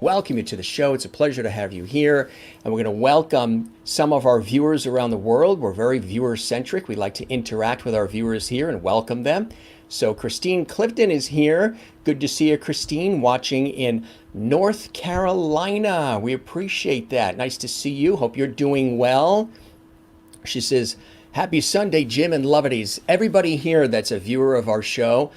Welcome you to the show. It's a pleasure to have you here. And we're going to welcome some of our viewers around the world. We're very viewer-centric. We like to interact with our viewers here and welcome them. So Christine Clifton is here. Good to see you, Christine, watching in North Carolina. We appreciate that. Nice to see you. Hope you're doing well. She says, happy Sunday, Jim and Lovities. Everybody here that's a viewer of our show,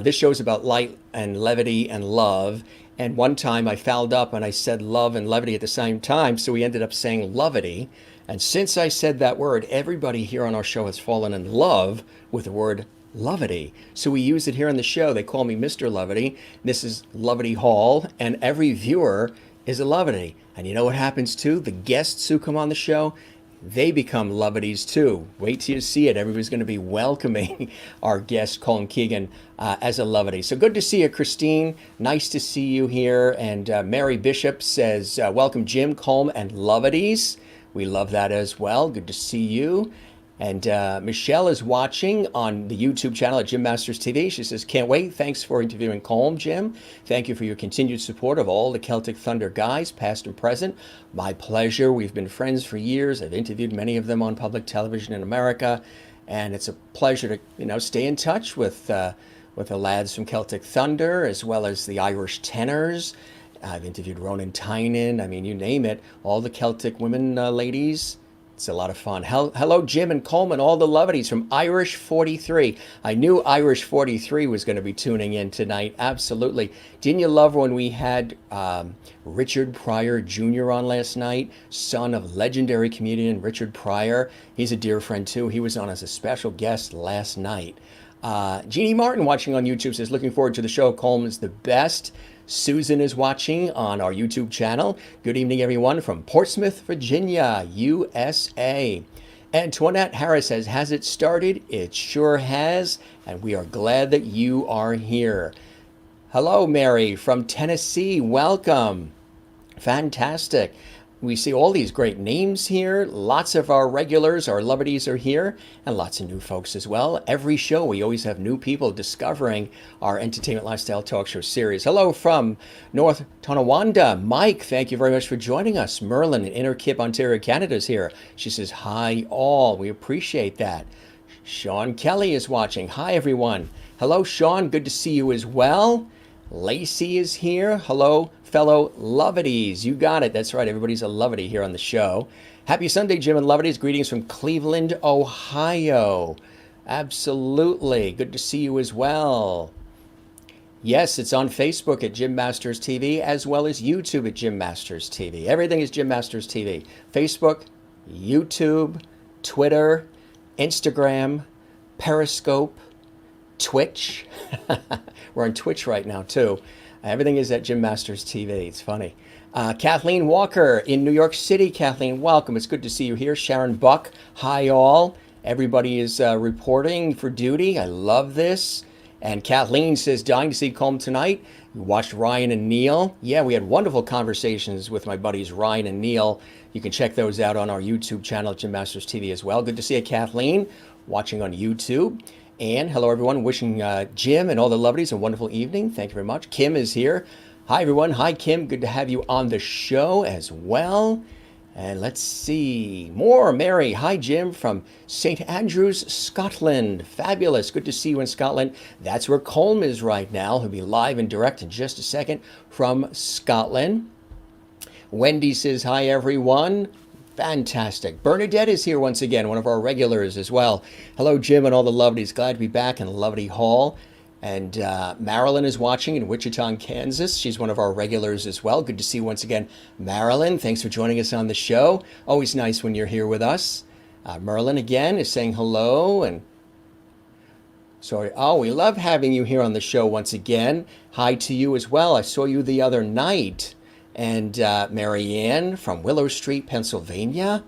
this show is about light and levity and love. And one time I fouled up and I said love and levity at the same time, so we ended up saying lovity. And since I said that word, everybody here on our show has fallen in love with the word lovity. So we use it here on the show. They call me Mr. Lovity. This is Lovity Hall, and every viewer is a lovity. And you know what happens too? The guests who come on the show, they become lovities too. Wait till you see it. Everybody's going to be welcoming our guest, Colin Keegan, as a lovity. So good to see you, Christine. Nice to see you here. And Mary Bishop says, welcome, Jim, Colm, and lovities. We love that as well. Good to see you. And Michelle is watching on the YouTube channel at Jim Masters TV. She says, can't wait. Thanks for interviewing Colm, Jim. Thank you for your continued support of all the Celtic Thunder guys, past and present. My pleasure. We've been friends for years. I've interviewed many of them on public television in America. And it's a pleasure to, stay in touch with the lads from Celtic Thunder, as well as the Irish tenors. I've interviewed Ronan Tynan. I mean, you name it. All the Celtic women ladies. It's a lot of fun. Hello, Jim and Coleman, all the lovities from Irish 43. I knew Irish 43 was going to be tuning in tonight. Absolutely. Didn't you love when we had Richard Pryor Jr. on last night, son of legendary comedian Richard Pryor? He's a dear friend, too. He was on as a special guest last night. Jeannie Martin watching on YouTube says, looking forward to the show. Coleman's the best. Susan is watching on our YouTube channel. Good evening, everyone, from Portsmouth, Virginia, USA. Antoinette Harris says, has it started? It sure has, and we are glad that you are here. Hello, Mary from Tennessee. Welcome. Fantastic. We see all these great names here. Lots of our regulars, our lovities are here, and lots of new folks as well. Every show, we always have new people discovering our Entertainment Lifestyle Talk Show series. Hello from North Tonawanda. Mike, thank you very much for joining us. Merlin in Inner Kip, Ontario, Canada is here. She says, hi all. We appreciate that. Sean Kelly is watching. Hi, everyone. Hello, Sean. Good to see you as well. Lacey is here. Hello, fellow lovities. You got it. That's right. Everybody's a lovity here on the show. Happy Sunday, Jim and lovities. Greetings from Cleveland, Ohio. Absolutely. Good to see you as well. Yes, it's on Facebook at Jim Masters TV, as well as YouTube at Jim Masters TV. Everything is Jim Masters TV. Facebook, YouTube, Twitter, Instagram, Periscope, Twitch. We're on Twitch right now, too. Everything is at Jim Masters TV. It's funny. Kathleen Walker in New York City. Kathleen, welcome. It's good to see you here. Sharon Buck, hi all. Everybody is reporting for duty. I love this. And Kathleen says, dying to see Colm tonight. We watched Ryan and Neil. Yeah, we had wonderful conversations with my buddies Ryan and Neil. You can check those out on our YouTube channel at Jim Masters TV as well. Good to see you, Kathleen, watching on YouTube. And hello, everyone. Wishing Jim and all the lovelies a wonderful evening. Thank you very much. Kim is here. Hi, everyone. Hi, Kim. Good to have you on the show as well. And let's see. More Mary. Hi, Jim from St. Andrews, Scotland. Fabulous. Good to see you in Scotland. That's where Colm is right now. He'll be live and direct in just a second from Scotland. Wendy says, hi, everyone. Fantastic. Bernadette is here once again, one of our regulars as well. Hello, Jim and all the lovelies. Glad to be back in Lovely Hall. And Marilyn is watching in Wichita, Kansas. She's one of our regulars as well. Good to see you once again, Marilyn. Thanks for joining us on the show. Always nice when you're here with us. Merlin again is saying hello. And sorry. Oh, we love having you here on the show once again. Hi to you as well. I saw you the other night. And Marianne from Willow Street, Pennsylvania.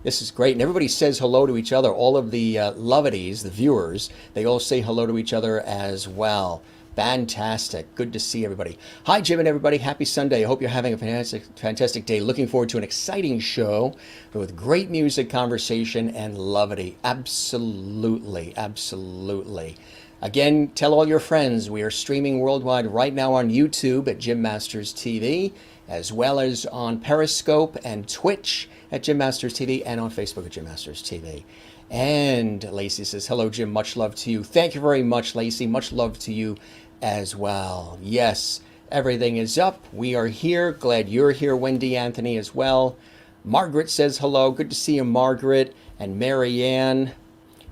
This is great. And everybody says hello to each other. All of the lovities, the viewers, they all say hello to each other as well. Fantastic. Good to see everybody. Hi, Jim and everybody. Happy Sunday. I hope you're having a fantastic day. Looking forward to an exciting show with great music, conversation, and levity. Absolutely. Absolutely. Again, tell all your friends. We are streaming worldwide right now on YouTube at Jim Masters TV, as well as on Periscope and Twitch at Jim Masters TV, and on Facebook at Jim Masters TV. And Lacey says, hello, Jim. Much love to you. Thank you very much, Lacey. Much love to you as well. Yes, everything is up. We are here. Glad you're here, Wendy Anthony, as well. Margaret says hello. Good to see you, Margaret. And Marianne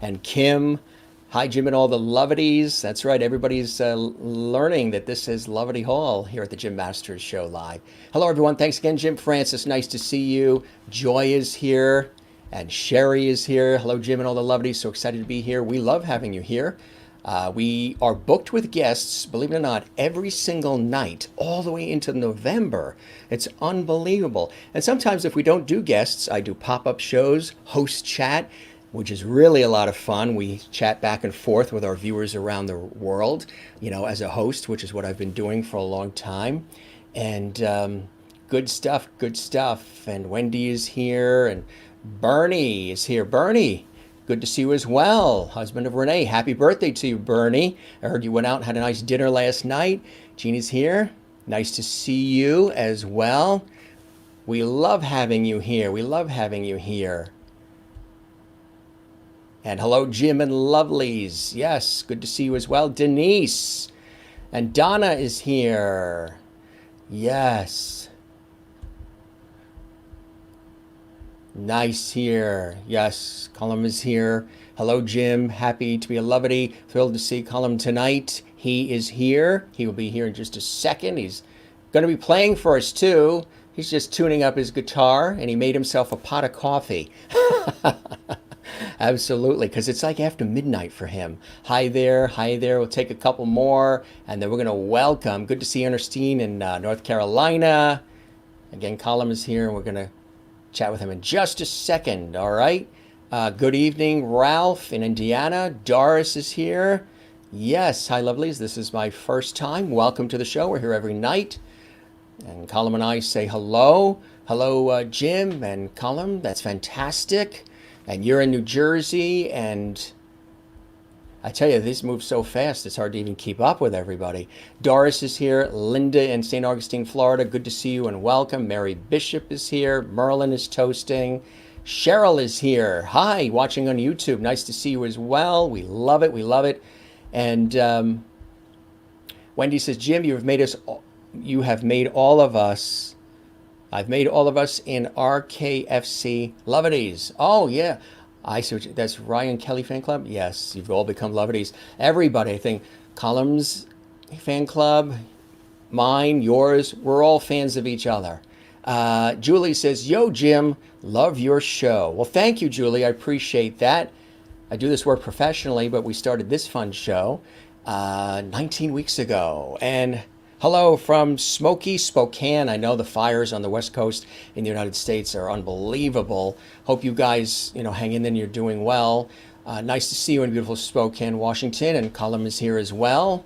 and Kim. Hi, Jim and all the lovities. That's right. Everybody's learning that this is Lovity Hall here at the Jim Masters Show Live. Hello, everyone. Thanks again, Jim Francis. Nice to see you. Joy is here and Sherry is here. Hello, Jim and all the lovities. So excited to be here. We love having you here. We are booked with guests, believe it or not, every single night, all the way into November. It's unbelievable. And sometimes if we don't do guests, I do pop-up shows, host chat, which is really a lot of fun. We chat back and forth with our viewers around the world, you know, as a host, which is what I've been doing for a long time. And good stuff, good stuff. And Wendy is here, and Bernie is here. Bernie, good to see you as well. Husband of Renee. Happy birthday to you, Bernie. I heard you went out and had a nice dinner last night. Jeannie's here. Nice to see you as well. We love having you here. We love having you here. And hello, Jim and lovelies. Yes, good to see you as well. Denise. And Donna is here. Yes. Nice here. Yes, Colm is here. Hello, Jim. Happy to be a lovity. Thrilled to see Colm tonight. He is here. He will be here in just a second. He's going to be playing for us, too. He's just tuning up his guitar, and he made himself a pot of coffee. Absolutely, because it's like after midnight for him. Hi there, hi there. We'll take a couple more, and then we're going to welcome. Good to see Ernestine in North Carolina. Again, Colm is here, and we're going to chat with him in just a second, all right? Good evening, Ralph in Indiana. Doris is here. Yes, hi, lovelies. This is my first time. Welcome to the show. We're here every night. And Colm and I say hello. Hello, Jim and Colm. That's fantastic. And you're in New Jersey, and I tell you, this moves so fast, it's hard to even keep up with everybody. Doris is here. Linda in St. Augustine, Florida. Good to see you and welcome. Mary Bishop is here. Merlin is toasting. Cheryl is here. Hi, watching on YouTube. Nice to see you as well. We love it. We love it. And Wendy says, Jim, you have made all of us. I've made all of us in RKFC lovities. Oh, yeah. I see what that's Ryan Kelly fan club? Yes, you've all become lovities. Everybody, I think, Colm's fan club, mine, yours, we're all fans of each other. Julie says, yo, Jim, love your show. Well, thank you, Julie. I appreciate that. I do this work professionally, but we started this fun show 19 weeks ago. And hello from Smoky Spokane. I know the fires on the West Coast in the United States are unbelievable. Hope you guys, hang in there and you're doing well. Nice to see you in beautiful Spokane, Washington. And Colm is here as well.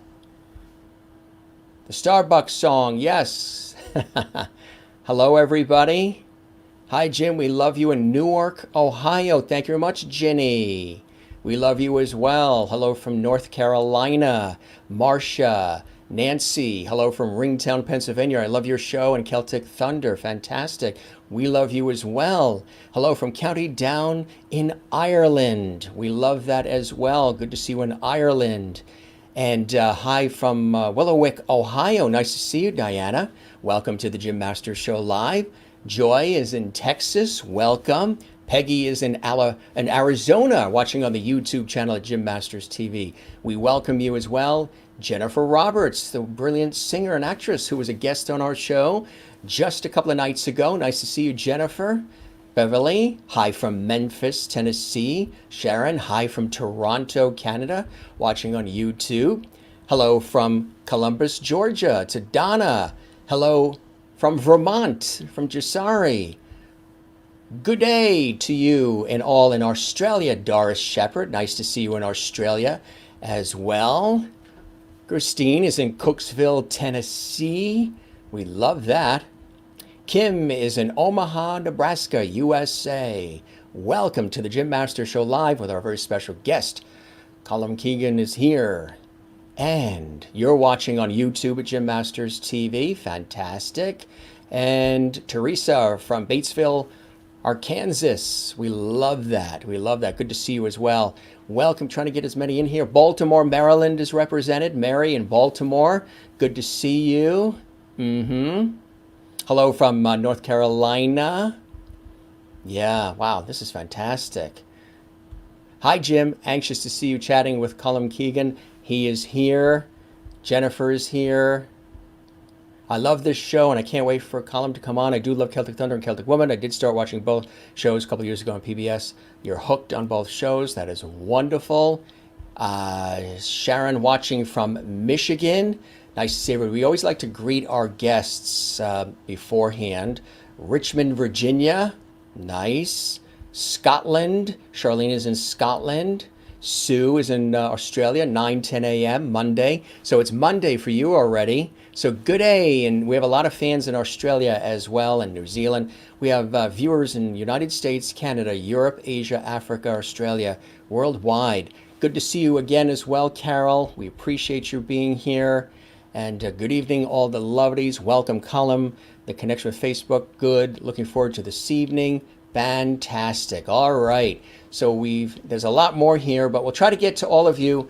The Starbucks song, yes. Hello, everybody. Hi, Jim. We love you in Newark, Ohio. Thank you very much, Jenny. We love you as well. Hello from North Carolina, Marcia Nancy, hello from Ringtown, Pennsylvania. I love your show and Celtic Thunder. Fantastic. We love you as well. Hello from County Down in Ireland. We love that as well. Good to see you in Ireland. And hi from Willowick, Ohio. Nice to see you, Diana. Welcome to the Jim Masters Show Live. Joy is in Texas. Welcome. Peggy is in Arizona, watching on the YouTube channel at Jim Masters TV. We welcome you as well. Jennifer Roberts, the brilliant singer and actress who was a guest on our show just a couple of nights ago. Nice to see you, Jennifer. Beverly, hi from Memphis, Tennessee. Sharon, hi from Toronto, Canada, watching on YouTube. Hello from Columbus, Georgia, to Donna. Hello from Vermont, from Jasari. Good day to you and all in Australia, Doris Shepherd. Nice to see you in Australia as well. Christine is in Cooksville, Tennessee. We love that. Kim is in Omaha, Nebraska, USA. Welcome to the Jim Masters Show Live with our very special guest. Colin Keegan is here. And you're watching on YouTube at Jim Masters TV. Fantastic. And Teresa from Batesville, Arkansas. We love that. We love that. Good to see you as well. Welcome. Trying to get as many in here. Baltimore, Maryland is represented. Mary in Baltimore. Good to see you. Hello from North Carolina. Yeah, wow, this is fantastic. Hi, Jim. Anxious to see you chatting with Colm Keegan. He is here. Jennifer is here. I love this show, and I can't wait for Colin to come on. I do love Celtic Thunder and Celtic Woman. I did start watching both shows a couple years ago on PBS. You're hooked on both shows. That is wonderful. Sharon watching from Michigan. Nice to see everybody. We always like to greet our guests beforehand. Richmond, Virginia. Nice. Scotland. Charlene is in Scotland. Sue is in Australia, 9:10 a.m. Monday. So it's Monday for you already. So good day. And we have a lot of fans in Australia as well, and New Zealand. We have viewers in the United States, Canada, Europe, Asia, Africa, Australia, worldwide. Good to see you again as well, Carol. We appreciate you being here. And good evening, all the lovelies. Welcome, Colm. The connection with Facebook, good. Looking forward to this evening. Fantastic. All right. So there's a lot more here, but we'll try to get to all of you,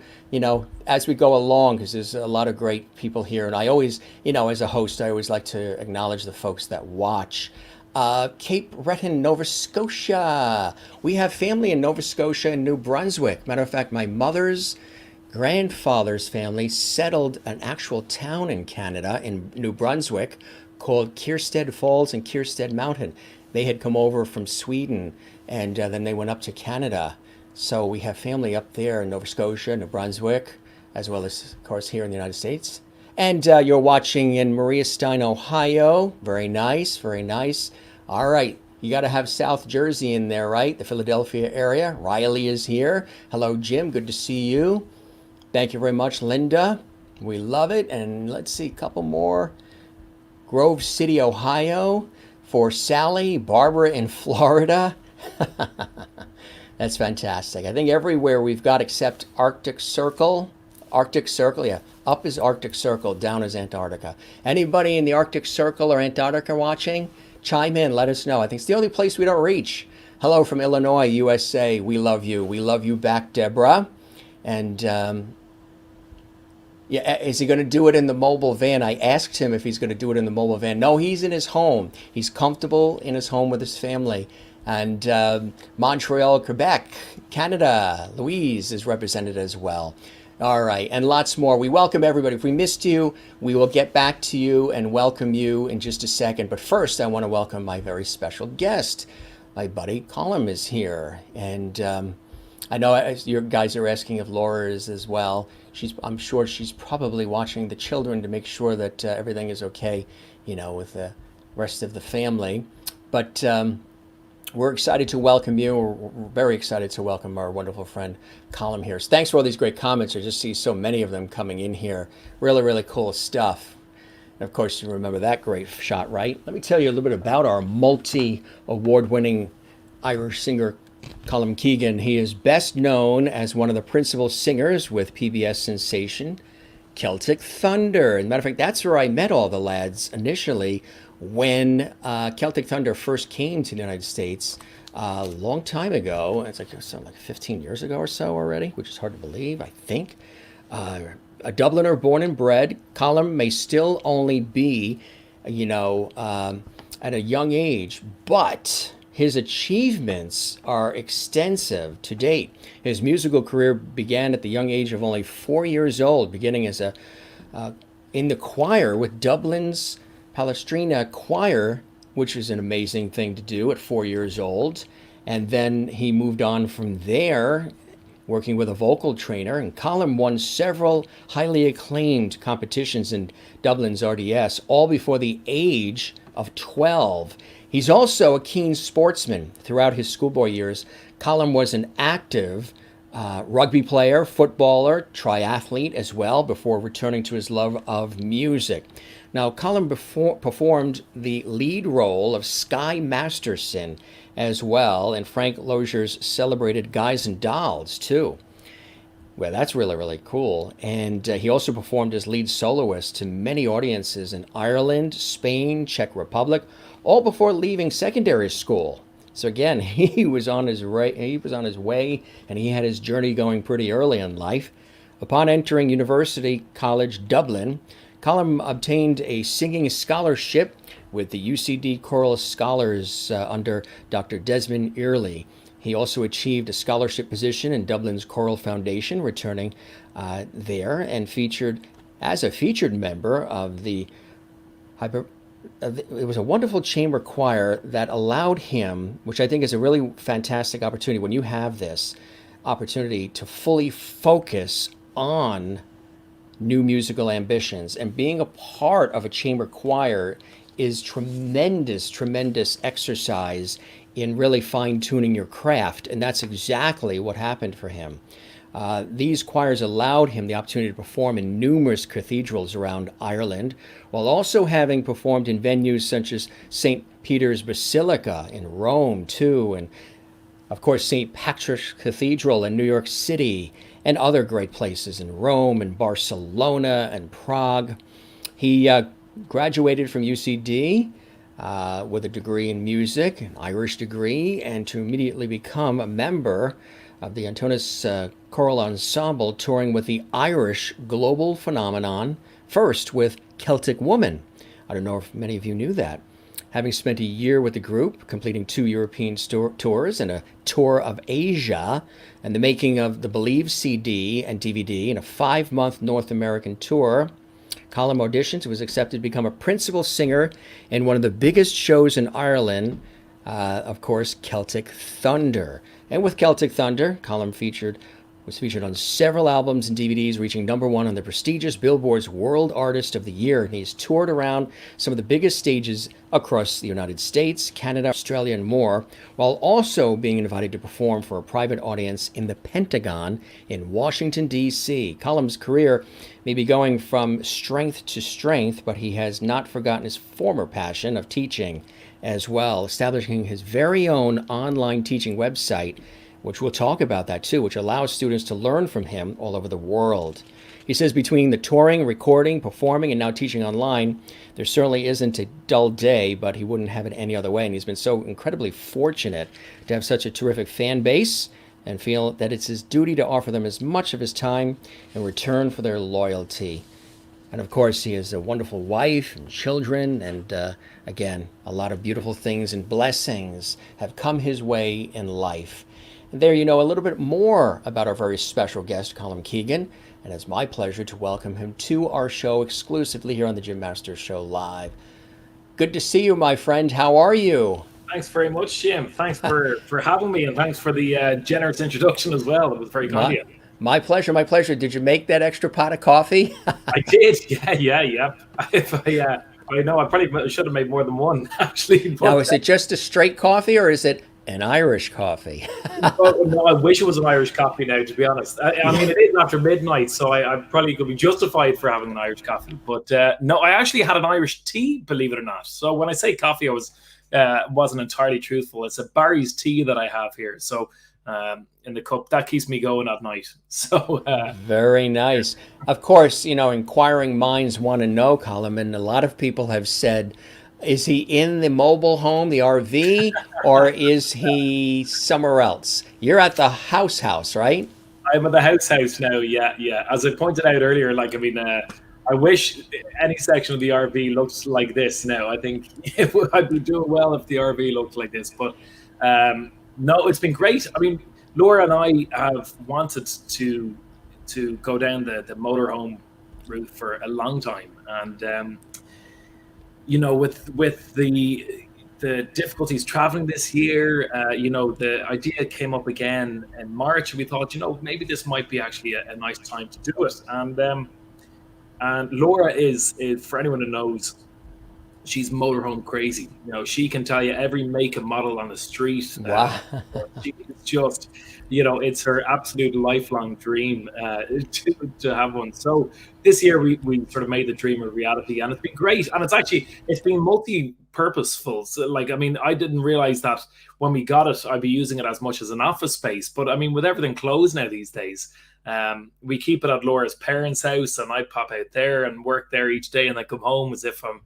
as we go along, because there's a lot of great people here. And I always, as a host, I always like to acknowledge the folks that watch. Cape Breton, Nova Scotia. We have family in Nova Scotia and New Brunswick. Matter of fact, my mother's grandfather's family settled an actual town in Canada, in New Brunswick, called Kierstead Falls and Kierstead Mountain. They had come over from Sweden, and then they went up to Canada. So we have family up there in Nova Scotia, New Brunswick, as well as, of course, here in the United States. And you're watching in Maria Stein, Ohio. Very nice, very nice. All right, you got to have South Jersey in there, right? The Philadelphia area. Riley is here. Hello, Jim. Good to see you. Thank you very much, Linda. We love it. And let's see, a couple more. Grove City, Ohio. For Sally, Barbara in Florida. That's fantastic. I think everywhere we've got except Arctic Circle. Arctic Circle, yeah. Up is Arctic Circle, down is Antarctica. Anybody in the Arctic Circle or Antarctica watching? Chime in, let us know. I think it's the only place we don't reach. Hello from Illinois, USA. We love you. We love you back, Deborah. And yeah, is he going to do it in the mobile van? I asked him if he's going to do it in the mobile van. No, he's in his home. He's comfortable in his home with his family. And Montreal, Quebec, Canada, Louise is represented as well. All right, and lots more. We welcome everybody. If we missed you, we will get back to you and welcome you in just a second. But first, I want to welcome my very special guest. My buddy Colm is here. And I know your guys are asking if Laura is as well. I'm sure she's probably watching the children to make sure that everything is okay, with the rest of the family. But we're excited to welcome you. We're very excited to welcome our wonderful friend Colm here. So thanks for all these great comments. I just see so many of them coming in here. Really, really cool stuff. And of course, you remember that great shot, right? Let me tell you a little bit about our multi-award-winning Irish singer, Colin Keegan. He is best known as one of the principal singers with PBS sensation Celtic Thunder. As a matter of fact, that's where I met all the lads initially when Celtic Thunder first came to the United States a long time ago. It's like something like 15 years ago or so already, which is hard to believe, I think. A Dubliner born and bred, Colm may still only be, at a young age, but his achievements are extensive to date. His musical career began at the young age of only 4 years old, beginning as in the choir with Dublin's Palestrina Choir, which is an amazing thing to do at 4 years old. And then he moved on from there, working with a vocal trainer, and Colm won several highly acclaimed competitions in Dublin's RDS, all before the age of 12. He's also a keen sportsman. Throughout his schoolboy years, Colm was an active rugby player, footballer, triathlete as well, before returning to his love of music. Now, Colm performed the lead role of Sky Masterson as well, and Frank Loescher's celebrated Guys and Dolls, too. Well, that's really, really cool. And he also performed as lead soloist to many audiences in Ireland, Spain, Czech Republic, all before leaving secondary school. So again, he was on his way, and he had his journey going pretty early in life. Upon entering University College Dublin, Colm obtained a singing scholarship with the UCD Choral Scholars under Dr. Desmond Earley. He also achieved a scholarship position in Dublin's Choral Foundation, returning there and featured as a featured member of the it was a wonderful chamber choir that allowed him, which I think is a really fantastic opportunity when you have this opportunity to fully focus on new musical ambitions. And being a part of a chamber choir is tremendous exercise in really fine-tuning your craft. And that's exactly what happened for him. These choirs allowed him the opportunity to perform in numerous cathedrals around Ireland, while also having performed in venues such as St. Peter's Basilica in Rome, too, and of course St. Patrick's Cathedral in New York City, and other great places in Rome and Barcelona and Prague. He graduated from UCD with a degree in music, an Irish degree, and to immediately become a member of the Antonis Choral Ensemble, touring with the Irish Global Phenomenon, first with Celtic Woman. I don't know if many of you knew that. Having spent a year with the group, completing 2 European tours and a tour of Asia, and the making of the Believe CD and DVD, and a 5-month North American tour, Colm auditioned and was accepted to become a principal singer in one of the biggest shows in Ireland, of course, Celtic Thunder. And with Celtic Thunder, Colm was featured on several albums and DVDs, reaching #1 on the prestigious Billboard's World Artist of the Year. And he's toured around some of the biggest stages across the United States, Canada, Australia, and more, while also being invited to perform for a private audience in the Pentagon in Washington, D.C. Colm's career may be going from strength to strength, but he has not forgotten his former passion of teaching as well, establishing his very own online teaching website, which we'll talk about that too, which allows students to learn from him all over the world. He says between the touring, recording, performing, and now teaching online, there certainly isn't a dull day, but he wouldn't have it any other way. And he's been so incredibly fortunate to have such a terrific fan base and feel that it's his duty to offer them as much of his time in return for their loyalty. And of course, he has a wonderful wife and children, and again, a lot of beautiful things and blessings have come his way in life. And there you know a little bit more about our very special guest, Colin Keegan, and it's my pleasure to welcome him to our show exclusively here on the Jim Masters Show Live. Good to see you, my friend. How are you? Thanks very much, Jim. Thanks for having me, and thanks for the generous introduction as well. It was very kind of you. My pleasure, my pleasure. Did you make that extra pot of coffee? I did. Yeah. I know I probably should have made more than one, actually. Now, is it just a straight coffee, or is it an Irish coffee? No, I wish it was an Irish coffee now, to be honest. I mean, it is after midnight, so I probably could be justified for having an Irish coffee. But no, I actually had an Irish tea, believe it or not. So when I say coffee, I wasn't entirely truthful. It's a Barry's tea that I have here. So in the cup. That keeps me going at night. So Very nice. Of course, inquiring minds want to know, Colin, and a lot of people have said, is he in the mobile home, the RV, or is he somewhere else? You're at the house, right? I'm at the house now. Yeah, yeah. As I pointed out earlier, I wish any section of the RV looked like this now. I think I'd be doing well if the RV looked like this. But no, it's been great. I mean, Laura and I have wanted to go down the motorhome route for a long time, and with the difficulties traveling this year, the idea came up again in March. We thought, maybe this might be actually a nice time to do it. And Laura is for anyone who knows, she's motorhome crazy. She can tell you every make and model on the street. Wow. She is just, it's her absolute lifelong dream to have one. So this year we sort of made the dream a reality, and it's been great. And it's been multi-purposeful. So, I didn't realize that when we got it, I'd be using it as much as an office space. But I mean, with everything closed now these days, we keep it at Laura's parents' house, and I pop out there and work there each day, and I come home as if I'm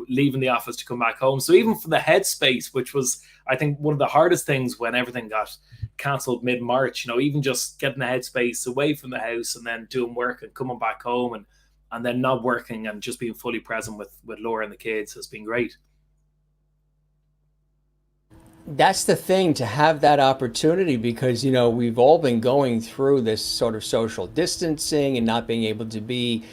leaving the office to come back home. So even for the headspace, which was, I think, one of the hardest things when everything got cancelled mid-March, even just getting the headspace away from the house and then doing work and coming back home and then not working and just being fully present with Laura and the kids has been great. That's the thing, to have that opportunity, because we've all been going through this sort of social distancing and not being able to be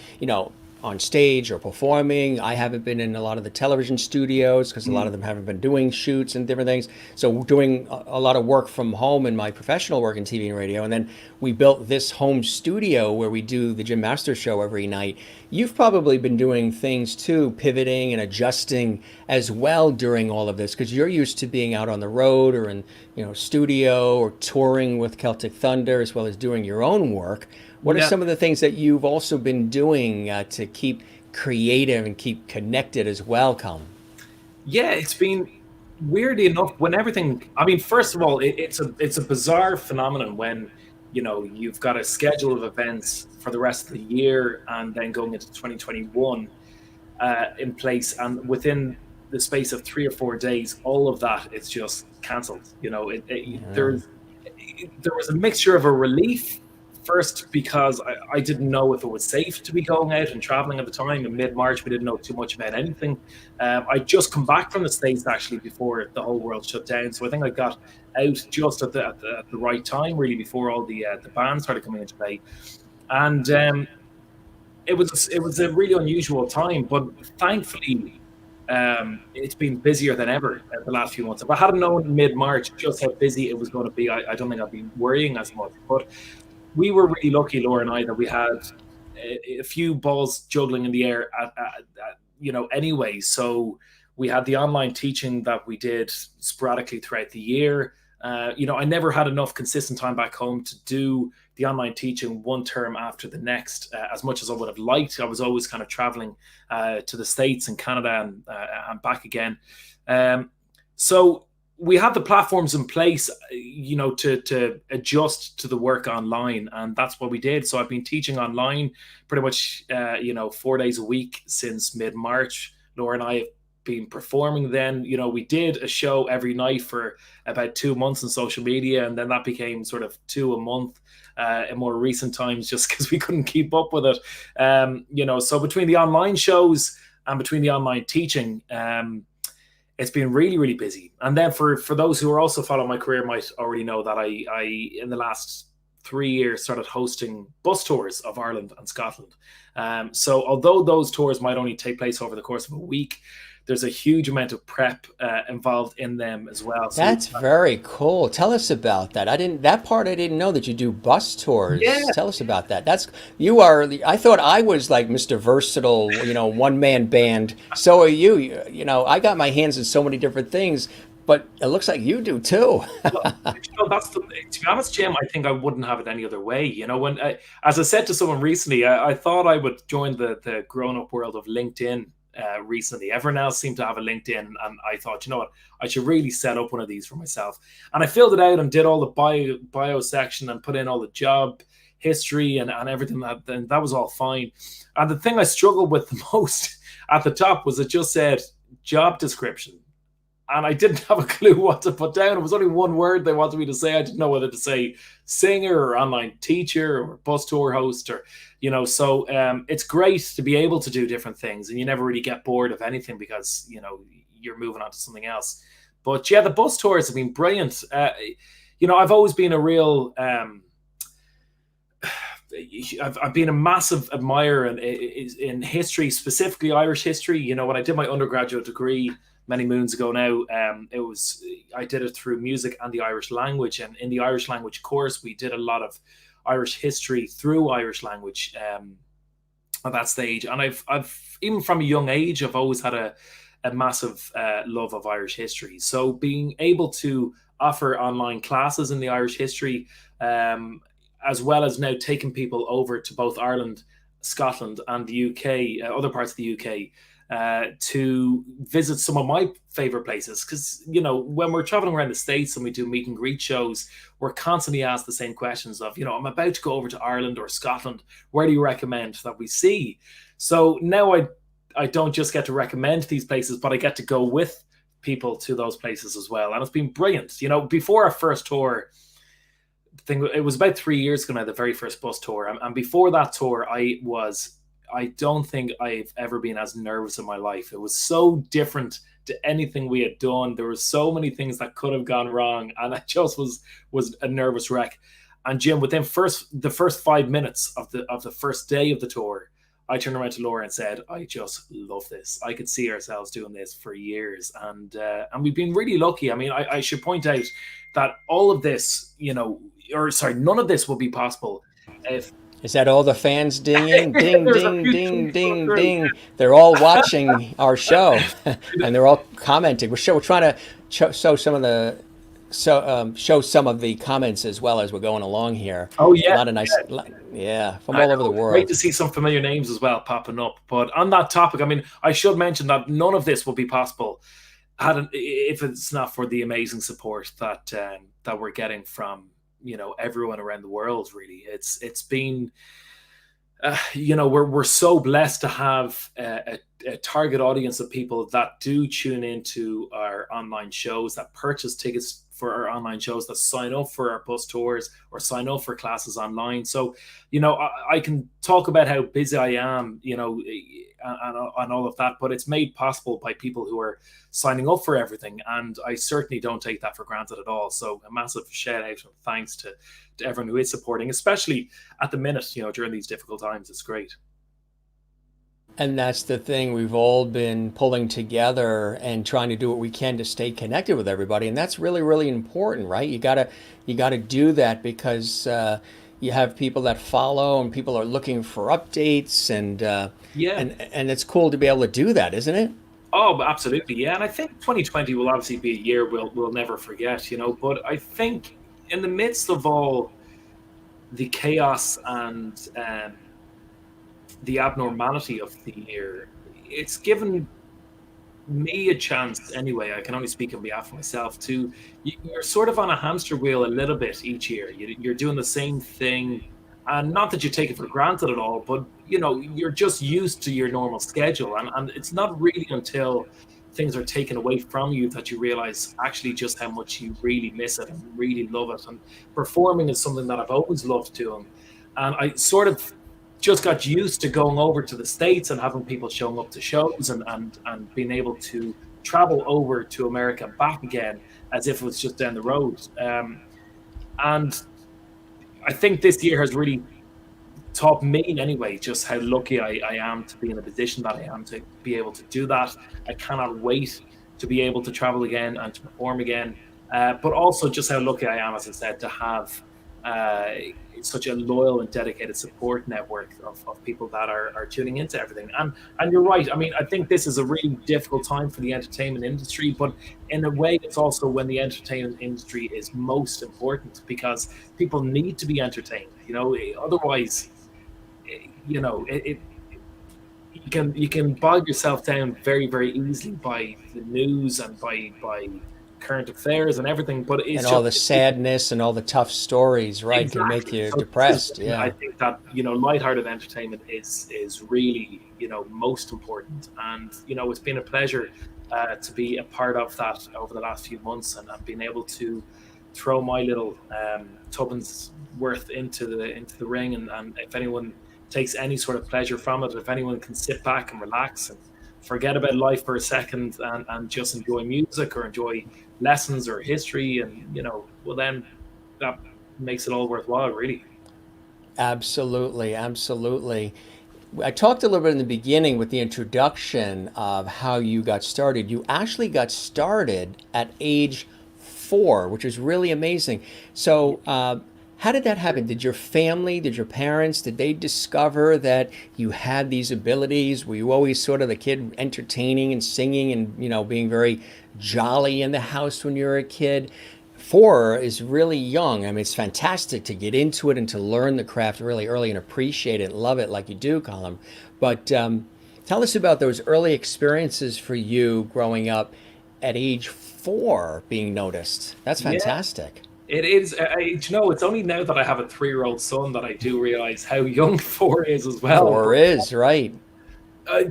on stage or performing. I haven't been in a lot of the television studios because a lot of them haven't been doing shoots and different things. So doing a lot of work from home in my professional work in TV and radio. And then we built this home studio where we do the Jim Masters show every night. You've probably been doing things too, pivoting and adjusting as well during all of this, because you're used to being out on the road or in studio or touring with Celtic Thunder, as well as doing your own work. What are some of the things that you've also been doing to keep creative and keep connected as well, Colm? Yeah, it's been, weirdly enough, when everything. I mean, first of all, it's a bizarre phenomenon when you've got a schedule of events for the rest of the year and then going into 2021 in place, and within the space of 3 or 4 days, all of that it's just cancelled. There was a mixture of a relief. First, because I didn't know if it was safe to be going out and traveling at the time. In mid-March, we didn't know too much about anything. I'd just come back from the States, actually, before the whole world shut down. So I think I got out just at the right time, really, before all the bans started coming into play. And it was a really unusual time. But thankfully, it's been busier than ever the last few months. If I hadn't known mid-March just how busy it was going to be, I don't think I'd be worrying as much. But we were really lucky, Laura and I, that we had a few balls juggling in the air anyway. So we had the online teaching that we did sporadically throughout the year. I never had enough consistent time back home to do the online teaching one term after the next, as much as I would have liked. I was always kind of traveling to the States and Canada and back again. So we had the platforms in place, to adjust to the work online, and that's what we did. So I've been teaching online pretty much, 4 days a week since mid-March. Laura and I have been performing then. We did a show every night for about 2 months on social media, and then that became sort of 2 a month in more recent times, just because we couldn't keep up with it. So between the online shows and between the online teaching, it's been really, really busy. And then for those who are also following my career might already know that I in the last 3 years started hosting bus tours of Ireland and Scotland. So although those tours might only take place over the course of a week, there's a huge amount of prep involved in them as well. So that's very cool. Tell us about that. I didn't know that you do bus tours. Yeah. Tell us about that. I thought I was like Mr. Versatile, one man band. So are you. I got my hands in so many different things, but it looks like you do too. To be honest, Jim, I think I wouldn't have it any other way. As I said to someone recently, I thought I would join the grown-up world of LinkedIn recently. Everyone else seemed to have a LinkedIn, and I thought, you know what, I should really set up one of these for myself. And I filled it out and did all the bio section and put in all the job history and everything, and that was all fine. And the thing I struggled with the most at the top was it just said job description. And I didn't have a clue what to put down. It was only one word they wanted me to say. I didn't know whether to say singer or online teacher or bus tour host, or, you know, so it's great to be able to do different things, and you never really get bored of anything because, you know, you're moving on to something else. But yeah, the bus tours have been brilliant. You know, I've always been a real, I've been a massive admirer in history, specifically Irish history. You know, when I did my undergraduate degree many moons ago now, I did it through music and the Irish language, and in the Irish language course we did a lot of Irish history through Irish language at that stage. And I've even from a young age I've always had a massive love of Irish history. So being able to offer online classes in the Irish history, as well as now taking people over to both Ireland, Scotland, and the UK, other parts of the UK, to visit some of my favorite places. Because, you know, when we're traveling around the States and we do meet and greet shows, we're constantly asked the same questions of, you know, I'm about to go over to Ireland or Scotland. Where do you recommend that we see? So now I don't just get to recommend these places, but I get to go with people to those places as well. And it's been brilliant. You know, before our first tour, it was about 3 years ago now, the very first bus tour. And before that tour, I don't think I've ever been as nervous in my life. It was so different to anything we had done. There were so many things that could have gone wrong, and I just was a nervous wreck. And Jim, within the first 5 minutes of the first day of the tour, I turned around to Laura and said, I just love this. I could see ourselves doing this for years. And we've been really lucky. I mean, I should point out that all of this, you know, or sorry, none of this will be possible if... Is that all the fans dinging? Ding, ding, ding, ding, ding. They're all watching our show, and they're all commenting. We're trying to show some of the comments as well as we're going along here. Oh yeah, a lot of nice, yeah, from all over the world. Great to see some familiar names as well popping up. But on that topic, I mean, I should mention that none of this will be possible if it's not for the amazing support that we're getting from, you know, everyone around the world. Really, it's been, you know, we're so blessed to have a target audience of people that do tune into our online shows, that purchase tickets for our online shows, that sign up for our bus tours or sign up for classes online. So, you know, I can talk about how busy I am, you know, and all of that, but it's made possible by people who are signing up for everything. And I certainly don't take that for granted at all. So a massive shout out and thanks to everyone who is supporting, especially at the minute, you know, during these difficult times. It's great. And that's the thing. We've all been pulling together and trying to do what we can to stay connected with everybody. And that's really, really important, right? You gotta do that because you have people that follow and people are looking for updates, and and it's cool to be able to do that, isn't it? Oh, absolutely. Yeah. And I think 2020 will obviously be a year we'll never forget, you know, but I think in the midst of all the chaos and the abnormality of the year, it's given me a chance anyway. I can only speak on behalf of myself. You're sort of on a hamster wheel a little bit each year. You're doing the same thing, and not that you take it for granted at all, but you know, you're just used to your normal schedule, and it's not really until things are taken away from you that you realize actually just how much you really miss it and really love it. And performing is something that I've always loved doing, and I sort of just got used to going over to the States and having people showing up to shows and being able to travel over to America back again as if it was just down the road. And I think this year has really taught me anyway just how lucky I am to be in the position that I am to be able to do that. I cannot wait to be able to travel again and to perform again. But also just how lucky I am, as I said, to have such a loyal and dedicated support network of people that are tuning into everything. And you're right. I mean, I think this is a really difficult time for the entertainment industry, but in a way, it's also when the entertainment industry is most important because people need to be entertained. You know, otherwise, you know, you can bog yourself down very, very easily by the news and by current affairs and everything. But And it's all just the sadness and all the tough stories, right, can make exactly. you So this is depressed. when I Yeah. think that lighthearted entertainment is really most important. And it's been a pleasure to be a part of that over the last few months, and I've been able to throw my little tuppence worth into the ring. And if anyone takes any sort of pleasure from it, if anyone can sit back and relax and forget about life for a second and just enjoy music or enjoy lessons or history, and well, then that makes it all worthwhile, really. Absolutely, absolutely. I talked a little bit in the beginning with the introduction of how you got started. You actually got started at age 4, which is really amazing. So, how did that happen? Did your family, did your parents, did they discover that you had these abilities? Were you always sort of the kid entertaining and singing and, being very jolly in the house when you were a kid? 4 is really young. I mean, it's fantastic to get into it and to learn the craft really early and appreciate it and love it like you do, Colin. But tell us about those early experiences for you growing up at age 4 being noticed. That's Yeah, fantastic. it is. It's only now that I have a 3-year-old son that I do realize how young 4 is as well. 4 But is, right.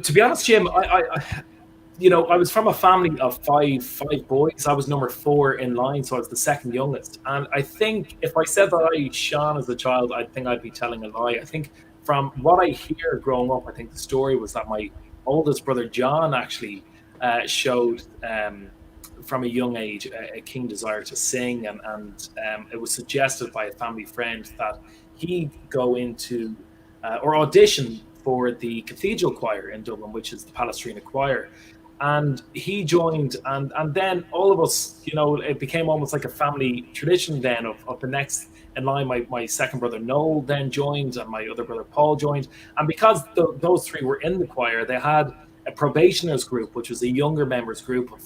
to be honest, Jim, I was from a family of five boys. I was number 4 in line, so I was the second youngest. And I think if I said that I shone as a child, I think I'd be telling a lie. I think from what I hear growing up, I think the story was that my oldest brother John actually showed from a young age a keen desire to sing, and it was suggested by a family friend that he go into or audition for the cathedral choir in Dublin, which is the Palestrina choir. And he joined, and then all of us, it became almost like a family tradition then of the next in line. My second brother Noel then joined, and my other brother Paul joined. And because those three were in the choir, they had a probationers group, which was a younger members group of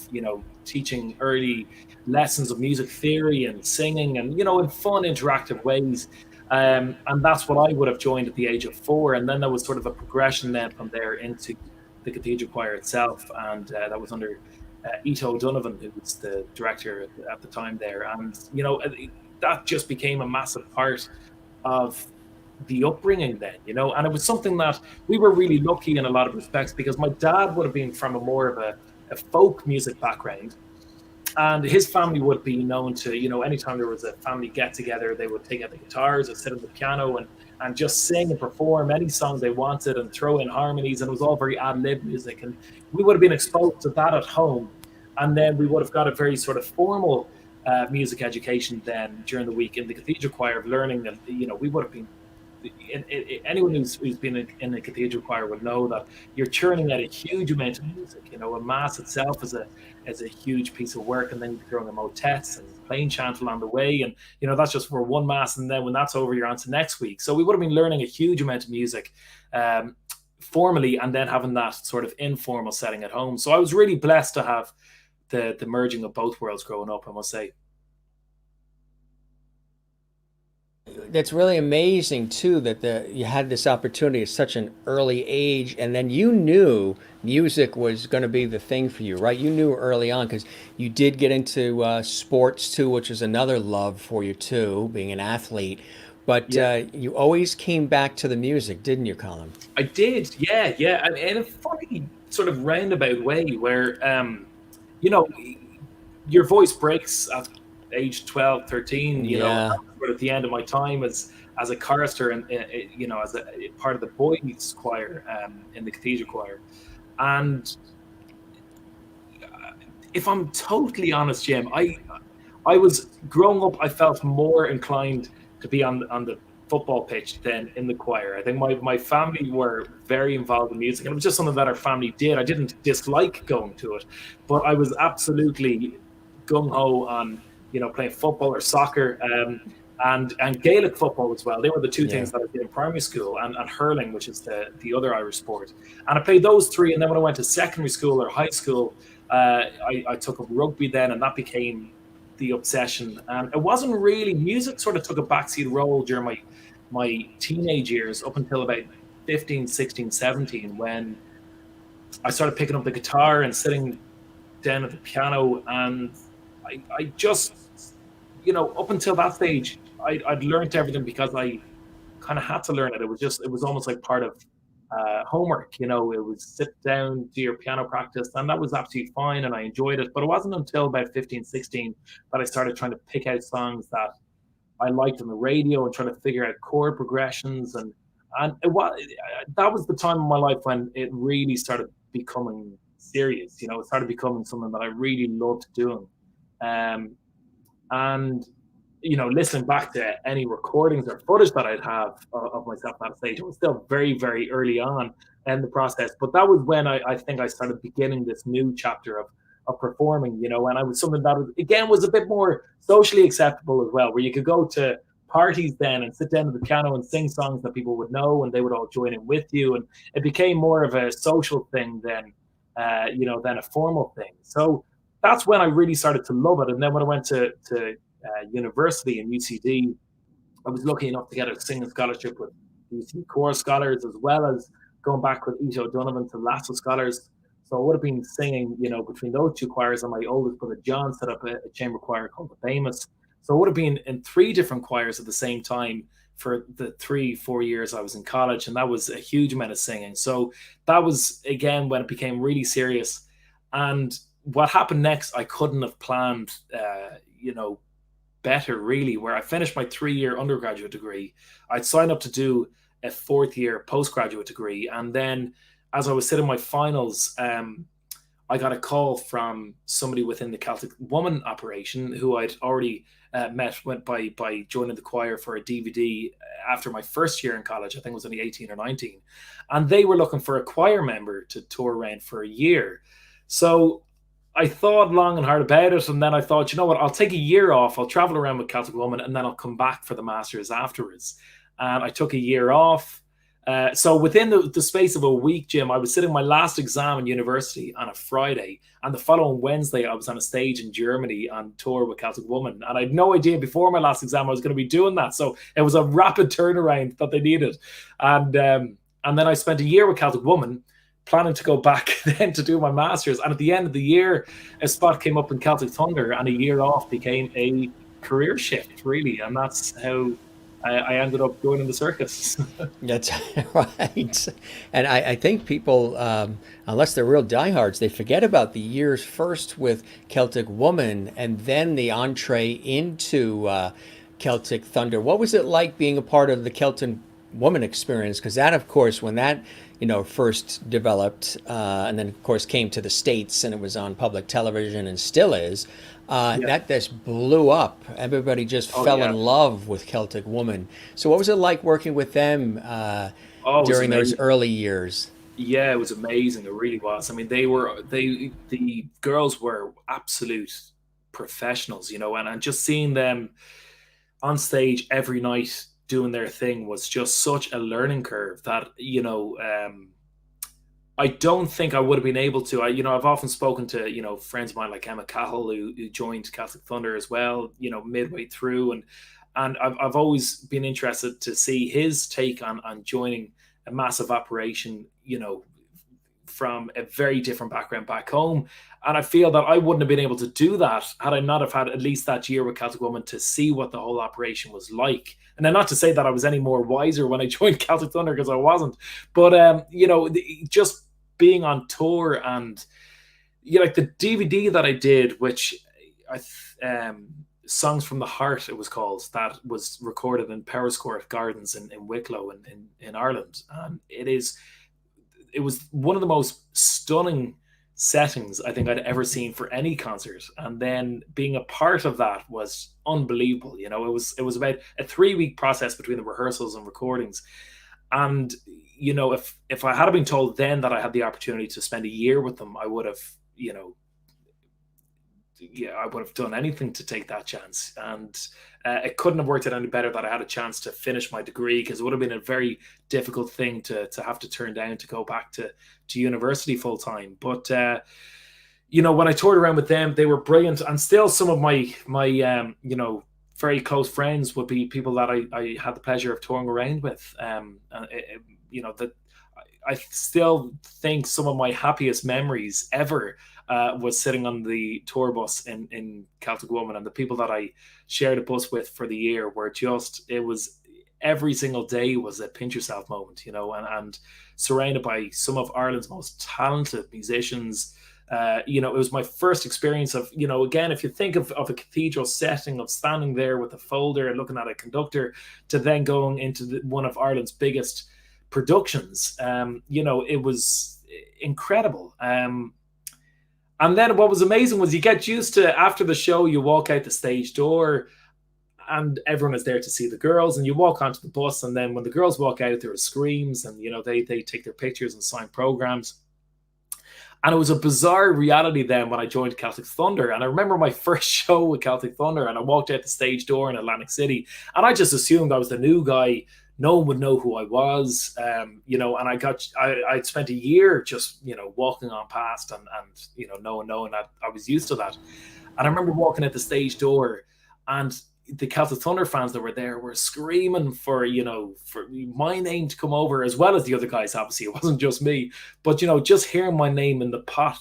teaching early lessons of music theory and singing, and in fun interactive ways. And that's what I would have joined at the age of 4. And then there was sort of a progression then from there into the cathedral choir itself, and that was under Ito Donovan, who was the director at the time there. And that just became a massive part of the upbringing then, and it was something that we were really lucky in a lot of respects, because my dad would have been from a more of a folk music background, and his family would be known to, anytime there was a family get together, they would take out the guitars or sit at the piano and just sing and perform any song they wanted and throw in harmonies. And it was all very ad lib music. And we would have been exposed to that at home. And then we would have got a very sort of formal music education then during the week in the cathedral choir of learning. And, we would have been, anyone who's been in the cathedral choir would know that you're churning out a huge amount of music. A mass itself is a huge piece of work, and then you're throwing a motets and plain chant along the way, and that's just for one mass, and then when that's over, you're on to next week. So we would have been learning a huge amount of music formally, and then having that sort of informal setting at home. So I was really blessed to have the merging of both worlds growing up, I must say. That's really amazing too that you had this opportunity at such an early age, and then you knew music was going to be the thing for you, right? You knew early on because you did get into sports too, which is another love for you too, being an athlete. But Yeah, you always came back to the music, didn't you, Colin? I did. Yeah, yeah. And in a funny sort of roundabout way where, you know, your voice breaks at age 12, 13. Yeah. But at the end of my time as a chorister and, as a part of the boys choir in the cathedral choir. And if I'm totally honest, Jim, I was growing up. I felt more inclined to be on the football pitch than in the choir. I think my family were very involved in music, and it was just something that our family did. I didn't dislike going to it, but I was absolutely gung ho on playing football or soccer. And Gaelic football as well. They were the two Yeah. things that I did in primary school, and hurling, which is the other Irish sport. And I played those three. And then when I went to secondary school or high school, I took up rugby then, and that became the obsession. And it wasn't really music; sort of took a backseat role during my teenage years up until about 15, 16, 17, when I started picking up the guitar and sitting down at the piano, and I just, up until that stage, I'd learned everything because I kind of had to learn it. It was almost like part of homework. It was sit down, do your piano practice, and that was absolutely fine, and I enjoyed it. But it wasn't until about 15, 16 that I started trying to pick out songs that I liked on the radio and trying to figure out chord progressions, and that was the time in my life when it really started becoming serious. It started becoming something that I really loved doing. Um, and listening back to any recordings or footage that I'd have of myself at that stage, it was still very, very early on in the process. But that was when I think I started beginning this new chapter of performing, and I was something that was, again, was a bit more socially acceptable as well, where you could go to parties then and sit down at the piano and sing songs that people would know and they would all join in with you. And it became more of a social thing than a formal thing. So that's when I really started to love it. And then when I went to university in UCD, I was lucky enough to get a singing scholarship with UCD Core Scholars, as well as going back with Ito Donovan to Lasso Scholars. So I would have been singing, between those two choirs, and my oldest brother John set up a chamber choir called the Famous. So I would have been in 3 different choirs at the same time for the 3-4 years I was in college, and that was a huge amount of singing. So that was, again, when it became really serious. And what happened next, I couldn't have planned, better, really. Where I finished my 3-year undergraduate degree, I'd signed up to do a 4th-year postgraduate degree, and then as I was sitting my finals, I got a call from somebody within the Celtic Woman operation who I'd already went by joining the choir for a DVD after my first year in college. I think I was only 18 or 19, and they were looking for a choir member to tour around for a year. So I thought long and hard about it, and then I thought, you know what, I'll take a year off, I'll travel around with Celtic Woman, and then I'll come back for the Masters afterwards. And I took a year off. So within the space of a week, Jim, I was sitting my last exam in university on a Friday, and the following Wednesday I was on a stage in Germany on tour with Celtic Woman, and I had no idea before my last exam I was going to be doing that. So it was a rapid turnaround that they needed. And then I spent a year with Celtic Woman, planning to go back then to do my Masters. And at the end of the year, a spot came up in Celtic Thunder, and a year off became a career shift, really. And that's how I ended up joining the circus. That's right. And I think people, unless they're real diehards, they forget about the years first with Celtic Woman and then the entree into Celtic Thunder. What was it like being a part of the Celtic Woman experience? Because that, of course, when that first developed, and then of course came to the States, and it was on public television and still is. Yeah. That just blew up. Everybody just Oh, fell yeah. in love with Celtic Woman. So what was it like working with them Oh, it was during those amazing. early years? Yeah, it was amazing. It really was. I mean, the girls were absolute professionals, and just seeing them on stage every night doing their thing was just such a learning curve that I don't think I would have been able to. I've often spoken to friends of mine like Emma Cahill, who joined Celtic Thunder as well, midway through, and I've always been interested to see his take on joining a massive operation, from a very different background back home. And I feel that I wouldn't have been able to do that had I not have had at least that year with Celtic Woman to see what the whole operation was like. And then, not to say that I was any more wiser when I joined Celtic Thunder, because I wasn't. But just being on tour, and like the DVD that I did, which Songs from the Heart, it was called, that was recorded in Powerscourt Gardens in Wicklow in Ireland. And it was one of the most stunning settings I think I'd ever seen for any concert. And then being a part of that was unbelievable. It was about a 3-week process between the rehearsals and recordings. And if I had been told then that I had the opportunity to spend a year with them, I would have, I would have done anything to take that chance. And it couldn't have worked out any better that I had a chance to finish my degree, because it would have been a very difficult thing to have to turn down to go back to university full time. But when I toured around with them, they were brilliant, and still some of my very close friends would be people that I had the pleasure of touring around with. That I still think some of my happiest memories ever was sitting on the tour bus in Celtic Woman, and the people that I shared a bus with for the year were just, it was every single day was a pinch yourself moment, and surrounded by some of Ireland's most talented musicians. It was my first experience of, again, if you think of a cathedral setting, of standing there with a folder and looking at a conductor, to then going into one of Ireland's biggest productions. It was incredible. And then what was amazing was you get used to, after the show, you walk out the stage door and everyone is there to see the girls, and you walk onto the bus, and then when the girls walk out, there are screams, and they take their pictures and sign programs. And it was a bizarre reality then when I joined Celtic Thunder. And I remember my first show with Celtic Thunder, and I walked out the stage door in Atlantic City, and I just assumed I was the new guy. No one would know who I was, and I'd spent a year just, walking on past and no one knowing that I was used to that. And I remember walking at the stage door, and the Celtic Thunder fans that were there were screaming for my name to come over, as well as the other guys. Obviously, it wasn't just me, but just hearing my name in the pot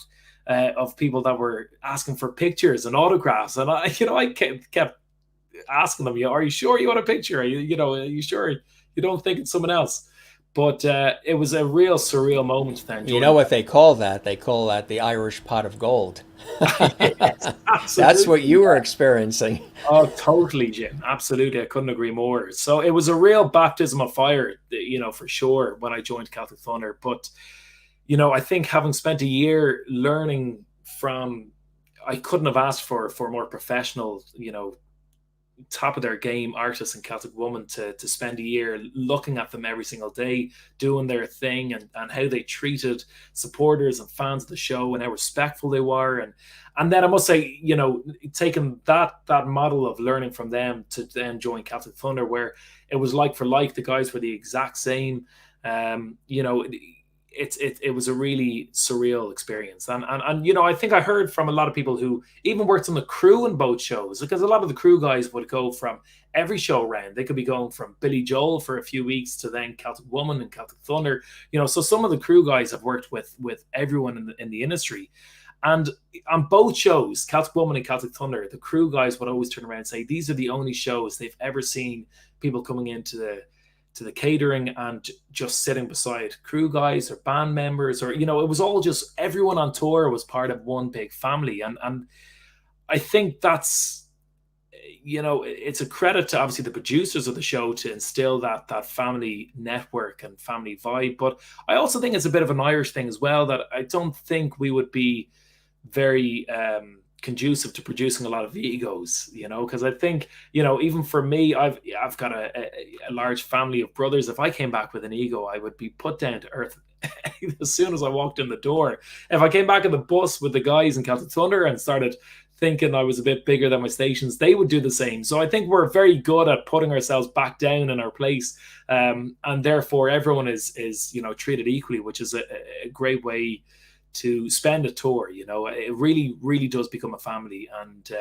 of people that were asking for pictures and autographs, and I kept asking them, "Are you sure you want a picture? Are you sure you don't think it's someone else?" But it was a real surreal moment then. You know what they call that? They call that the Irish pot of gold. Yes, That's what you were experiencing. Oh, totally, Jim. Absolutely. I couldn't agree more. So it was a real baptism of fire, for sure, when I joined Celtic Thunder. But, I think having spent a year learning from, I couldn't have asked for more professional, top of their game artists in Celtic Woman to spend a year looking at them every single day, doing their thing, and how they treated supporters and fans of the show, and how respectful they were. And then I must say, taking that model of learning from them to then join Celtic Thunder, where it was like for like, the guys were the exact same. It was a really surreal experience. And I think I heard from a lot of people who even worked on the crew in both shows, because a lot of the crew guys would go from every show round. They could be going from Billy Joel for a few weeks to then Celtic Woman and Celtic Thunder. So some of the crew guys have worked with everyone in the industry. And on both shows, Celtic Woman and Celtic Thunder, the crew guys would always turn around and say these are the only shows they've ever seen people coming into the catering and just sitting beside crew guys or band members, or it was all just, everyone on tour was part of one big family. And I think that's, it's a credit to obviously the producers of the show to instill that family network and family vibe. But I also think it's a bit of an Irish thing as well, that I don't think we would be very conducive to producing a lot of egos, because I think, even for me, I've got a large family of brothers. If I came back with an ego, I would be put down to earth as soon as I walked in the door. If I came back in the bus with the guys in Celtic Thunder and started thinking I was a bit bigger than my stations, they would do the same. So I think we're very good at putting ourselves back down in our place, and therefore everyone is treated equally, which is a great way to spend a tour. It really, really does become a family. And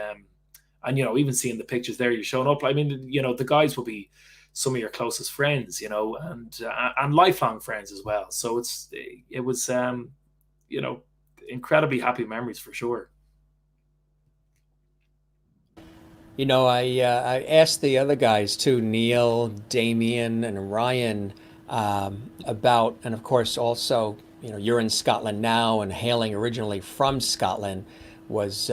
even seeing the pictures there you're showing up, I mean, the guys will be some of your closest friends, and lifelong friends as well. So it was incredibly happy memories for sure. I asked the other guys too, Neil, Damien, and Ryan, about, and of course also, you're in Scotland now, and hailing originally from Scotland was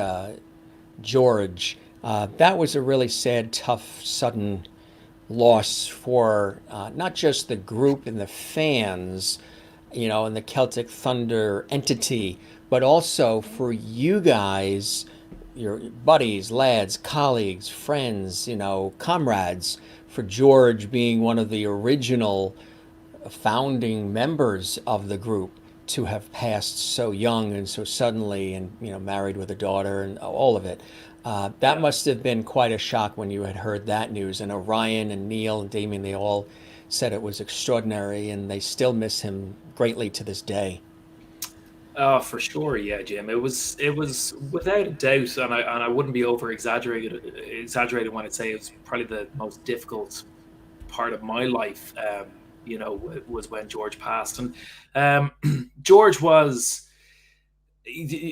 George. That was a really sad, tough, sudden loss for not just the group and the fans, and the Celtic Thunder entity, but also for you guys, your buddies, lads, colleagues, friends, comrades, for George being one of the original founding members of the group to have passed so young and so suddenly, and married with a daughter and all of it. That must have been quite a shock when you had heard that news. And Orion and Neil and Damien, they all said it was extraordinary, and they still miss him greatly to this day. Oh, for sure, yeah, Jim. It was without a doubt, and I wouldn't be over exaggerating when I say it was probably the most difficult part of my life. was when George passed. And George was,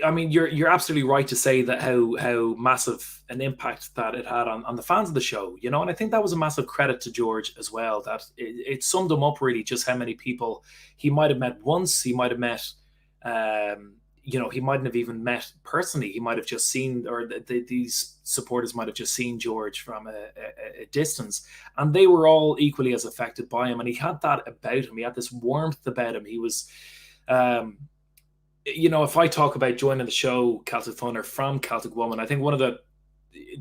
I mean, you're absolutely right to say that how massive an impact that it had on the fans of the show, and I think that was a massive credit to George as well. That it summed him up really, just how many people he might have met once, he might have met, he mightn't have even met personally. He might have just seen, or these supporters might have just seen George from a distance, and they were all equally as affected by him. And he had that about him. He had this warmth about him. He was. If I talk about joining the show Celtic Thunder from Celtic Woman, I think one of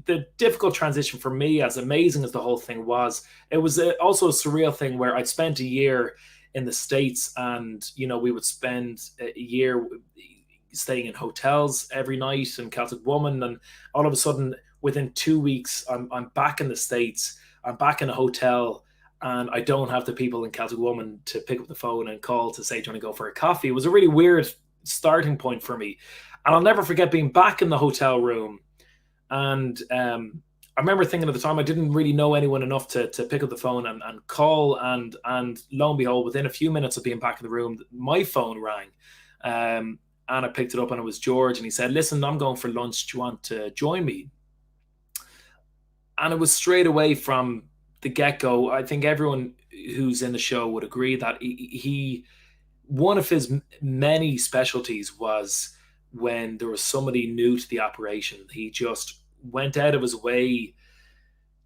the difficult transition for me, as amazing as the whole thing was, it was also a surreal thing where I'd spent a year in the States, and we would spend a year staying in hotels every night in Celtic Woman, and all of a sudden within 2 weeks I'm back in the States, I'm back in a hotel, and I don't have the people in Celtic Woman to pick up the phone and call to say, do you want to go for a coffee? It was a really weird starting point for me. And I'll never forget being back in the hotel room. And I remember thinking at the time, I didn't really know anyone enough to pick up the phone and call. And lo and behold, within a few minutes of being back in the room, my phone rang. And I picked it up, and it was George. And he said, listen, I'm going for lunch. Do you want to join me? And it was straight away from the get-go. I think everyone who's in the show would agree that he one of his many specialties was when there was somebody new to the operation. He just went out of his way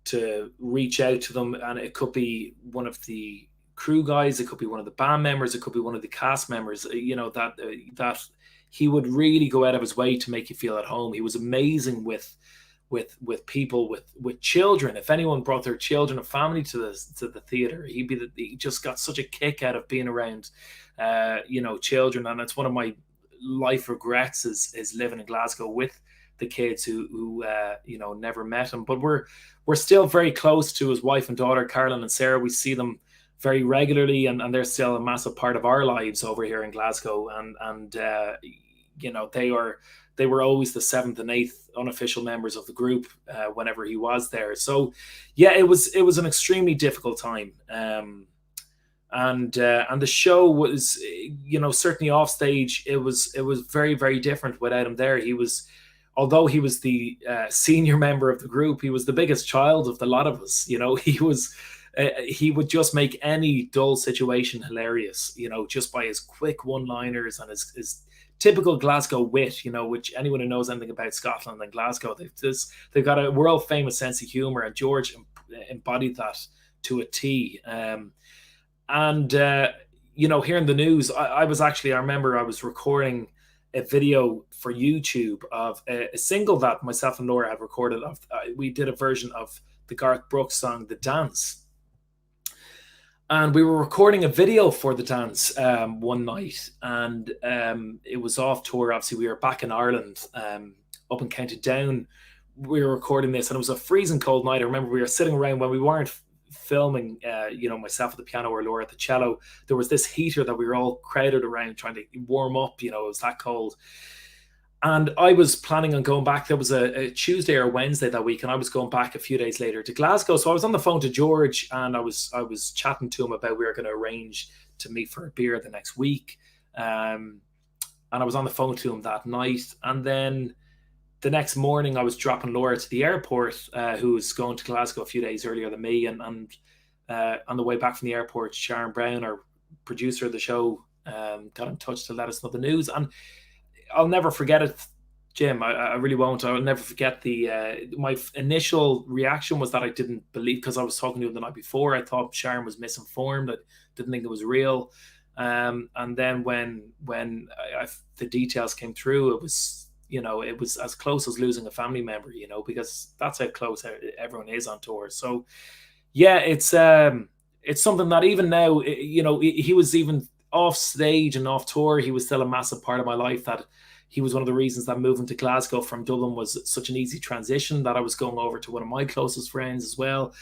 to reach out to them, and it could be one of the crew guys, it could be one of the band members, it could be one of the cast members. That he would really go out of his way to make you feel at home. He was amazing with people, with children. If anyone brought their children and family to the theater, he just got such a kick out of being around children. And it's one of my life regrets is living in Glasgow with the kids who never met him, but we're still very close to his wife and daughter, Caroline and Sarah. We see them very regularly, and they're still a massive part of our lives over here in Glasgow. And they were always the seventh and eighth unofficial members of the group whenever he was there. So yeah, it was an extremely difficult time. And the show was, certainly off stage, it was very, very different without him there. Although he was the senior member of the group, he was the biggest child of the lot of us. He would just make any dull situation hilarious, just by his quick one-liners and his typical Glasgow wit, which anyone who knows anything about Scotland and Glasgow, they've got a world famous sense of humor, and George embodied that to a T. Hearing the news, I remember I was recording a video for YouTube of a single that myself and Laura had recorded of. We did a version of the Garth Brooks song, The Dance. And we were recording a video for The Dance one night, and it was off tour. Obviously, we were back in Ireland, up in County Down. We were recording this, and it was a freezing cold night. I remember we were sitting around when we weren't filming, myself at the piano or Laura at the cello. There was this heater that we were all crowded around trying to warm up. It was that cold. And I was planning on going back. There was a Tuesday or Wednesday that week, and I was going back a few days later to Glasgow. So I was on the phone to George, and I was chatting to him about we were going to arrange to meet for a beer the next week. And I was on the phone to him that night. And then the next morning, I was dropping Laura to the airport, who was going to Glasgow a few days earlier than me. And on the way back from the airport, Sharon Brown, our producer of the show, got in touch to let us know the news. And I'll never forget it, Jim. I really won't. I'll never forget my initial reaction was that I didn't believe, because I was talking to him the night before. I thought Sharon was misinformed. I didn't think it was real. And then when the details came through, it was as close as losing a family member, because that's how close everyone is on tour. So yeah, it's something that even now, he was even off stage and off tour, he was still a massive part of my life. That he was one of the reasons that moving to Glasgow from Dublin was such an easy transition, that I was going over to one of my closest friends as well.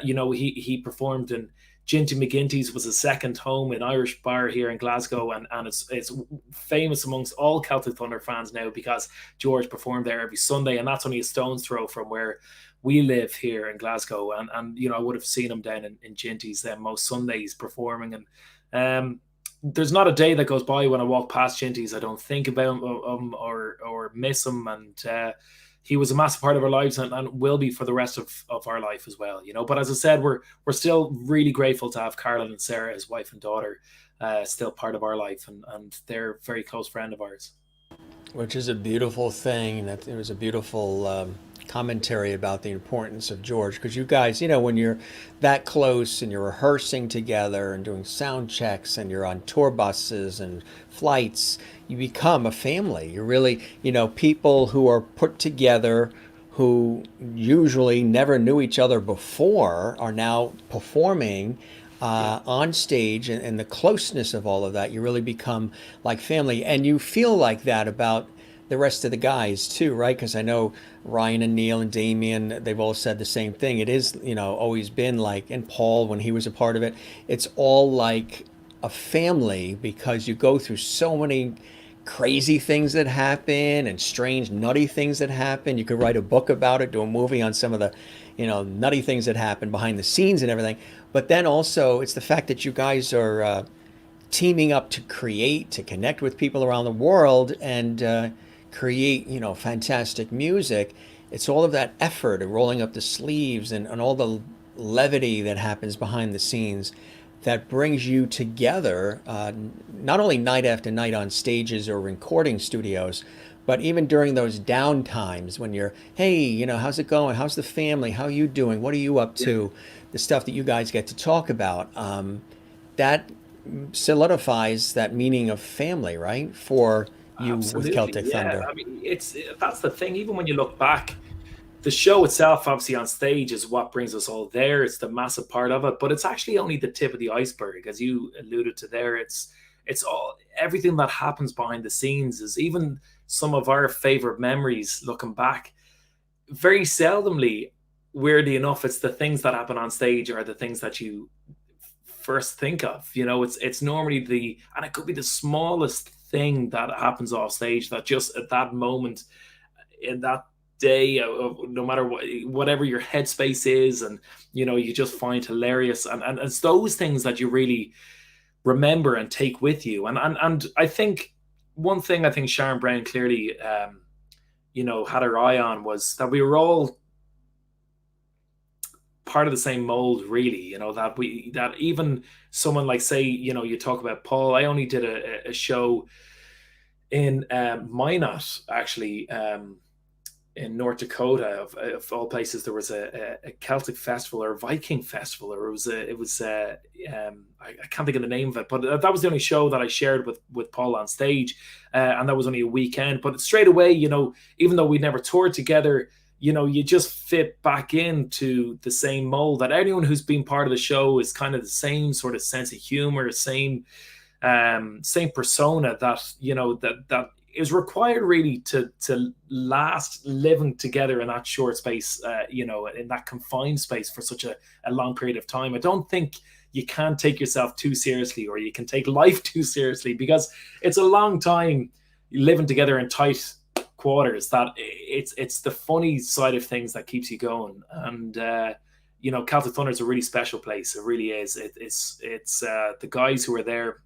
He performed in Ginty McGinty's was a second home, an Irish bar here in Glasgow, and it's famous amongst all Celtic Thunder fans now because George performed there every Sunday, and that's only a stone's throw from where we live here in Glasgow. And you know, I would have seen him down in Ginty's then most Sundays performing, and there's not a day that goes by when I walk past Ginty's I don't think about him or miss him. And he was a massive part of our lives, and will be for the rest of our life as well, you know. But as I said, we're still really grateful to have Carolyn and Sarah, his wife and daughter, still part of our life, and they're a very close friend of ours. Which is a beautiful thing. That it was a beautiful commentary about the importance of George, because you guys, you know, when you're that close and you're rehearsing together and doing sound checks and you're on tour buses and flights, you become a family. You're really, you know, people who are put together who usually never knew each other before are now performing on stage, and the closeness of all of that, you really become like family. And you feel like that about the rest of the guys too, right? Because I know Ryan and Neil and Damien, they've all said the same thing. It is, you know, always been like, and Paul, when he was a part of it, it's all like a family, because you go through so many crazy things that happen and strange, nutty things that happen. You could write a book about it, do a movie on some of the, you know, nutty things that happen behind the scenes and everything. But then also, it's the fact that you guys are teaming up to create, to connect with people around the world, and create, you know, fantastic music. It's all of that effort and rolling up the sleeves, and all the levity that happens behind the scenes that brings you together, not only night after night on stages or recording studios, but even during those down times when you're, hey, you know, how's it going? How's the family? How are you doing? What are you up to? The stuff that you guys get to talk about, that solidifies that meaning of family, right? For you. Absolutely, With Celtic yeah. Thunder. I mean, that's the thing. Even when you look back, the show itself, obviously on stage, is what brings us all there. It's the massive part of it, but it's actually only the tip of the iceberg, as you alluded to there. It's all, everything that happens behind the scenes is even some of our favorite memories looking back. Very seldomly, weirdly enough, it's the things that happen on stage are the things that you first think of. You know, it's normally and it could be the smallest thing that happens off stage that just at that moment in that day, no matter whatever your headspace is, and you know, you just find hilarious, and it's those things that you really remember and take with you. And I think one thing I think Sharon Brown clearly you know, had her eye on was that we were all part of the same mold, really. You know, that even someone like, say, you know, you talk about Paul. I only did a show in Minot, actually, in North Dakota, of all places. There was a Celtic festival or a Viking festival, or it was I can't think of the name of it, but that was the only show that I shared with Paul on stage, and that was only a weekend. But straight away, you know, even though we never toured together, you know, you just fit back into the same mold. That anyone who's been part of the show is kind of the same sort of sense of humor, same persona that, you know, that is required really to last living together in that short space, you know, in that confined space for such a long period of time. I don't think you can take yourself too seriously, or you can take life too seriously, because it's a long time living together in tight quarters, that it's the funny side of things that keeps you going. And you know, Celtic Thunder is a really special place. It really is. It's the guys who are there,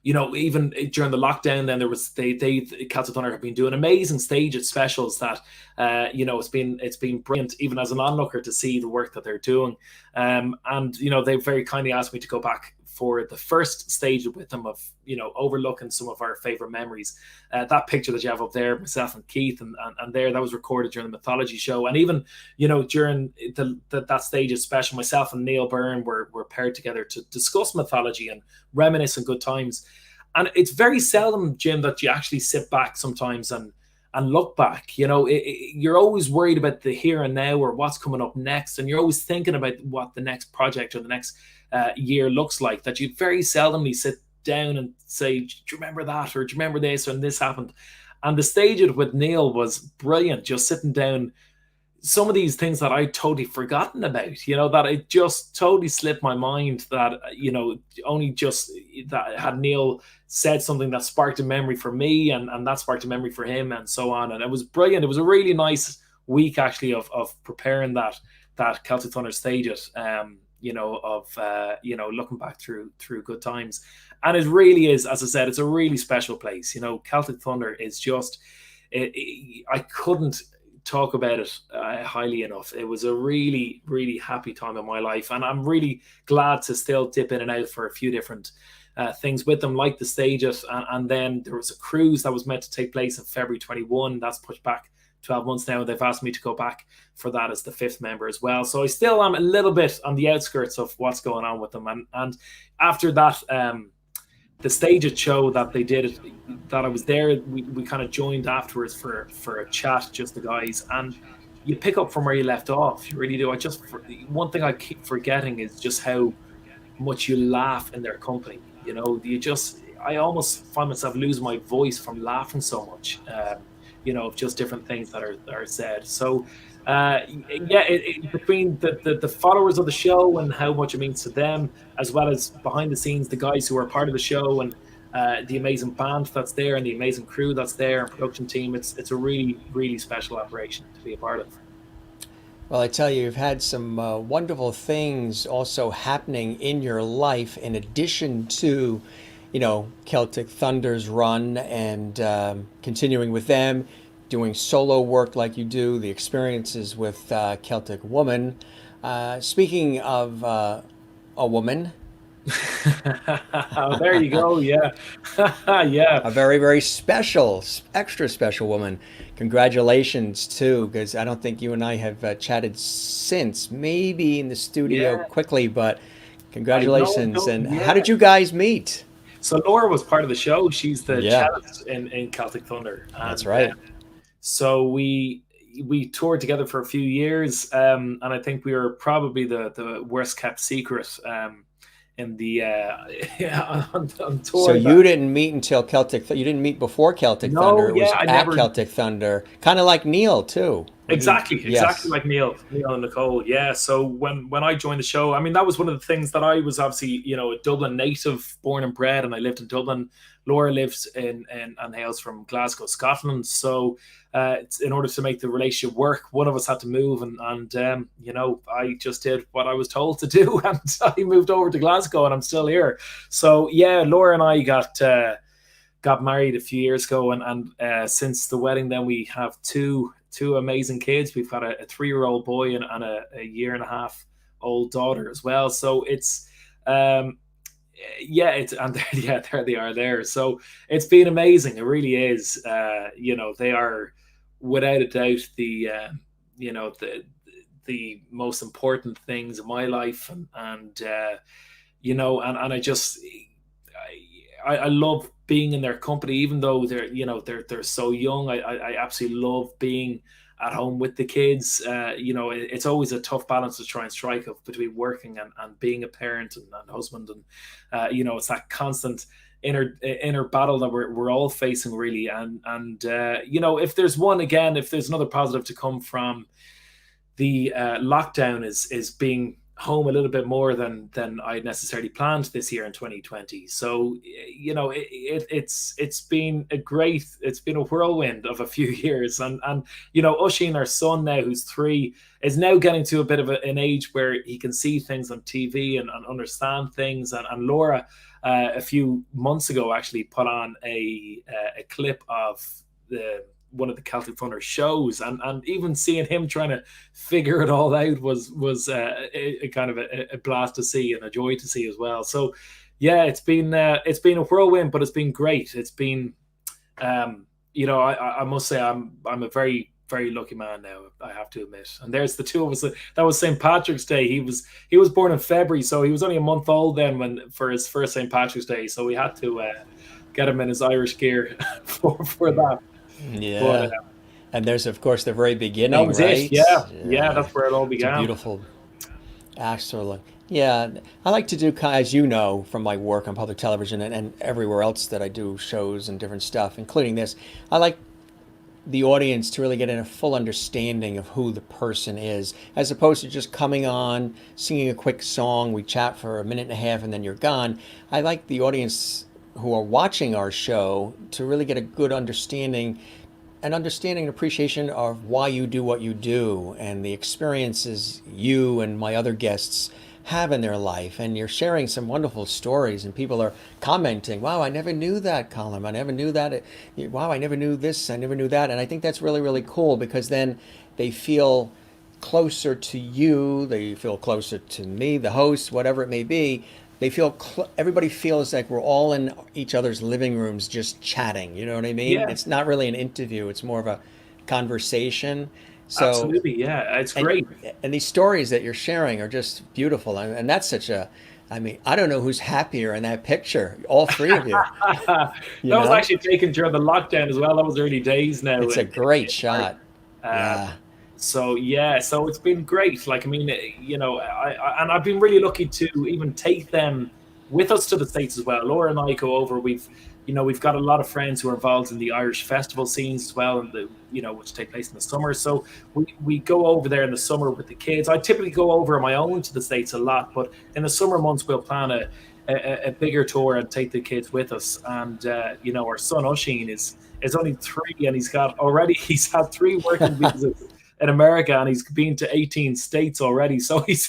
you know, even during the lockdown, then there was Celtic Thunder have been doing amazing stage specials that, you know, it's been brilliant, even as an onlooker, to see the work that they're doing. And you know, they very kindly asked me to go back for the first stage with them, of, you know, overlooking some of our favorite memories. That picture that you have up there, myself and Keith, and there, that was recorded during the Mythology show. And even, you know, during that stage is special, myself and Neil Byrne were paired together to discuss mythology and reminisce on good times. And it's very seldom, Jim, that you actually sit back sometimes and look back. You know, you're always worried about the here and now, or what's coming up next, and you're always thinking about what the next project or the next year looks like, that you very seldomly sit down and say, do you remember that, or do you remember this, and this happened. And the stage it with Neil was brilliant, just sitting down, some of these things that I totally forgotten about, that it just totally slipped my mind that, only just that had Neil said something that sparked a memory for me, and that sparked a memory for him, and so on. And it was brilliant. It was a really nice week actually of preparing that Celtic Thunder stage it, looking back through good times. And it really is, as I said, it's a really special place. Celtic Thunder is just, I couldn't talk about it highly enough. It was a really, really happy time in my life, and I'm really glad to still dip in and out for a few different things with them, like the stage it, and then there was a cruise that was meant to take place in February 21. That's pushed back 12 months now. They've asked me to go back for that as the fifth member as well. So I still am a little bit on the outskirts of what's going on with them. And after that, the staged show that they did, that I was there, we kind of joined afterwards for a chat, just the guys, and you pick up from where you left off. You really do. One thing I keep forgetting is just how much you laugh in their company. I almost find myself losing my voice from laughing so much. Of just different things that are said. So between the followers of the show and how much it means to them, as well as behind the scenes, the guys who are part of the show, and the amazing band that's there, and the amazing crew that's there, and production team, it's a really, really special operation to be a part of. Well, I tell you, you've had some wonderful things also happening in your life in addition to, Celtic Thunder's run and continuing with them, doing solo work like you do, the experiences with Celtic Woman. Speaking of a woman. Oh, there you go. Yeah. Yeah. A very, very special, extra special woman. Congratulations, too, because I don't think you and I have chatted since, maybe in the studio Yeah. quickly, but congratulations. No, And how yeah. did you guys meet? So Laura was part of the show. She's the Yeah, cellist in Celtic Thunder. that's And right. so we toured together for a few years, and I think we were probably the worst kept secret in the on So tour. you didn't meet until you didn't meet before Celtic No, Thunder. It yeah, was I at never. Celtic Thunder, kind of like Neil too. When he, Exactly yes, like Neil and Nicole. Yeah. So when I joined the show, I mean, that was one of the things that I was obviously, a Dublin native, born and bred, and I lived in Dublin. Laura lives in and hails from Glasgow, Scotland. So in order to make the relationship work, one of us had to move, and I just did what I was told to do, and I moved over to Glasgow, and I'm still here. So yeah, Laura and I got married a few years ago, and since the wedding, then we have two amazing kids. We've got a 3-year-old boy and a year and a half old daughter as well. So it's it's and yeah, there they are there. So it's been amazing. It really is. They are without a doubt the most important things in my life, and I just I love being in their company, even though they're so young. I absolutely love being at home with the kids. It's always a tough balance to try and strike of between working and being a parent and husband, and it's that constant inner battle that we're all facing really. And if there's another positive to come from the lockdown is being home a little bit more than I necessarily planned this year in 2020. So it's been a whirlwind of a few years, and Oisin, our son now, who's 3, is now getting to a bit of an age where he can see things on TV and understand things. And Laura, a few months ago, actually put on a clip of the one of the Celtic Thunder shows, and even seeing him trying to figure it all out was a kind of a blast to see and a joy to see as well. So yeah, it's been a whirlwind, but it's been great. It's been I must say I'm a very, very lucky man now, I have to admit. And there's the two of us. That was St. Patrick's Day. He was born in February, so he was only a month old then for his first St. Patrick's Day. So we had to get him in his Irish gear for that. But Yeah. And there's, of course, the very that beginning, was it. right? Yeah, that's where it all It's a began. beautiful, excellent. Yeah, I like to do, as you know, from my work on public television and everywhere else that I do shows and different stuff, including this. I like the audience to really get a full understanding of who the person is, as opposed to just coming on, singing a quick song, we chat for a minute and a half, and then you're gone. I like the audience who are watching our show to really get a good understanding, an understanding and appreciation of why you do what you do and the experiences you and my other guests have in their life. And you're sharing some wonderful stories, and people are commenting, wow, I never knew that, Colin. I never knew that. Wow, I never knew this. I never knew that. And I think that's really, really cool, because then they feel closer to you. They feel closer to me, the host, whatever it may be. They feel, everybody feels like we're all in each other's living rooms just chatting. You know what I mean? Yeah, It's not really an interview. It's more of a conversation. So, absolutely. Yeah, it's and great. and these stories that you're sharing are just beautiful, and that's such a, I mean, I don't know who's happier in that picture, all three of you. That You was know, actually taken during the lockdown as well. That was early days now. it's a great shot. Um, Yeah. so yeah, so it's been great. Like, I mean, and I've been really lucky to even take them with us to the States as well. Laura and I go over. We've got a lot of friends who are involved in the Irish festival scenes as well, and which take place in the summer. So we go over there in the summer with the kids. I typically go over on my own to the States a lot, but in the summer months we'll plan a bigger tour and take the kids with us. And our son Oisin is only 3, and he's had 3 working visas in America, and he's been to 18 states already. So he's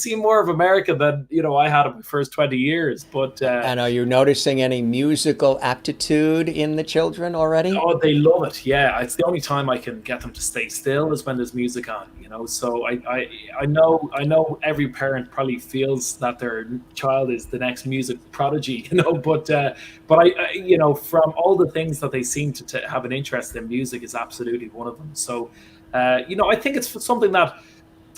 seen more of America than I had in my first 20 years. But And are you noticing any musical aptitude in the children already? oh, they love it. Yeah, it's the only time I can get them to stay still is when there's music on. So I know every parent probably feels that their child is the next music prodigy. But from all the things that they seem to have an interest in, music is absolutely one of them. So I think it's something that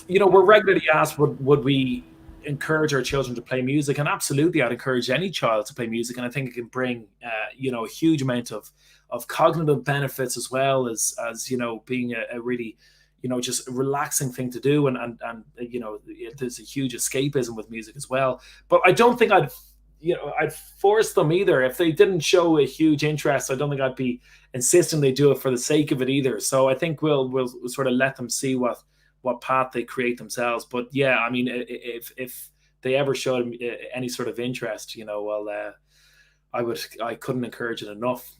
we're regularly asked, would we encourage our children to play music? And absolutely, I'd encourage any child to play music. And I think it can bring a huge amount of cognitive benefits, as well as being a really just a relaxing thing to do. And there's a huge escapism with music as well. But I don't think I'd force them either. If they didn't show a huge interest, I don't think I'd be insisting they do it for the sake of it either. So I think we'll sort of let them see what path they create themselves. But yeah, I mean, if they ever showed any sort of interest, I couldn't encourage it enough.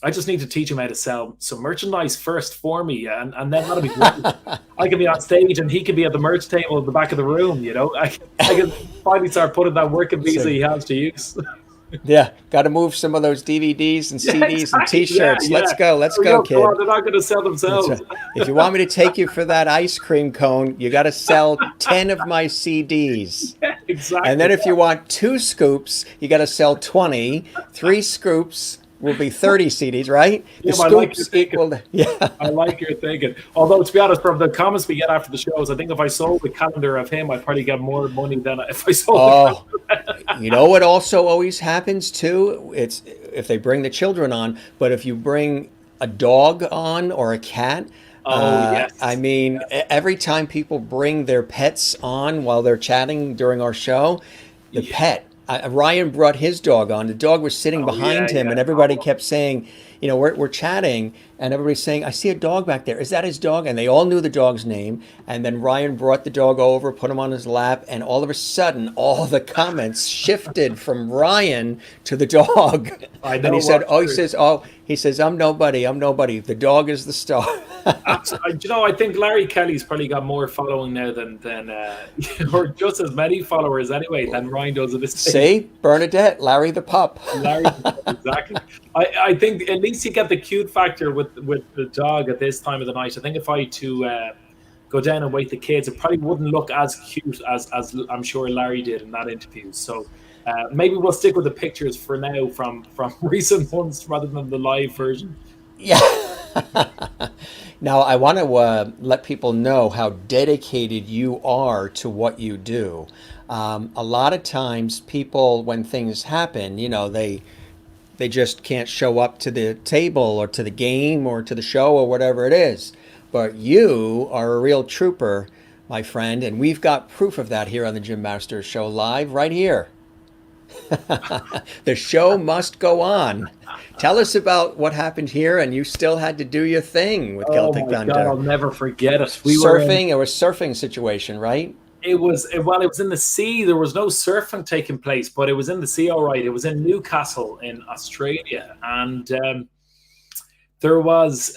I just need to teach him how to sell some merchandise first for me, and then that'll be great. I can be on stage and he can be at the merch table at the back of the room. I can finally start putting that working visa So, he has to use. yeah, got to move some of those DVDs and Yeah, CDs and exactly. T-shirts. Yeah. Let's go, Oh, yeah, come kid. on, they're not going to sell That's themselves. right. If you want me to take you for that ice cream cone, you got to sell 10 of my CDs. Yeah, exactly. And then if you want 2 scoops, you got to sell 20. 3 scoops will be 30 CDs, right? The Yeah, but I like your scoops thinking. equal to, yeah. I like your thinking. Although, to be honest, from the comments we get after the shows, I think if I sold the calendar of him, I'd probably get more money than if I sold the Oh, you know what also always happens too? It's if they bring the children on, but if you bring a dog on or a cat, Oh, I yes. mean, every time people bring their pets on while they're chatting during our show, the Yeah. pet, Ryan brought his dog on. The dog was sitting Oh, yeah, behind him, yeah. and everybody kept saying, we're chatting, and everybody's saying, I see a dog back there. Is that his dog? And they all knew the dog's name. And then Ryan brought the dog over, put him on his lap, and all of a sudden, all the comments shifted from Ryan to the dog. I And know he said, what. he says, I'm nobody. I'm nobody. The dog is the star. I think Larry Kelly's probably got more following now than or just as many followers anyway than Ryan does at this stage. See, Bernadette, Larry the pup. Larry, exactly. I think at least you get the cute factor with the dog at this time of the night. I think if I had to go down and wake the kids, it probably wouldn't look as cute as I'm sure Larry did in that interview. So maybe we'll stick with the pictures for now from recent months rather than the live version. Yeah. Now, I want to let people know how dedicated you are to what you do. A lot of times, people, when things happen, they just can't show up to the table or to the game or to the show or whatever it is. But you are a real trooper, my friend, and we've got proof of that here on the Jim Masters Show live right here. The show must go on. Tell us about what happened here, and you still had to do your thing with Oh Celtic my God, Thunder. I'll never forget it. We were in, Surfing, it was surfing situation, right? it was in the sea. There was no surfing taking place, but it was in the sea, all right. It was in Newcastle in Australia, and there was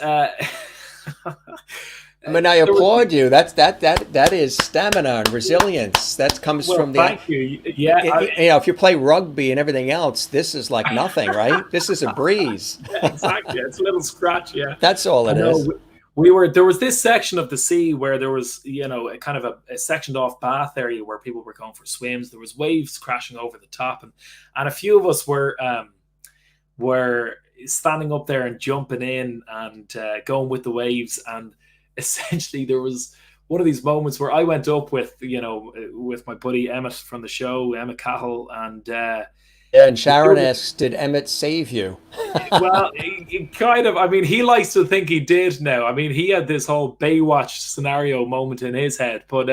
I mean, I there was applaud you. That is stamina and resilience. That comes well, from the, thank you. Yeah, if you play rugby and everything else, this is like nothing, right? This is a breeze. yeah, exactly. It's a little scratch. Yeah, That's all I it know. is. We were there was this section of the sea where there was a kind of a sectioned off bath area where people were going for swims. There was waves crashing over the top, and a few of us were standing up there and jumping in and going with the waves. And essentially, there was one of these moments where I went up with with my buddy Emmett from the show, Emmett Cahill, and Yeah, and there Sharon was asks, did Emmett save you? well, he kind of. I mean, he likes to think he did. Now, I mean, he had this whole Baywatch scenario moment in his head, but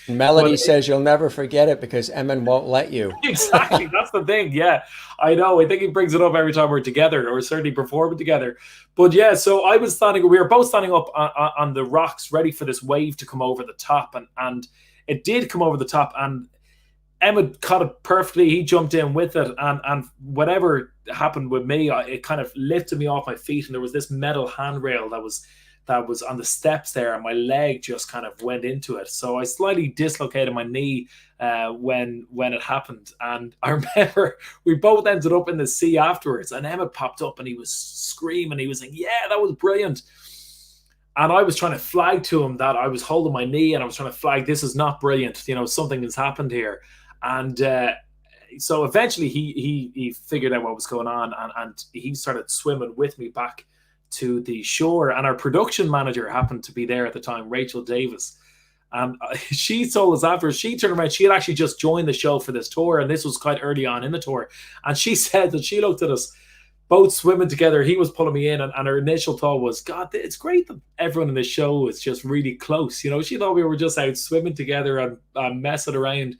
Melody says you'll never forget it because Emmett won't let you. exactly, that's the thing. Yeah, I know. I think he brings it up every time we're together, or certainly performing together. But yeah, so I was standing. We were both standing up on the rocks, ready for this wave to come over the top, and it did come over the top, and Emmett caught it perfectly. He jumped in with it, and whatever happened with me, it kind of lifted me off my feet. And there was this metal handrail that was on the steps there, and my leg just kind of went into it. So I slightly dislocated my knee when it happened. And I remember we both ended up in the sea afterwards, and Emmett popped up and he was screaming. He was like, "Yeah, that was brilliant." And I was trying to flag to him that I was holding my knee, and I was trying to flag, this is not brilliant. Something has happened here. And so eventually he figured out what was going on, and he started swimming with me back to the shore. And our production manager happened to be there at the time, Rachel Davis. And she told us after, she turned around, she had actually just joined the show for this tour, and this was quite early on in the tour. And she said that she looked at us both swimming together. He was pulling me in, and her initial thought was, God, it's great that everyone in the show is just really close. She thought we were just out swimming together and messing around.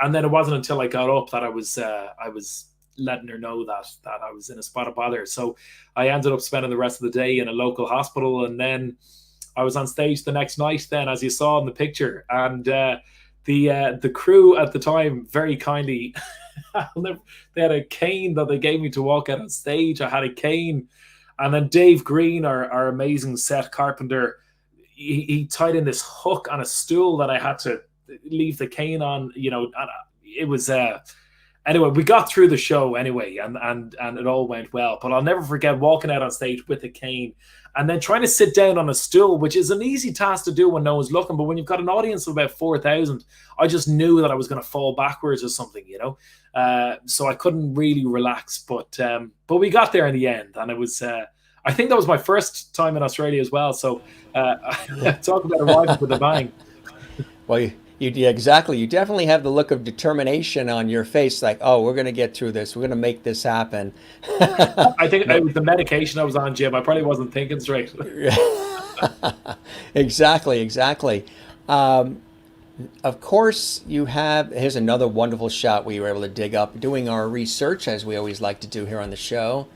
And then it wasn't until I got up that I was letting her know that I was in a spot of bother. So I ended up spending the rest of the day in a local hospital, and then I was on stage the next night. Then, as you saw in the picture, and the crew at the time very kindly, they had a cane that they gave me to walk out on stage. I had a cane, and then Dave Green, our amazing set carpenter, he tied in this hook on a stool that I had to leave the cane on. It was anyway, we got through the show anyway, and it all went well. But I'll never forget walking out on stage with a cane and then trying to sit down on a stool, which is an easy task to do when no one's looking. But when you've got an audience of about 4,000, I just knew that I was going to fall backwards or something, so I couldn't really relax. But we got there in the end, and it was I think that was my first time in Australia as well. So talk about arriving with a bang. Well, yeah, exactly. You definitely have the look of determination on your face, like, oh, we're going to get through this. We're going to make this happen. I think it was the medication I was on, Jim. I probably wasn't thinking straight. Exactly. Of course, here's another wonderful shot we were able to dig up doing our research, as we always like to do here on the show.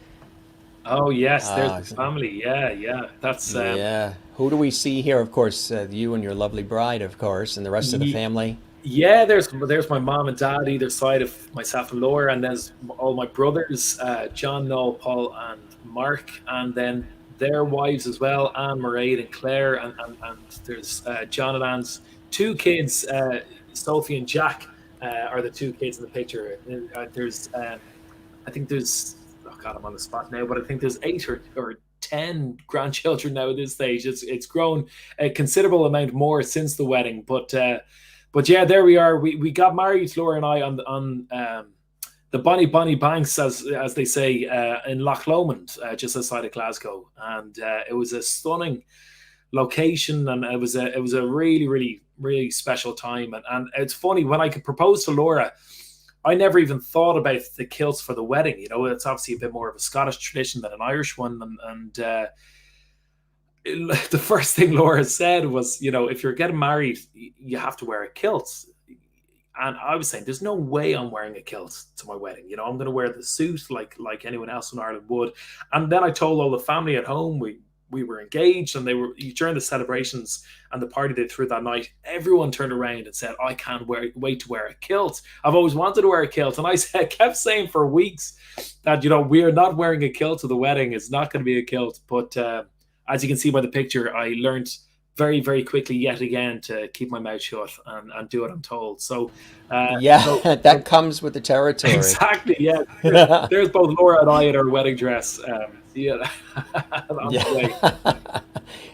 Oh, yes, there's the family. Yeah. That's yeah. Who do we see here? Of course, you and your lovely bride, of course, and the rest of the family. Yeah, there's my mom and dad either side of myself and Laura, and there's all my brothers, John, Noel, Paul, and Mark, and then their wives as well, Anne, Mairead, and Claire, and there's John and Anne's two kids, Sophie and Jack, are the two kids in the picture. There's I think there's, oh God, I'm on the spot now, but I think there's 8 or 10 grandchildren now at this stage. It's grown a considerable amount more since the wedding, but yeah, there we are. We got married, Laura and I, on the Bonnie Banks, as they say, in Loch Lomond, just outside of Glasgow, and it was a stunning location, and it was a really, really, really special time. And it's funny, when I could propose to Laura, I never even thought about the kilts for the wedding. It's obviously a bit more of a Scottish tradition than an Irish one. And the first thing Laura said was, if you're getting married, you have to wear a kilt. And I was saying, there's no way I'm wearing a kilt to my wedding. You know, I'm going to wear the suit like anyone else in Ireland would. And then I told all the family at home we were engaged, and they were during the celebrations and the party they threw that night. Everyone turned around and said, "I can't wait to wear a kilt. I've always wanted to wear a kilt." And I said, kept saying for weeks that we are not wearing a kilt to the wedding. It's not going to be a kilt. But as you can see by the picture, I learned very, very quickly yet again to keep my mouth shut and do what I'm told. So, Yeah, that comes with the territory. exactly, yeah. There's both Laura and I in our wedding dress. Yeah, on the way. Yeah,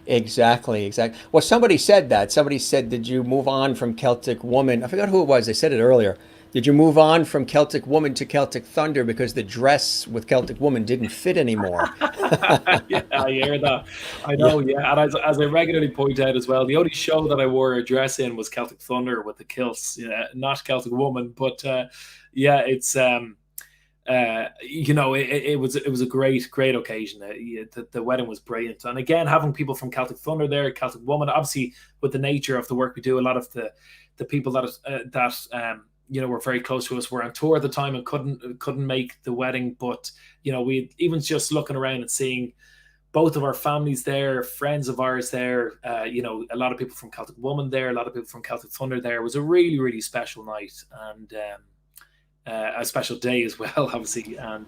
exactly, exactly. Well, somebody said that. Somebody said, "Did you move on from Celtic Woman?" I forgot who it was. They said it earlier. Did you move on from Celtic Woman to Celtic Thunder because the dress with Celtic Woman didn't fit anymore? Yeah, I hear that. I Yeah, know, yeah. And as I regularly point out as well, the only show that I wore a dress in was Celtic Thunder with the kilts, yeah, not Celtic Woman. But yeah, it's it was a great occasion. Yeah, the wedding was brilliant, and again, having people from Celtic Thunder there, Celtic Woman, obviously with the nature of the work we do, a lot of the people that were very close to us were on tour at the time and couldn't make the wedding. But we even just looking around and seeing both of our families there, friends of ours there, a lot of people from Celtic Woman there, a lot of people from Celtic Thunder there. It was a really, really special night, and a special day as well, obviously. And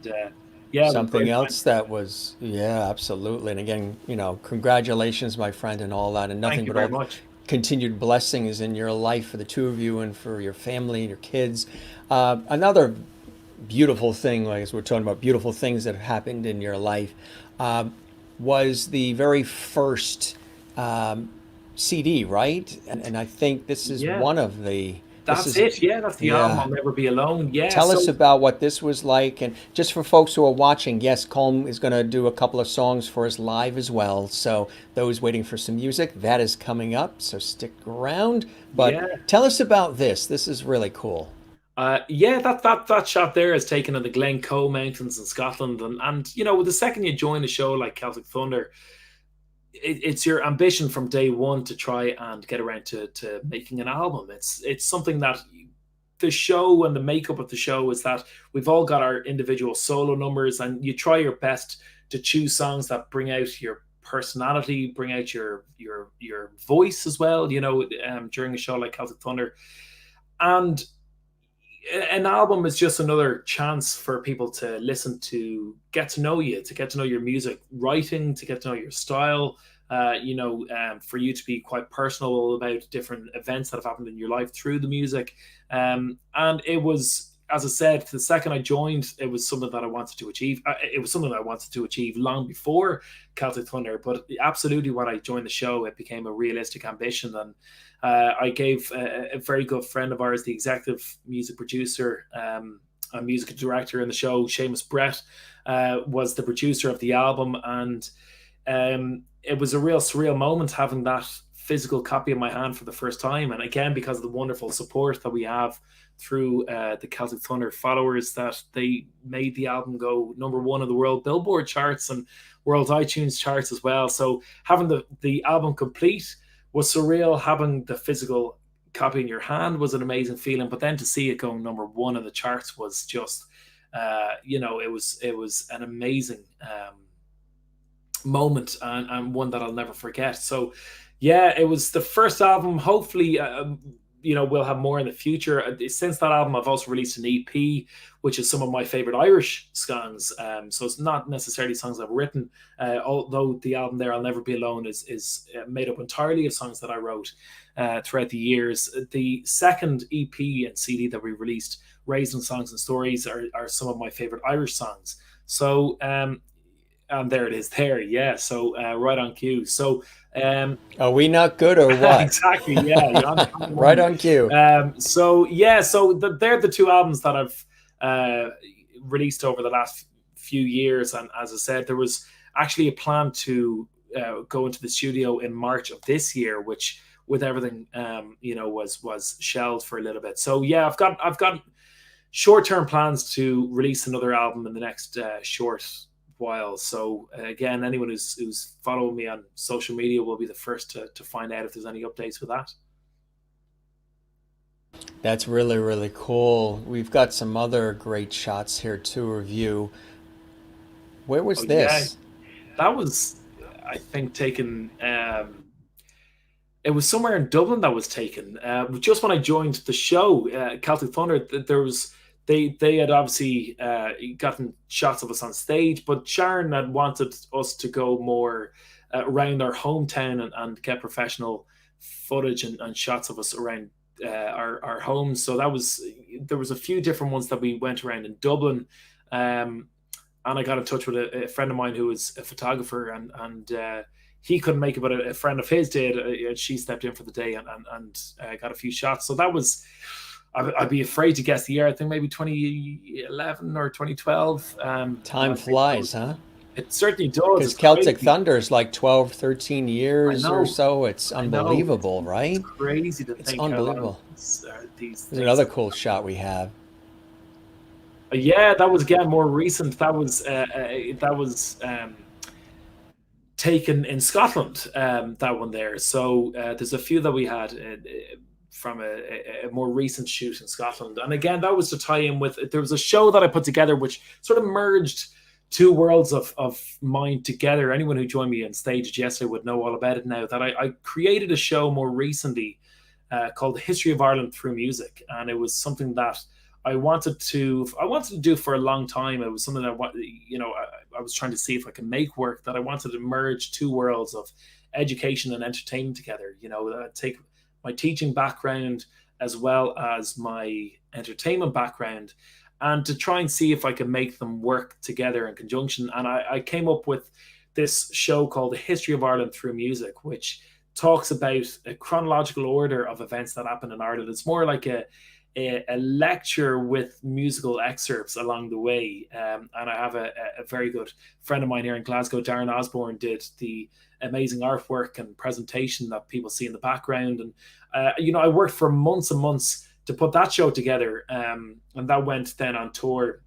yeah, it was something great fun. else that was, yeah, absolutely. And again, congratulations, my friend, and all that, and Thank nothing you but very all much. continued blessings in your life for the two of you and for your family and your kids. Another beautiful thing, like as we're talking about beautiful things that have happened in your life, um, was the very first CD, right? And I think this is Yeah, one of the, this that's is, it. Yeah, that's the album. yeah. I'll Never Be Alone. Yeah, Tell us so about what this was like. And just for folks who are watching, yes, Colm is going to do a couple of songs for us live as well. So those waiting for some music, that is coming up. So stick around. But yeah. tell us about this. This is really cool. Yeah, that shot there is taken in the Glencoe Mountains in Scotland, and the second you join a show like Celtic Thunder, it's your ambition from day one to try and get around to making an album. It's something that the show and the makeup of the show is that we've all got our individual solo numbers, and you try your best to choose songs that bring out your personality, bring out your voice as well. During a show like Celtic Thunder, and an album is just another chance for people to listen to, get to know you, to get to know your music writing, to get to know your style. For you to be quite personal about different events that have happened in your life through the music. And it was, as I said, the second I joined, it was something that I wanted to achieve. It was something that I wanted to achieve long before Celtic Thunder, but absolutely when I joined the show, it became a realistic ambition. And I gave a very good friend of ours, the executive music producer, a music director in the show, Seamus Brett, was the producer of the album. And it was a real surreal moment having that physical copy in my hand for the first time. And again, because of the wonderful support that we have through the Celtic Thunder followers, that they made the album go #1 of the world Billboard charts and world iTunes charts as well. So having the album complete was surreal. Having the physical copy in your hand was an amazing feeling. But then to see it going #1 in the charts was just, it was an amazing moment, and one that I'll never forget. So, yeah, it was the first album. Hopefully, we'll have more in the future. Since that album, I've also released an EP, which is some of my favorite Irish songs. So it's not necessarily songs I've written, although the album there, I'll Never Be Alone, is made up entirely of songs that I wrote throughout the years. The second EP and CD that we released, Raised on Songs and Stories, are some of my favorite Irish songs. So, and there it is there. Yeah. So right on cue. So Are we not good or what? exactly. Yeah. You're on the Right money. on cue. So yeah. So they're the two albums that I've released over the last few years. And as I said, there was actually a plan to go into the studio in March of this year, which with everything, was shelved for a little bit. So yeah, I've got short-term plans to release another album in the next short while. So again, anyone who's following me on social media will be the first to find out if there's any updates with that. That's really, really cool. We've got some other great shots here to review. Where Oh was yeah, this? that was, I think, taken. It was somewhere in Dublin that was taken. Just when I joined the show, Celtic Thunder, there was they had obviously gotten shots of us on stage, but Sharon had wanted us to go more around our hometown and get professional footage and shots of us around our homes. So that was there was a few different ones that we went around in Dublin. Um, and I got in touch with a friend of mine who was a photographer, and he couldn't make it, but a friend of his did. She stepped in for the day and got a few shots. So that was, I'd be afraid to guess the year. I think maybe 2011 or 2012. And Time I think flies, huh? it certainly does. Because It's Celtic crazy. Thunder is like 12, 13 I years or know. so. It's I know. unbelievable, It's right? crazy to It's think how long unbelievable. these There's things another have. cool shot we have. Yeah, that was again more recent. That was taken in Scotland. That one there. So there's a few that we had from a more recent shoot in Scotland, and again that was to tie in with. There was a show that I put together which sort of merged two worlds of mine together. Anyone who joined me on stage yesterday would know all about it now. That I created a show more recently called The History of Ireland Through Music, and it was something that I wanted to do for a long time. It was something that I was trying to see if I can make work. That I wanted to merge two worlds of education and entertainment together. Take my teaching background as well as my entertainment background, and to try and see if I can make them work together in conjunction. And I came up with this show called The History of Ireland Through Music, which talks about a chronological order of events that happened in Ireland. It's more like a lecture with musical excerpts along the way. And I have a very good friend of mine here in Glasgow, Darren Osborne, did the amazing artwork and presentation that people see in the background. And, I worked for months and months to put that show together. And that went then on tour,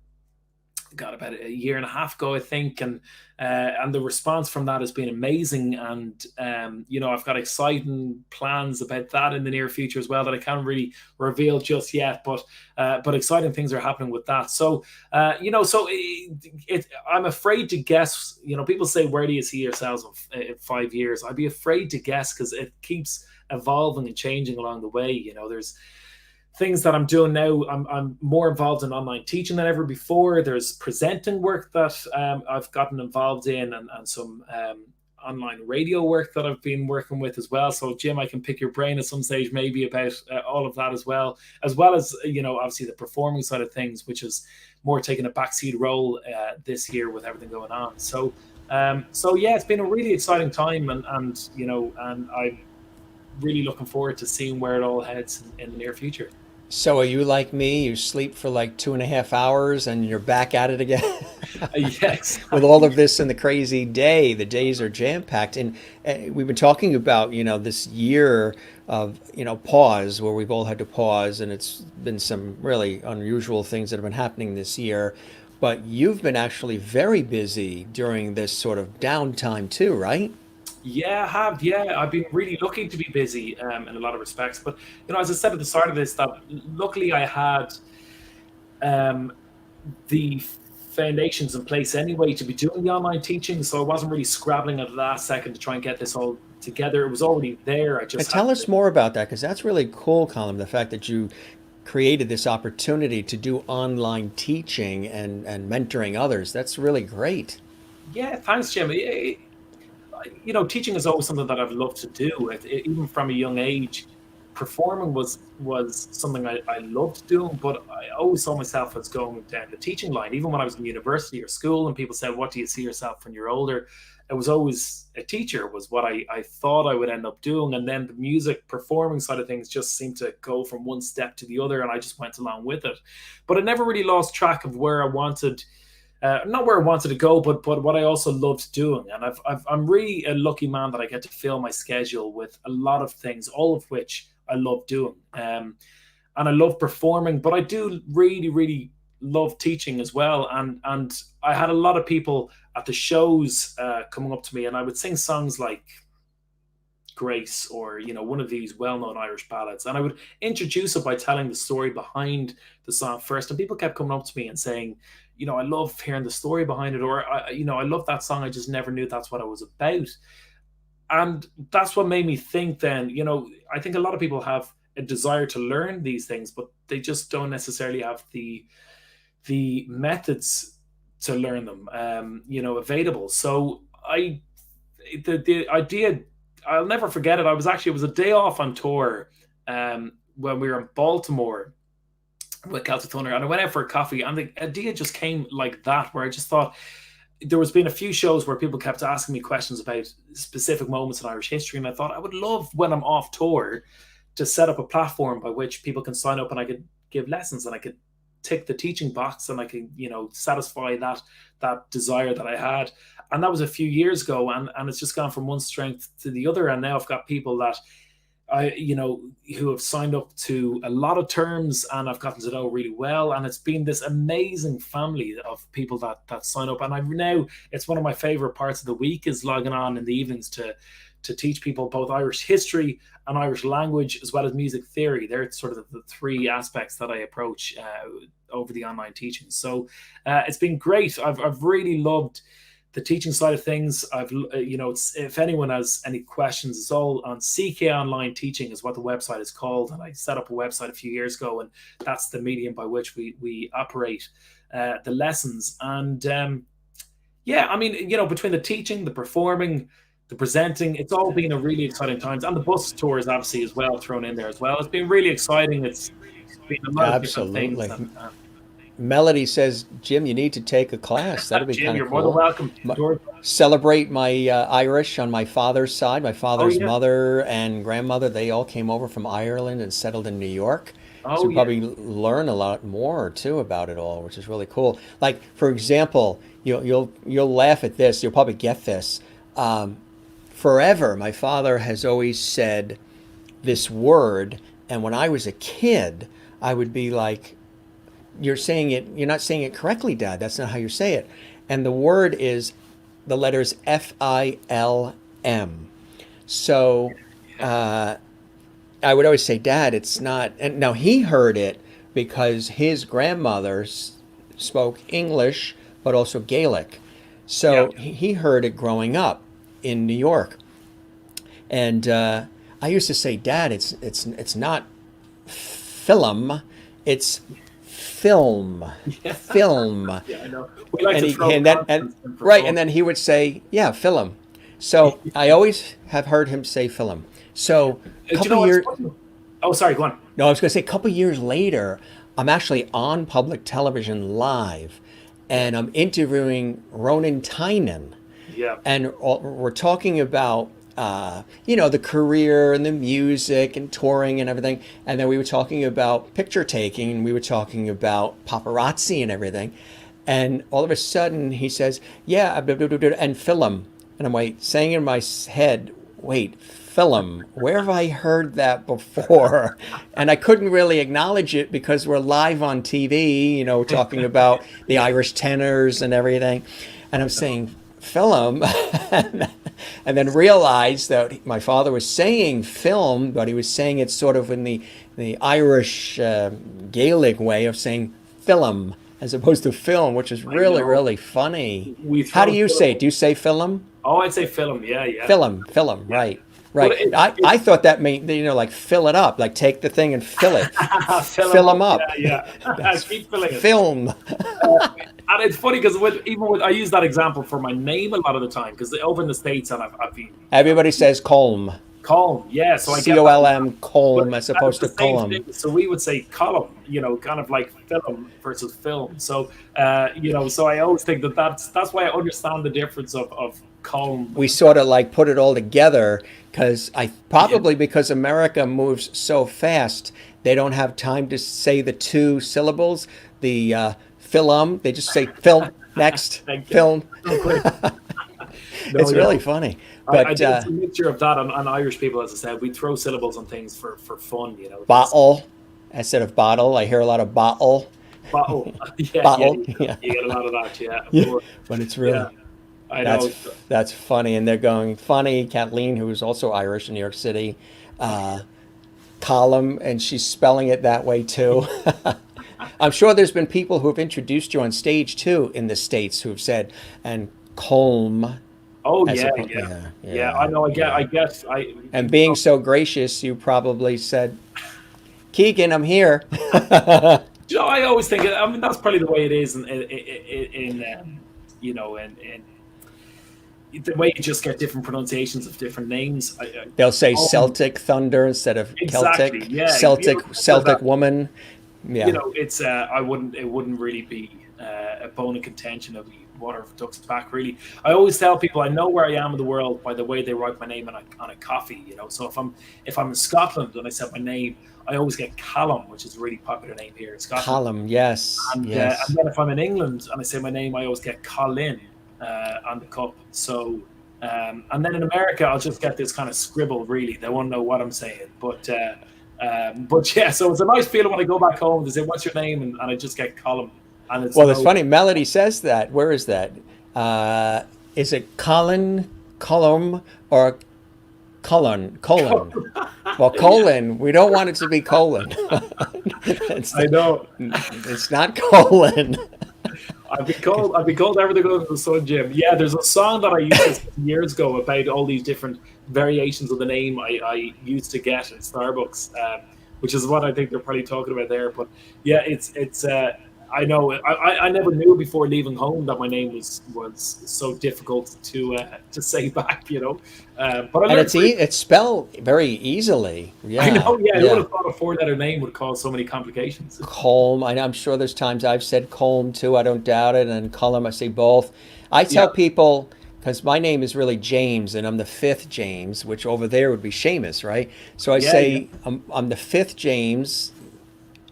got about a year and a half ago, I think, and the response from that has been amazing. And I've got exciting plans about that in the near future as well that I can't really reveal just yet. But exciting things are happening with that. So I'm afraid to guess. People say, where do you see yourselves in 5 years? I'd be afraid to guess because it keeps evolving and changing along the way. There's things that I'm doing now. I'm more involved in online teaching than ever before. There's presenting work that I've gotten involved in, and some online radio work that I've been working with as well. So, Jim, I can pick your brain at some stage maybe about all of that as obviously the performing side of things, which is more taking a backseat role this year with everything going on. So yeah, it's been a really exciting time, and I'm really looking forward to seeing where it all heads in the near future. So are you like me? You sleep for like 2.5 hours and you're back at it again Yeah, with all exactly. of this and the crazy day. The days are jam-packed. And we've been talking about, this year of, pause where we've all had to pause. And it's been some really unusual things that have been happening this year. But you've been actually very busy during this sort of downtime too, right? Yeah, I have. Yeah, I've been really lucky to be busy in a lot of respects. But as I said at the start of this, that luckily I had um, the foundations in place anyway to be doing the online teaching, so I wasn't really scrabbling at the last second to try and get this all together. It was already there. I just had Tell to. us more about that because that's really cool, Colin. The fact that you created this opportunity to do online teaching and mentoring others. That's really great. Yeah, thanks, Jim. Teaching is always something that I've loved to do. Even from a young age, performing was something I loved doing, but I always saw myself as going down the teaching line. Even when I was in university or school, and people said, "What do you see yourself when you're older?" It was always a teacher was what I thought I would end up doing, and then the music performing side of things just seemed to go from one step to the other, and I just went along with it. But I never really lost track of where I wanted not where I wanted to go, but what I also loved doing. And I'm really a lucky man that I get to fill my schedule with a lot of things, all of which I love doing. And I love performing, but I do really, really love teaching as well. And I had a lot of people at the shows coming up to me, and I would sing songs like Grace, or one of these well-known Irish ballads, and I would introduce it by telling the story behind the song first. And people kept coming up to me and saying, I love hearing the story behind it, or I love that song. I just never knew that's what it was about. And that's what made me think. Then, I think a lot of people have a desire to learn these things, but they just don't necessarily have the methods to learn them, available. So the idea, I'll never forget it. It was a day off on tour when we were in Baltimore with Celtic Thunder, and I went out for a coffee, and the idea just came like that, where I just thought, there was been a few shows where people kept asking me questions about specific moments in Irish history, and I thought I would love, when I'm off tour, to set up a platform by which people can sign up and I could give lessons, and I could tick the teaching box, and I could, satisfy that desire that I had. And that was a few years ago, and it's just gone from one strength to the other. And now I've got people that who have signed up to a lot of terms, and I've gotten to know really well. And it's been this amazing family of people that sign up. And it's one of my favorite parts of the week, is logging on in the evenings to teach people both Irish history and Irish language, as well as music theory. They're sort of the three aspects that I approach over the online teaching. So it's been great. I've really loved the teaching side of things. If anyone has any questions, it's all on CK Online Teaching is what the website is called. And I set up a website a few years ago, and that's the medium by which we operate the lessons. And between the teaching, the performing, the presenting, it's all been a really exciting times. And the bus tours, obviously, as well, thrown in there as well. It's been really exciting. It's been a lot of different things. Melody says, Jim, you need to take a class. That'd be kind of cool. You're more than welcome. Celebrate my Irish on my father's side. My father's mother and grandmother, they all came over from Ireland and settled in New York. So probably learn a lot more too about it all, which is really cool. Like, for example, you'll laugh at this. You'll probably get this. Forever, my father has always said this word, and when I was a kid, I would be like, you're not saying it correctly, Dad. That's not how you say it. And the word is the letters F-I-L-M. So I would always say, Dad, it's not. And now he heard it because his grandmother spoke English, but also Gaelic. So he heard it growing up in New York. And I used to say, Dad, it's not film, it's film. Yeah, I know. We like and then he would say, film. So I always have heard him say film. So a couple years. Oh, sorry, go on. No, I was going to say a couple years later, I'm actually on public television live, and I'm interviewing Ronan Tynan. Yeah. And we're talking about the career and the music and touring and everything. And then we were talking about picture taking, and we were talking about paparazzi and everything. And all of a sudden he says, and film. And I'm like saying in my head, wait, film, where have I heard that before? And I couldn't really acknowledge it because we're live on TV, talking about the Irish tenors and everything. And I'm saying, film, and then realized that my father was saying film, but he was saying it sort of in the Irish Gaelic way of saying film as opposed to film, which is really, really funny. How do you say it? Do you say film? Oh, I'd say film, yeah. Film, right. I thought that meant, like fill it up, like take the thing and fill it. fill them up. Yeah. Keep filling it. Film. And it's funny because I use that example for my name a lot of the time, because over in the States, and I've been. Everybody says Colm. Colm, yeah. So I get Colm, Colm, as opposed to Colm. So we would say column, kind of like film versus film. So, so I always think that's why I understand the difference of Colm. We sort of like put it all together because because America moves so fast, they don't have time to say the two syllables. The film, they just say film next, film. It's really funny. But I think it's a mixture of that and Irish people, as I said. We throw syllables on things for fun, Bottle instead of bottle. I hear a lot of bottle. Bottle. Bottle. Yeah. You get a lot of that, yeah. But it's really. I That's know. that's funny, and they're going funny. Kathleen, who is also Irish in New York City, Colm, and she's spelling it that way too. I'm sure there's been people who have introduced you on stage too in the States who have said, and Colm Oh as yeah, a yeah, yeah, yeah. I yeah, know. I yeah. guess I. And being so gracious, you probably said, Keegan, I'm here. I always think. I mean, that's probably the way it is in you know, in the way you just get different pronunciations of different names. They'll say Um, Celtic thunder instead of exactly. Celtic. Yeah. Celtic woman. Yeah. It's I wouldn't it wouldn't really be a bone of contention of water of ducks back really. I always tell people I know where I am in the world by the way they write my name on a coffee, so if I'm in Scotland and I said my name, I always get Callum, which is a really popular name here in Scotland. Column, yes, And yes. then if I'm in England and I say my name, I always get Colin on the cup. So and then in America, I'll just get this kind of scribble. Really, they won't know what I'm saying. But yeah, so it's a nice feeling when I go back home. They say, "What's your name?" And I just get Colin, and it's Well, it's no. funny. Melody says that. Where is that? Is it Colin, Colum, or Colon? Well, colon. We don't want it to be colon. it's, I know. it's not colon. I've been called everything under the sun, Jim. Yeah, there's a song that I used to sing years ago about all these different variations of the name I used to get at Starbucks, which is what I think they're probably talking about there. But yeah, it's I know I never knew before leaving home that my name was so difficult to say back, But I And learned pretty. it's spelled very easily. I Yeah, know, yeah, I would yeah. have thought a four-letter name would cause so many complications. Colm. I'm sure there's times I've said Colm too. I don't doubt it. And Colum, I say both. I Yeah, tell people because my name is really James, and I'm the fifth James, which over there would be Seamus, right? So I yeah, yeah, say I'm the fifth James,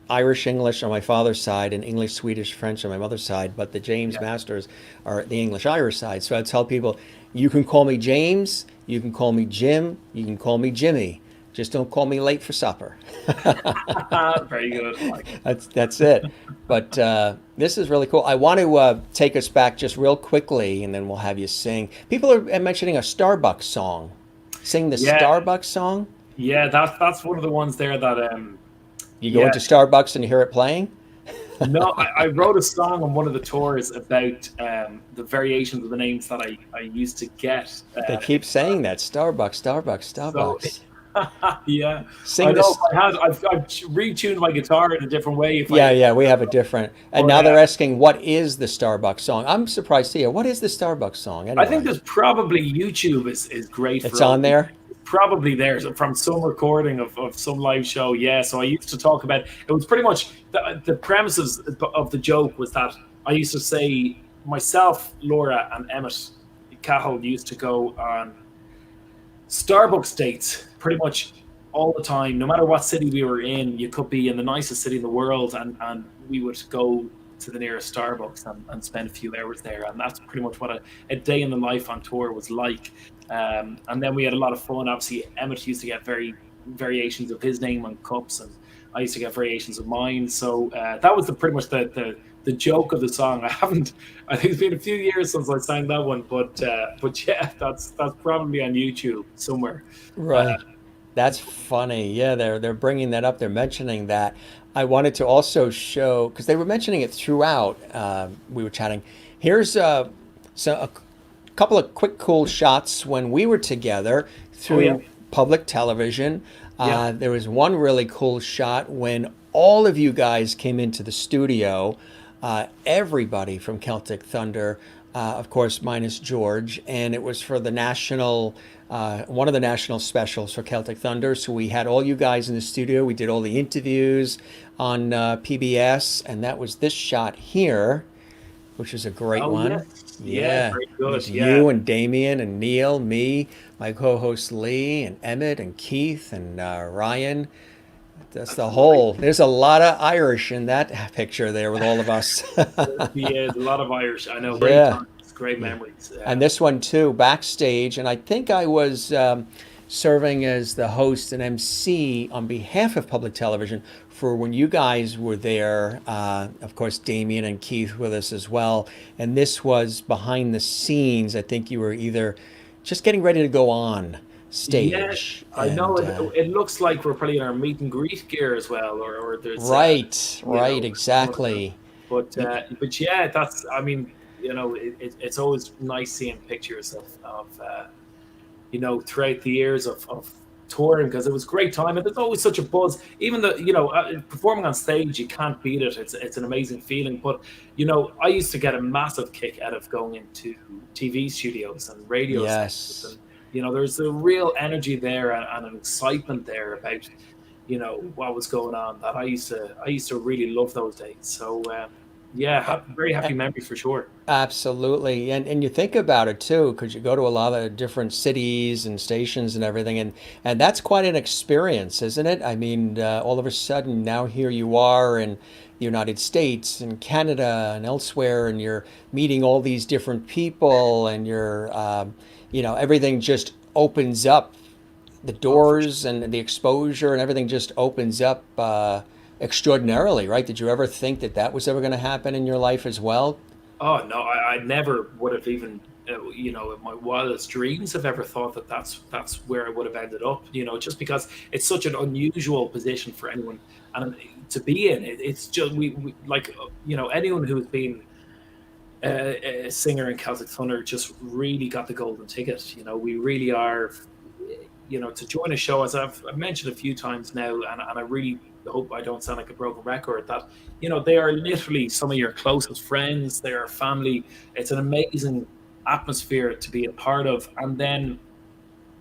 Irish English on my father's side, and English Swedish French on my mother's side. But the James yeah. Masters are the English Irish side. So I tell people, you can call me James, you can call me Jim, you can call me Jimmy. Just don't call me late for supper. Very good. I like it. That's it. But this is really cool. I want to take us back just real quickly, and then we'll have you sing. People are mentioning a Starbucks song. Sing the Yeah, Starbucks song. yeah. That's one of the ones there that You go yeah. into Starbucks and you hear it playing. No, I wrote a song on one of the tours about the variations of the names that I used to get. They keep saying that Starbucks, Starbucks, So Starbucks. yeah, I Sing know. this. I've retuned my guitar in a different way. If Yeah, I yeah, we have a different. And but now they're asking, what is the Starbucks song? I'm surprised to hear. What is the Starbucks song I think anyway? there's probably YouTube is great It's for all on these. there. Probably there from some recording of some live show. Yeah, so I used to talk about it was pretty much the premises of the joke was that I used to say myself, Laura, and Emmett Cahill used to go on Starbucks dates pretty much all the time, no matter what city we were in. You could be in the nicest city in the world, and we would go to the nearest Starbucks and spend a few hours there. And that's pretty much what a day in the life on tour was like. And then we had a lot of fun. Obviously, Emmett used to get variations of his name on cups, and I used to get variations of mine. So that was pretty much the joke of the song. I think it's been a few years since I sang that one, but yeah, that's probably on YouTube somewhere. Uh, Right. That's funny. Yeah, they're bringing that up. They're mentioning that. I wanted to also show because they were mentioning it throughout. We were chatting. Here's a couple of quick cool shots when we were together oh yeah, through public television. yeah, There was one really cool shot when all of you guys came into the studio. Everybody from Celtic Thunder, of course, minus George, and it was for the national, one of the national specials for Celtic Thunder. So we had all you guys in the studio. We did all the interviews on PBS, and that was this shot here, which is a great oh one. yes, yeah, Yeah, very it good, was yeah. you and Damien and Neil, me, my co-host Lee and Emmett and Keith and Ryan. That's That's the nice. whole. There's a lot of Irish in that picture there with all of us. Yeah, a lot of Irish. I know, great Yeah, times, great yeah. memories. And this one too, backstage. And I think I was serving as the host and MC on behalf of public television for when you guys were there. Of course, Damien and Keith with us as well. And this was behind the scenes. I think you were either just getting ready to go on Yeah, stage. I know And it looks like we're probably in our meet and greet gear as well, or there's right, you right, know, exactly. but yeah, that's I mean, it's always nice seeing pictures of throughout the years of touring because it was a great time and there's always such a buzz. Even performing on stage, you can't beat it. It's an amazing feeling. But I used to get a massive kick out of going into TV studios and radio stations, Yes. and there's a real energy there and an excitement there about what was going on that I used to really love those days. So yeah, very happy memories for sure. Absolutely. And you think about it too, because you go to a lot of different cities and stations and everything, and that's quite an experience, isn't it? I mean, all of a sudden now here you are in the United States and Canada and elsewhere, and you're meeting all these different people, and everything just opens up the Oh, for sure. doors and the exposure and everything just opens up extraordinarily, right? Did you ever think that that was ever going to happen in your life as well? Oh no, I never would have even, in my wildest dreams, have ever thought that that's where I would have ended up. Just because it's such an unusual position for anyone and to be in. It's just we like anyone who has been a singer in Celtic Thunder just really got the golden ticket. We really are. To join a show, as I've mentioned a few times now, and I really hope I don't sound like a broken record, that they are literally some of your closest friends, they are family. It's an amazing atmosphere to be a part of, and then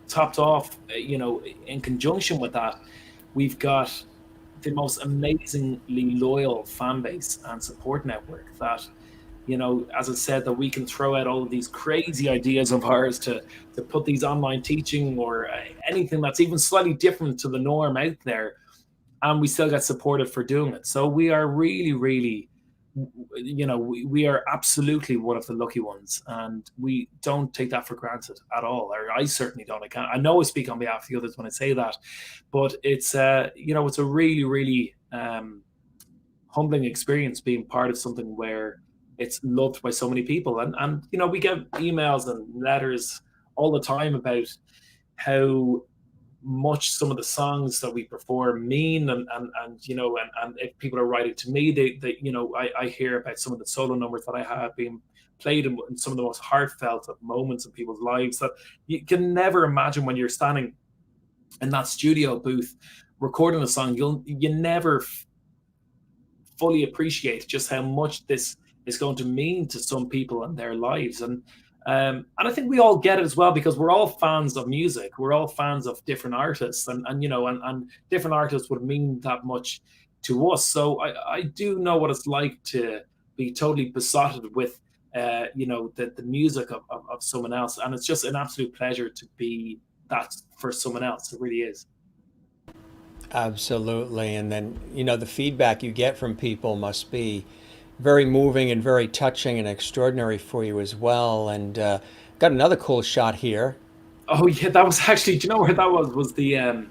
topped off, in conjunction with that, we've got the most amazingly loyal fan base and support network that as I said, that we can throw out all of these crazy ideas of ours to put these online teaching or anything that's even slightly different to the norm out there, and we still get supported for doing it. So we are really, really, we are absolutely one of the lucky ones, and we don't take that for granted at all. Or I certainly don't. I know I speak on behalf of the others when I say that, but it's a really, really humbling experience being part of something where it's loved by so many people. And we get emails and letters all the time about how much some of the songs that we perform mean, and if people are writing to me, I hear about some of the solo numbers that I have being played in some of the most heartfelt of moments in people's lives that you can never imagine when you're standing in that studio booth recording a song. You never fully appreciate just how much this is going to mean to some people and their lives. And I think we all get it as well because we're all fans of music. We're all fans of different artists, and different artists would mean that much to us. So I do know what it's like to be totally besotted with the music of someone else, and it's just an absolute pleasure to be that for someone else. It really is. Absolutely. And then, the feedback you get from people must be very moving and very touching and extraordinary for you as well. And got another cool shot here. Oh yeah, that was actually. Do you know where that was? Was the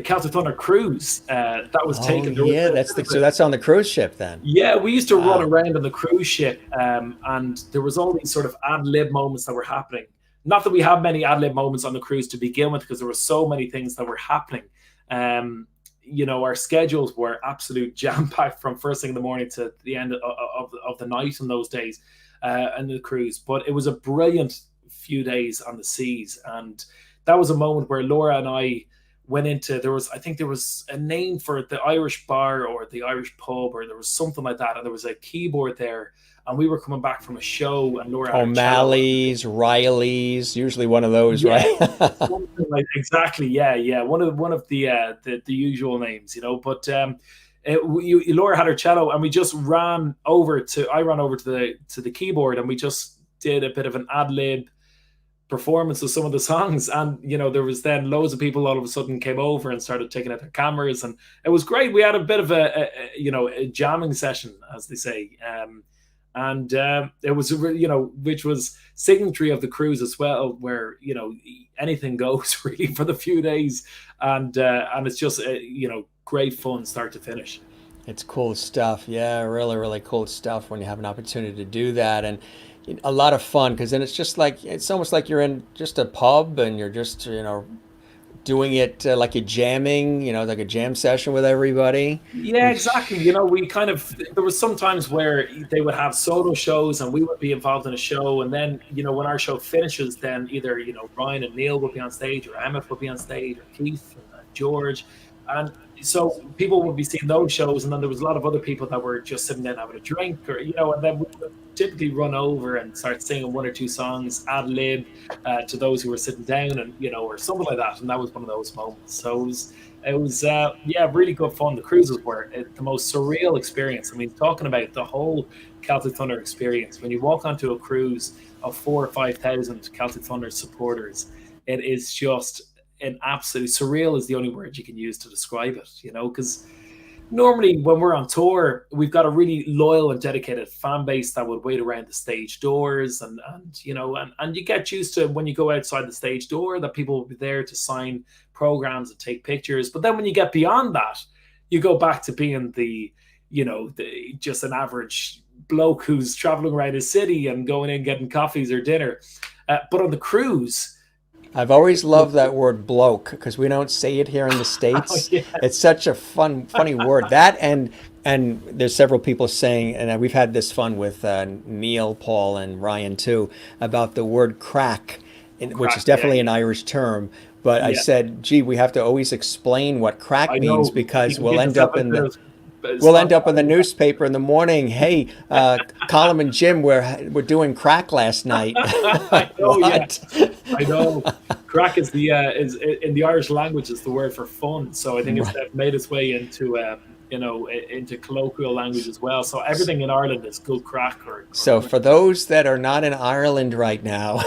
Celtic Thunder cruise that was Oh taken? There was yeah, so that's on the cruise ship then. yeah, we used to run Wow. around on the cruise ship, and there was all these sort of ad lib moments that were happening. Not that we had many ad lib moments on the cruise to begin with, because there were so many things that were happening. Um, our schedules were absolute jam packed from first thing in the morning to the end of the night in those days, and the cruise. But it was a brilliant few days on the seas, and that was a moment where Laura and I went into, I think there was a name for it, the Irish bar or the Irish pub, or there was something like that, and there was a keyboard there, and we were coming back from a show, and Laura had her cello. O'Malley's, Riley's, usually one of those, Yeah, right? something like exactly. Yeah, yeah. One of the usual names, But Laura had her cello, and we just ran over to. I ran over to the keyboard, and we just did a bit of an ad lib performance of some of the songs. And there was then loads of people all of a sudden came over and started taking out their cameras, and it was great. We had a bit of a jamming session, as they say. And it was, which was signatory of the cruise as well, where anything goes really for the few days, and it's just great fun start to finish. It's cool stuff. Yeah, really, really cool stuff when you have an opportunity to do that. And a lot of fun because then it's just like, it's almost like you're in just a pub and you're just, doing it like you're jamming, like a jam session with everybody, Yeah, exactly. which We kind of, there was some times where they would have solo shows and we would be involved in a show. And then, when our show finishes, then either, Ryan and Neil would be on stage, or Emmett would be on stage, or Keith and George. And so people would be seeing those shows. And then there was a lot of other people that were just sitting there having a drink, or, and then we would typically run over and start singing one or two songs ad lib to those who were sitting down, and, or something like that. And that was one of those moments. So it was yeah, really good fun. The cruises were the most surreal experience. I mean, talking about the whole Celtic Thunder experience, when you walk onto a cruise of 4,000 or 5,000 Celtic Thunder supporters, it is just an absolute surreal is the only word you can use to describe it, because normally when we're on tour, we've got a really loyal and dedicated fan base that would wait around the stage doors, and you get used to when you go outside the stage door that people will be there to sign programs and take pictures. But then when you get beyond that, you go back to being just an average bloke who's traveling around a city and going in getting coffees or dinner. But on the cruise, I've always loved that word bloke because we don't say it here in the oh States. yeah, It's such a funny word. That and there's several people saying, and we've had this fun with Neil, Paul, and Ryan too, about the word crack, which is crack, yeah, definitely an Irish term. But I yeah. said, gee, we have to always explain what crack I means know you because can get yourself into we'll spot. end up in the newspaper in the morning. Hey, Colin and Jim, we're doing crack last night. I know, yeah. What? I know. Crack is the is in the Irish language is the word for fun. So I think it's Right. made its way into into colloquial language as well. So everything in Ireland is good crack or So good. for those that are not in Ireland right now,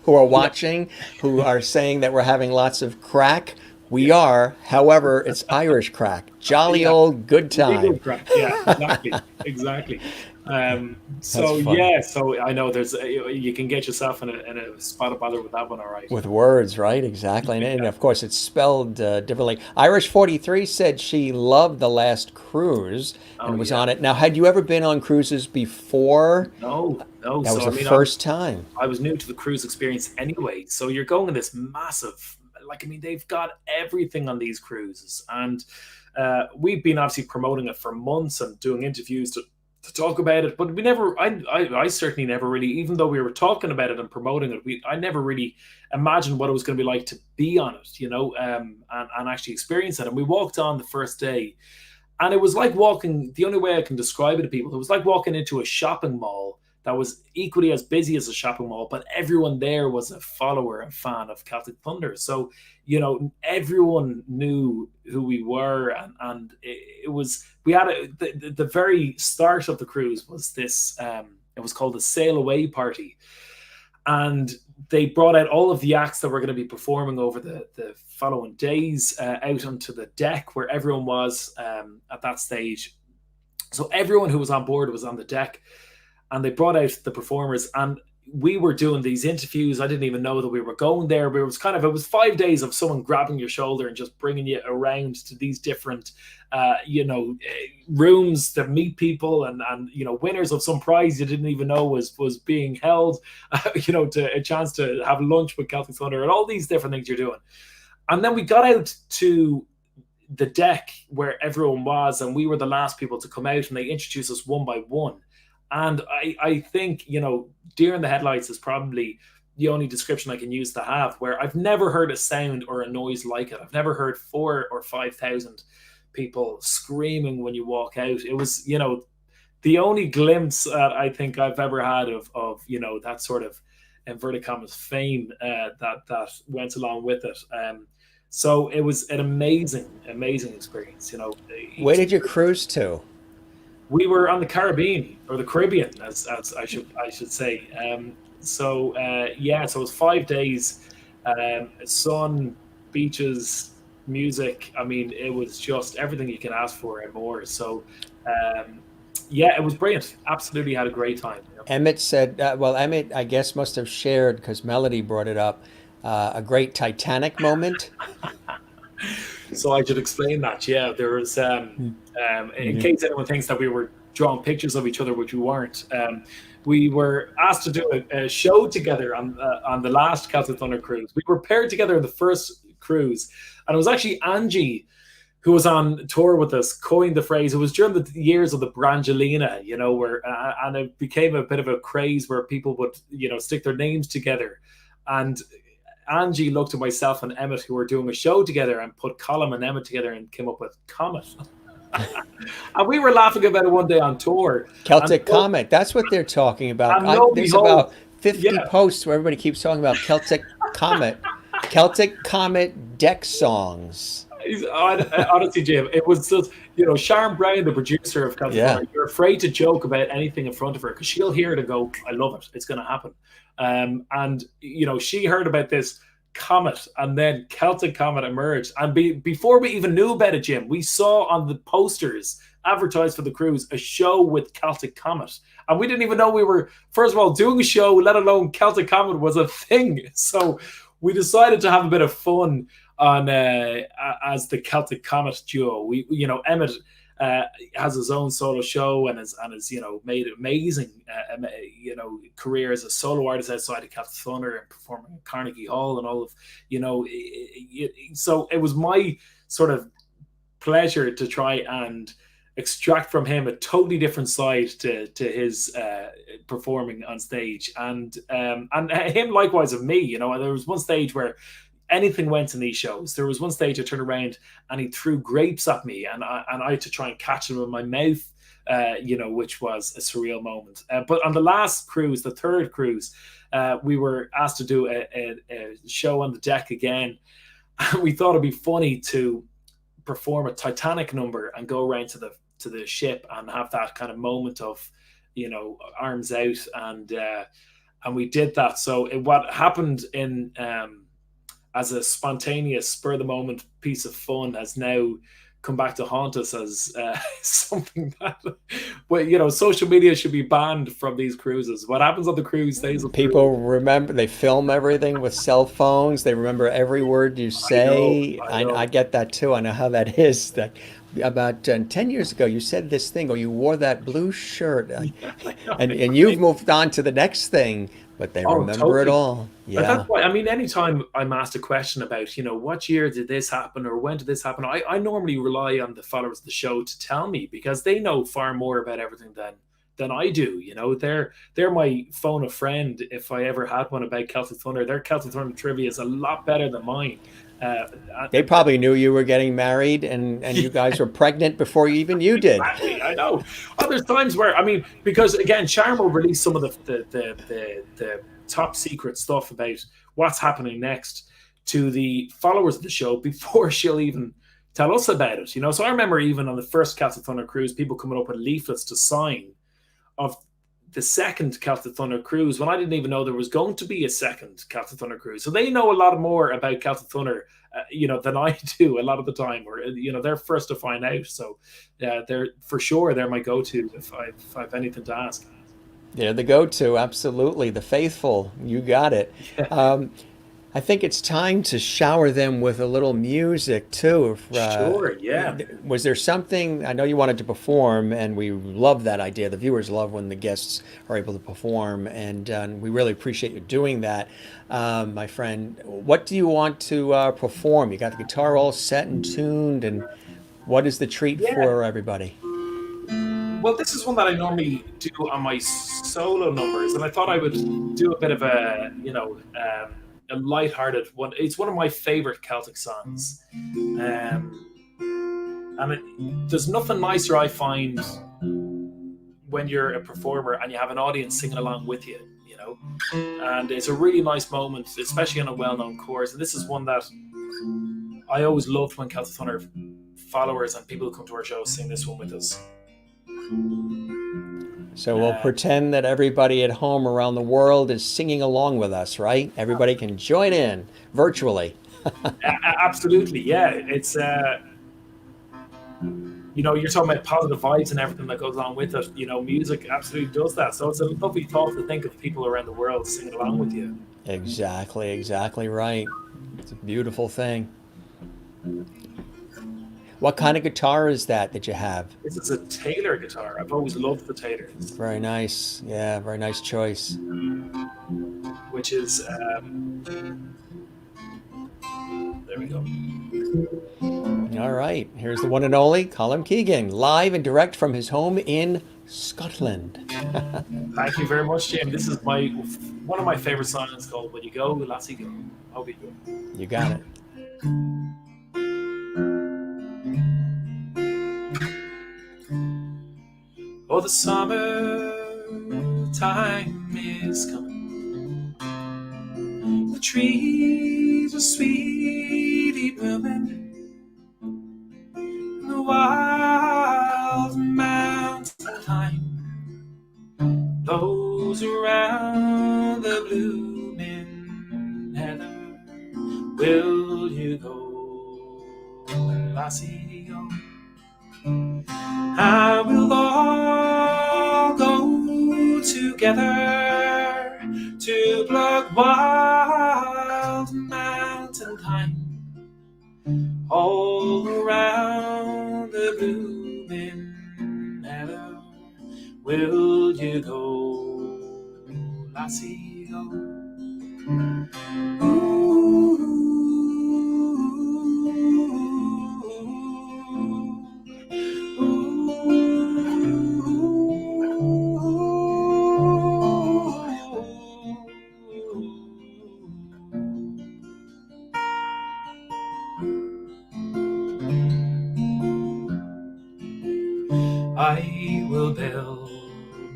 who are Yeah, watching, who are saying that we're having lots of crack, we yeah, are. However, it's Irish crack. Jolly yeah. old good Legal time. crack. Yeah, exactly, exactly. That's So fun. yeah, so I know there's you can get yourself in a spot of bother with that one, all right. With words, right? Exactly. And of course, it's spelled differently. Irish 43 said she loved the last cruise Oh and was yeah. on it. Now, had you ever been on cruises before? No, no. That was So I the mean, first time. I was new to the cruise experience anyway. So you're going in this massive, like, I mean, they've got everything on these cruises. And we've been obviously promoting it for months and doing interviews to talk about it. But we never, I certainly never really, even though we were talking about it and promoting it, I never really imagined what it was going to be like to be on it, and actually experience it. And we walked on the first day, and it was like walking, the only way I can describe it to people, it was like walking into a shopping mall that was equally as busy as a shopping mall, but everyone there was a follower and fan of Celtic Thunder. So, everyone knew who we were. And it was, we had the very start of the cruise was this, it was called the Sail Away Party. And they brought out all of the acts that were going to be performing over the following days out onto the deck where everyone was at that stage. So everyone who was on board was on the deck, and they brought out the performers, and we were doing these interviews. I didn't even know that we were going there, but it was 5 days of someone grabbing your shoulder and just bringing you around to these different rooms to meet people, and winners of some prize you didn't even know was being held, to a chance to have lunch with Celtic Thunder and all these different things you're doing. And then we got out to the deck where everyone was, and we were the last people to come out, and they introduced us one by one. And I think, deer in the headlights is probably the only description I can use to have, where I've never heard a sound or a noise like it. I've never heard 4,000 or 5,000 people screaming when you walk out. It was, the only glimpse that I think I've ever had of that sort of inverted commas fame that went along with it. So it was an amazing experience. Where Each did you cruise to? We were on the Caribbean, or the Caribbean, as I should say. So it was 5 days, sun, beaches, music. I mean, it was just everything you can ask for and more. So Yeah, it was brilliant. Absolutely had a great time. Emmett said, well, Emmett, I guess, must have shared, because Melody brought it up, a great Titanic moment. So I should explain that. Yeah, there was, in Mhm. case anyone thinks that we were drawing pictures of each other, which we weren't. We were asked to do a show together on the last Celtic Thunder cruise. We were paired together in the first cruise, and it was actually Angie who was on tour with us coined the phrase. It was during the years of the Brangelina, where and it became a bit of a craze where people would, stick their names together. And Angie looked at myself and Emmett, who were doing a show together, and put Colin and Emmett together and came up with Comet. And we were laughing about it one day on tour. And Celtic Comet, that's what they're talking about. lo and There's behold, about 50 yeah, posts where everybody keeps talking about Celtic Comet. Celtic Comet deck songs. honestly, Jim, it was just, Sharon Brown, the producer of Celtic Yeah. Thunder, you're afraid to joke about anything in front of her because she'll hear it and go, I love it. It's going to happen. And, she heard about this comet, and then Celtic Comet emerged. And before we even knew about it, Jim, we saw on the posters advertised for the cruise a show with Celtic Comet. And we didn't even know we were, first of all, doing a show, let alone Celtic Comet was a thing. So we decided to have a bit of fun on as the Celtic Comet duo. Emmett has his own solo show and has made an amazing career as a solo artist outside of Celtic Thunder and performing at Carnegie Hall and all of so it was my sort of pleasure to try and extract from him a totally different side to his performing on stage, and him likewise of me. There was one stage where anything went in these shows. There was one stage I turned around and he threw grapes at me, and I had to try and catch them in my mouth, which was a surreal moment. But on the last cruise, the third cruise, we were asked to do a show on the deck again. And we thought it'd be funny to perform a Titanic number and go around to the ship and have that kind of moment of, arms out, and we did that. So what happened in as a spontaneous, spur of the moment piece of fun has now come back to haunt us as something that, well, social media should be banned from these cruises. What happens on the cruise stays on the cruise. People remember, they film everything with cell phones. They remember every word you I know, say. I I know. get that too. I know how that is. That about 10 years ago, you said this thing, or you wore that blue shirt, I know, and you've moved on to the next thing, but they Oh, remember it totally. all. But Yeah. that's why, I mean, anytime I'm asked a question about, what year did this happen or when did this happen, I normally rely on the followers of the show to tell me because they know far more about everything than I do. They're my phone a friend if I ever had one about Celtic Thunder. Their Celtic Thunder trivia is a lot better than mine. Uh, They probably knew you were getting married, and you guys were pregnant before even you did. Exactly, I know. Oh, there's times where, I mean, because again, Sharon will release some of the top secret stuff about what's happening next to the followers of the show before she'll even tell us about it. So I remember even on the first Celtic Thunder cruise, people coming up with leaflets to sign of the second Celtic Thunder cruise when I didn't even know there was going to be a second Celtic Thunder cruise. So they know a lot more about Celtic Thunder, than I do a lot of the time. Or they're first to find out. So they're my go-to if I have anything to ask. They're the go-to, absolutely. The faithful, you got it. Yeah, I think it's time to shower them with a little music too. sure. Yeah, Was there something, I know you wanted to perform, and we love that idea. The viewers love when the guests are able to perform, and we really appreciate you doing that, my friend. What do you want to perform? You got the guitar all set and tuned, and what is the treat yeah. for everybody? Well, this is one that I normally do on my solo numbers, and I thought I would do a bit of a light-hearted one. It's one of my favorite Celtic songs, and there's nothing nicer I find when you're a performer and you have an audience singing along with you. And it's a really nice moment, especially on a well-known chorus. And this is one that I always loved when Celtic Thunder followers and people who come to our show sing this one with us. So we'll Uh, pretend that everybody at home around the world is singing along with us, right? Everybody can join in virtually. Absolutely, yeah. It's you're talking about positive vibes and everything that goes along with it. Music absolutely does that. So it's a lovely thought to think of people around the world singing along with you. Exactly right. It's a beautiful thing. What kind of guitar is that you have? This is a Taylor guitar. I've always loved the Taylors, Very nice. Yeah, very nice choice. which is there we go. All right, here's the one and only Colin Keegan, live and direct from his home in Scotland. Thank you very much, Jim. This is one of my favorite songs called "When You Go, Lassie Go." Hope you go. You got it. Oh, the summer time is coming. The trees are sweetly blooming. The wild mountain thyme blows around the blooming heather. Will you go, lassie, go? I will all go together to pluck wild mountain thyme all around the blooming heather. Will you go, lassie, go? Ooh, I will build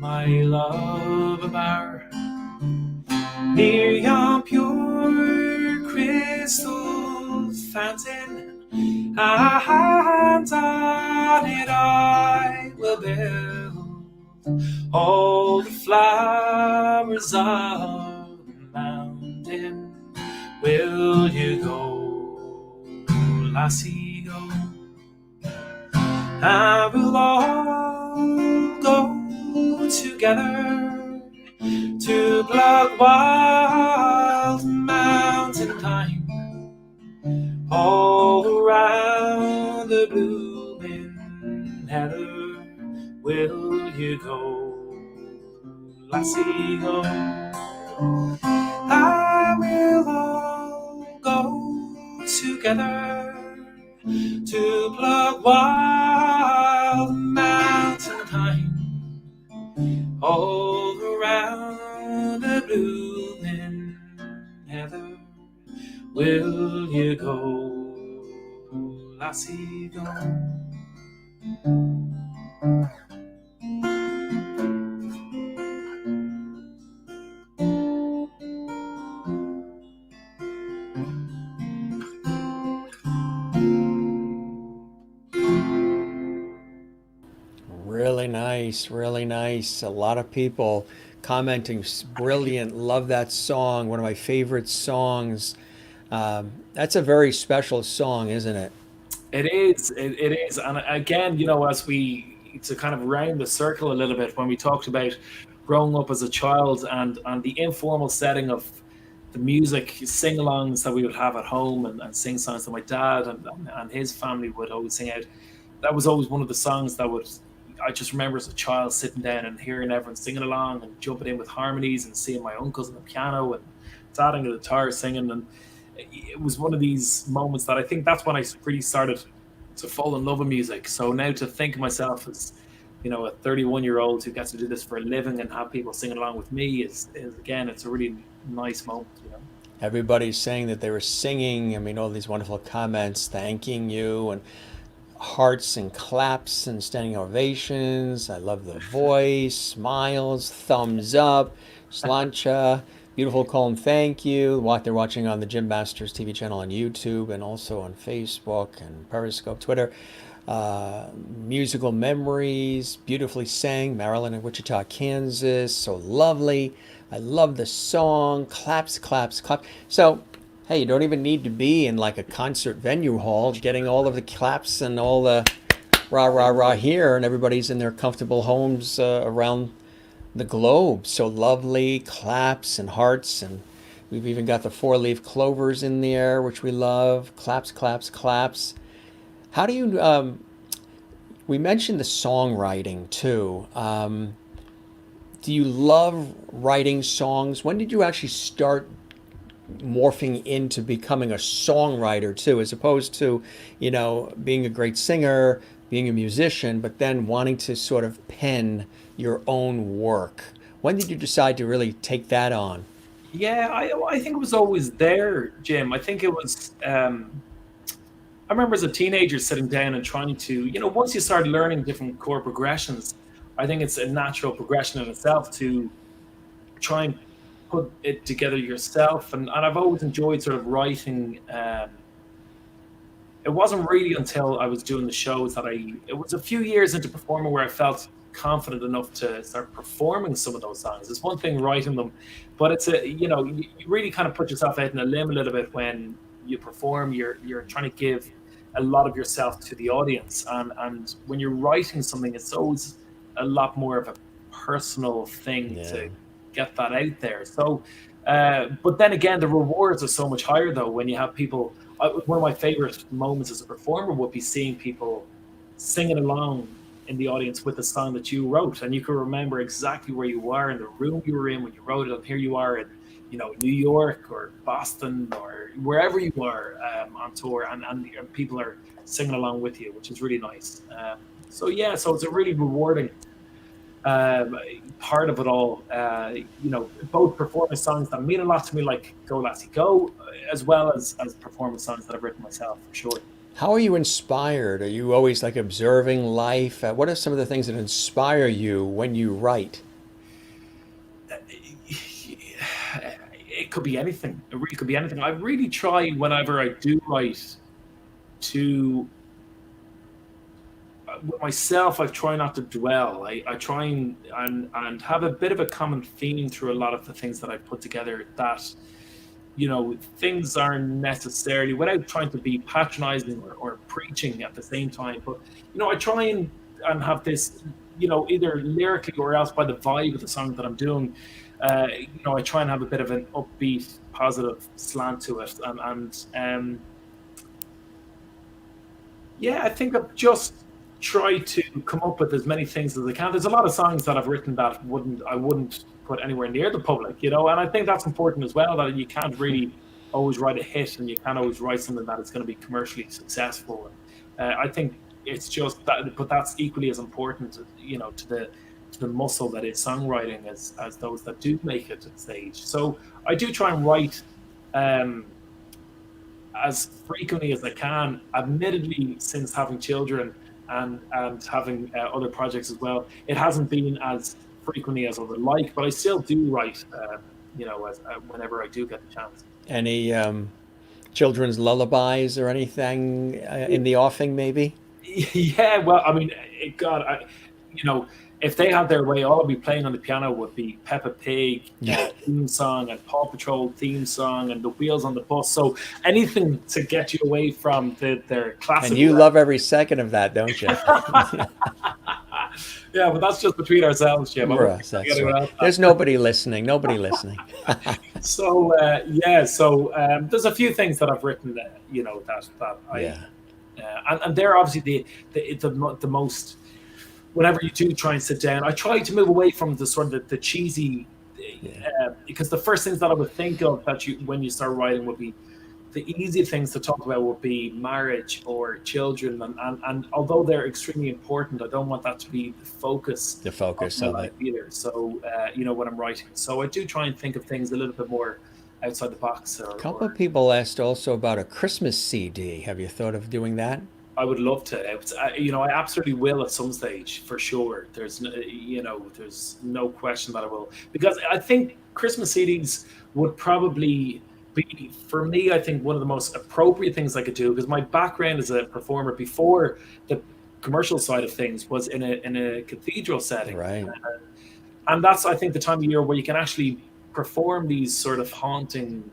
my love a bower near yon pure crystal fountain, and on it I will build all the flowers of the mountain. Will you go, lassie, go? I will all go together to pluck wild mountain thyme all around the blooming heather. Will you go, lassie, go? I will all go together to pluck wild mountain thyme all around the blooming heather. Will you go, lassie, go? Really nice, really nice. A lot of people commenting, brilliant, love that song, one of my favorite songs. That's a very special song, isn't it? It is. It is. And again, as to kind of round the circle a little bit, when we talked about growing up as a child and the informal setting of the music sing-alongs that we would have at home and sing songs that my dad and his family would always sing out. That was always one of the songs I just remember as a child sitting down and hearing everyone singing along and jumping in with harmonies and seeing my uncles on the piano and dad on the guitar singing. And it was one of these moments that I think that's when I really started to fall in love with music. So now to think of myself as, a 31-year-old who gets to do this for a living and have people singing along with me is again, it's a really nice moment. Everybody's saying that they were singing. I mean, all these wonderful comments thanking you and hearts and claps and standing ovations. I love the voice, smiles, thumbs up, slancha. Beautiful Colm, thank you. What they're watching on the Jim Masters TV channel on YouTube and also on Facebook and Periscope, Twitter. Musical memories, beautifully sang. Marilyn in Wichita, Kansas, so lovely. I love the song. Claps, claps, claps. So, hey, you don't even need to be in like a concert venue hall getting all of the claps and all the rah, rah, rah here, and everybody's in their comfortable homes around the globe. So lovely claps and hearts, and we've even got the four-leaf clovers in there, which we love. Claps, claps, claps. How do you, we mentioned the songwriting too. Do you love writing songs? When did you actually start morphing into becoming a songwriter too, as opposed to, being a great singer, being a musician, but then wanting to sort of pen your own work? When did you decide to really take that on? Yeah, I think it was always there, Jim. I think it was. I remember as a teenager sitting down and trying to, once you start learning different chord progressions, I think it's a natural progression in itself to try and put it together yourself. And I've always enjoyed sort of writing. It wasn't really until I was doing the shows that it was a few years into performing where I felt confident enough to start performing some of those songs. It's one thing writing them, but you really kind of put yourself out in a limb a little bit when you perform. You're trying to give a lot of yourself to the audience, and when you're writing something, it's always a lot more of a personal thing Yeah. to get that out there. So, but then again, the rewards are so much higher though when you have people. One of my favorite moments as a performer would be seeing people singing along in the audience with the song that you wrote, and you can remember exactly where you were in the room you were in when you wrote it. And here you are in, New York or Boston or wherever you are on tour, and people are singing along with you, which is really nice. So yeah, so it's a really rewarding part of it all. Both performing songs that mean a lot to me, like "Go Lassie Go," as well as performing songs that I've written myself, for sure. How are you inspired? Are you always like observing life? What are some of the things that inspire you when you write? It could be anything. It really could be anything. I really try whenever I do write to with myself. I try not to dwell. I try and have a bit of a common theme through a lot of the things that I put together, that things aren't necessarily, without trying to be patronizing or preaching at the same time, but I try and have this, either lyrically or else by the vibe of the song that I'm doing. I try and have a bit of an upbeat, positive slant to it, and yeah, I think I've just tried to come up with as many things as I can. There's a lot of songs that I've written that I wouldn't put anywhere near the public, and I think that's important as well. That you can't really always write a hit, and you can't always write something that is going to be commercially successful. I think it's just that, but that's equally as important, to the muscle that is songwriting as those that do make it to the stage. So I do try and write as frequently as I can. Admittedly, since having children and having other projects as well, it hasn't been as frequently as I would like, but I still do write, whenever I do get the chance. Any children's lullabies or anything in the offing, maybe? Yeah, well, I mean, God, if they had their way, all I'd be playing on the piano would be Peppa Pig Yeah. theme song and Paw Patrol theme song and The Wheels on the Bus. So anything to get you away from their classic. And you love every second of that, don't you? Yeah, but that's just between ourselves, Jim. Right, that's right. There's nobody listening. Nobody listening. So yeah, so there's a few things that I've written that that I Yeah. and they're obviously the most. Whenever you do try and sit down, I try to move away from the sort of the cheesy, because the first things that I would think of that when you start writing would be the easy things to talk about would be marriage or children, and although they're extremely important, I don't want that to be the focus. The focus of of my it. life either. So when I'm writing, so I do try and think of things a little bit more outside the box. A couple of people asked also about a Christmas CD. Have you thought of doing that? I would love to. I absolutely will at some stage, for sure. There's no question that I will, because I think Christmas CDs would probably be, for me, I think one of the most appropriate things I could do, because my background as a performer before the commercial side of things was in a cathedral setting, Right. And that's, I think, the time of year where you can actually perform these sort of haunting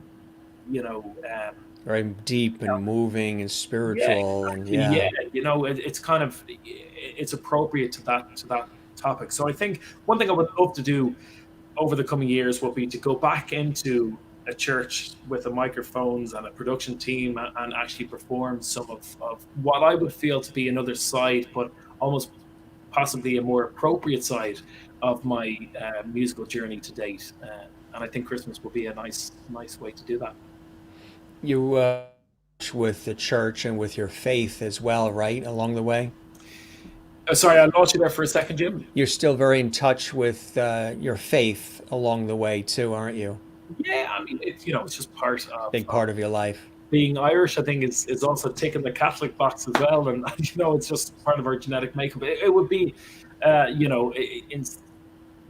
Very deep and moving and yeah, spiritual, and exactly. Yeah, yeah. it's kind of it's appropriate to that topic. So I think one thing I would love to do over the coming years will be to go back into a church with the microphones and a production team and actually perform some of what I would feel to be another side, but almost possibly a more appropriate side of my musical journey to date. And I think Christmas will be a nice way to do that. You with the church and with your faith as well, right? Along the way, Sorry, I lost you there for a second, Jim. you're still very in touch with your faith along the way too, aren't you? Yeah, I mean, it's just part Big part of your life. being Irish. I think is also ticking the Catholic box as well, and it's just part of our genetic makeup. It would be, in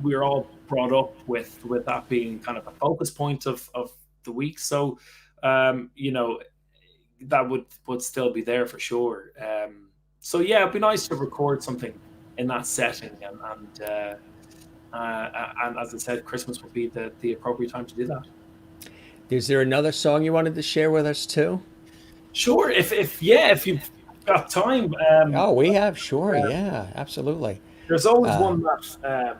we're all brought up with that being kind of a focus point of the week. So, that would still be there for sure. So yeah, it'd be nice to record something in that setting, and as I said, Christmas would be the appropriate time to do that. Is there another song you wanted to share with us too? Sure, if you've got time, Oh, we have, sure, yeah, absolutely. there's always Uh, one that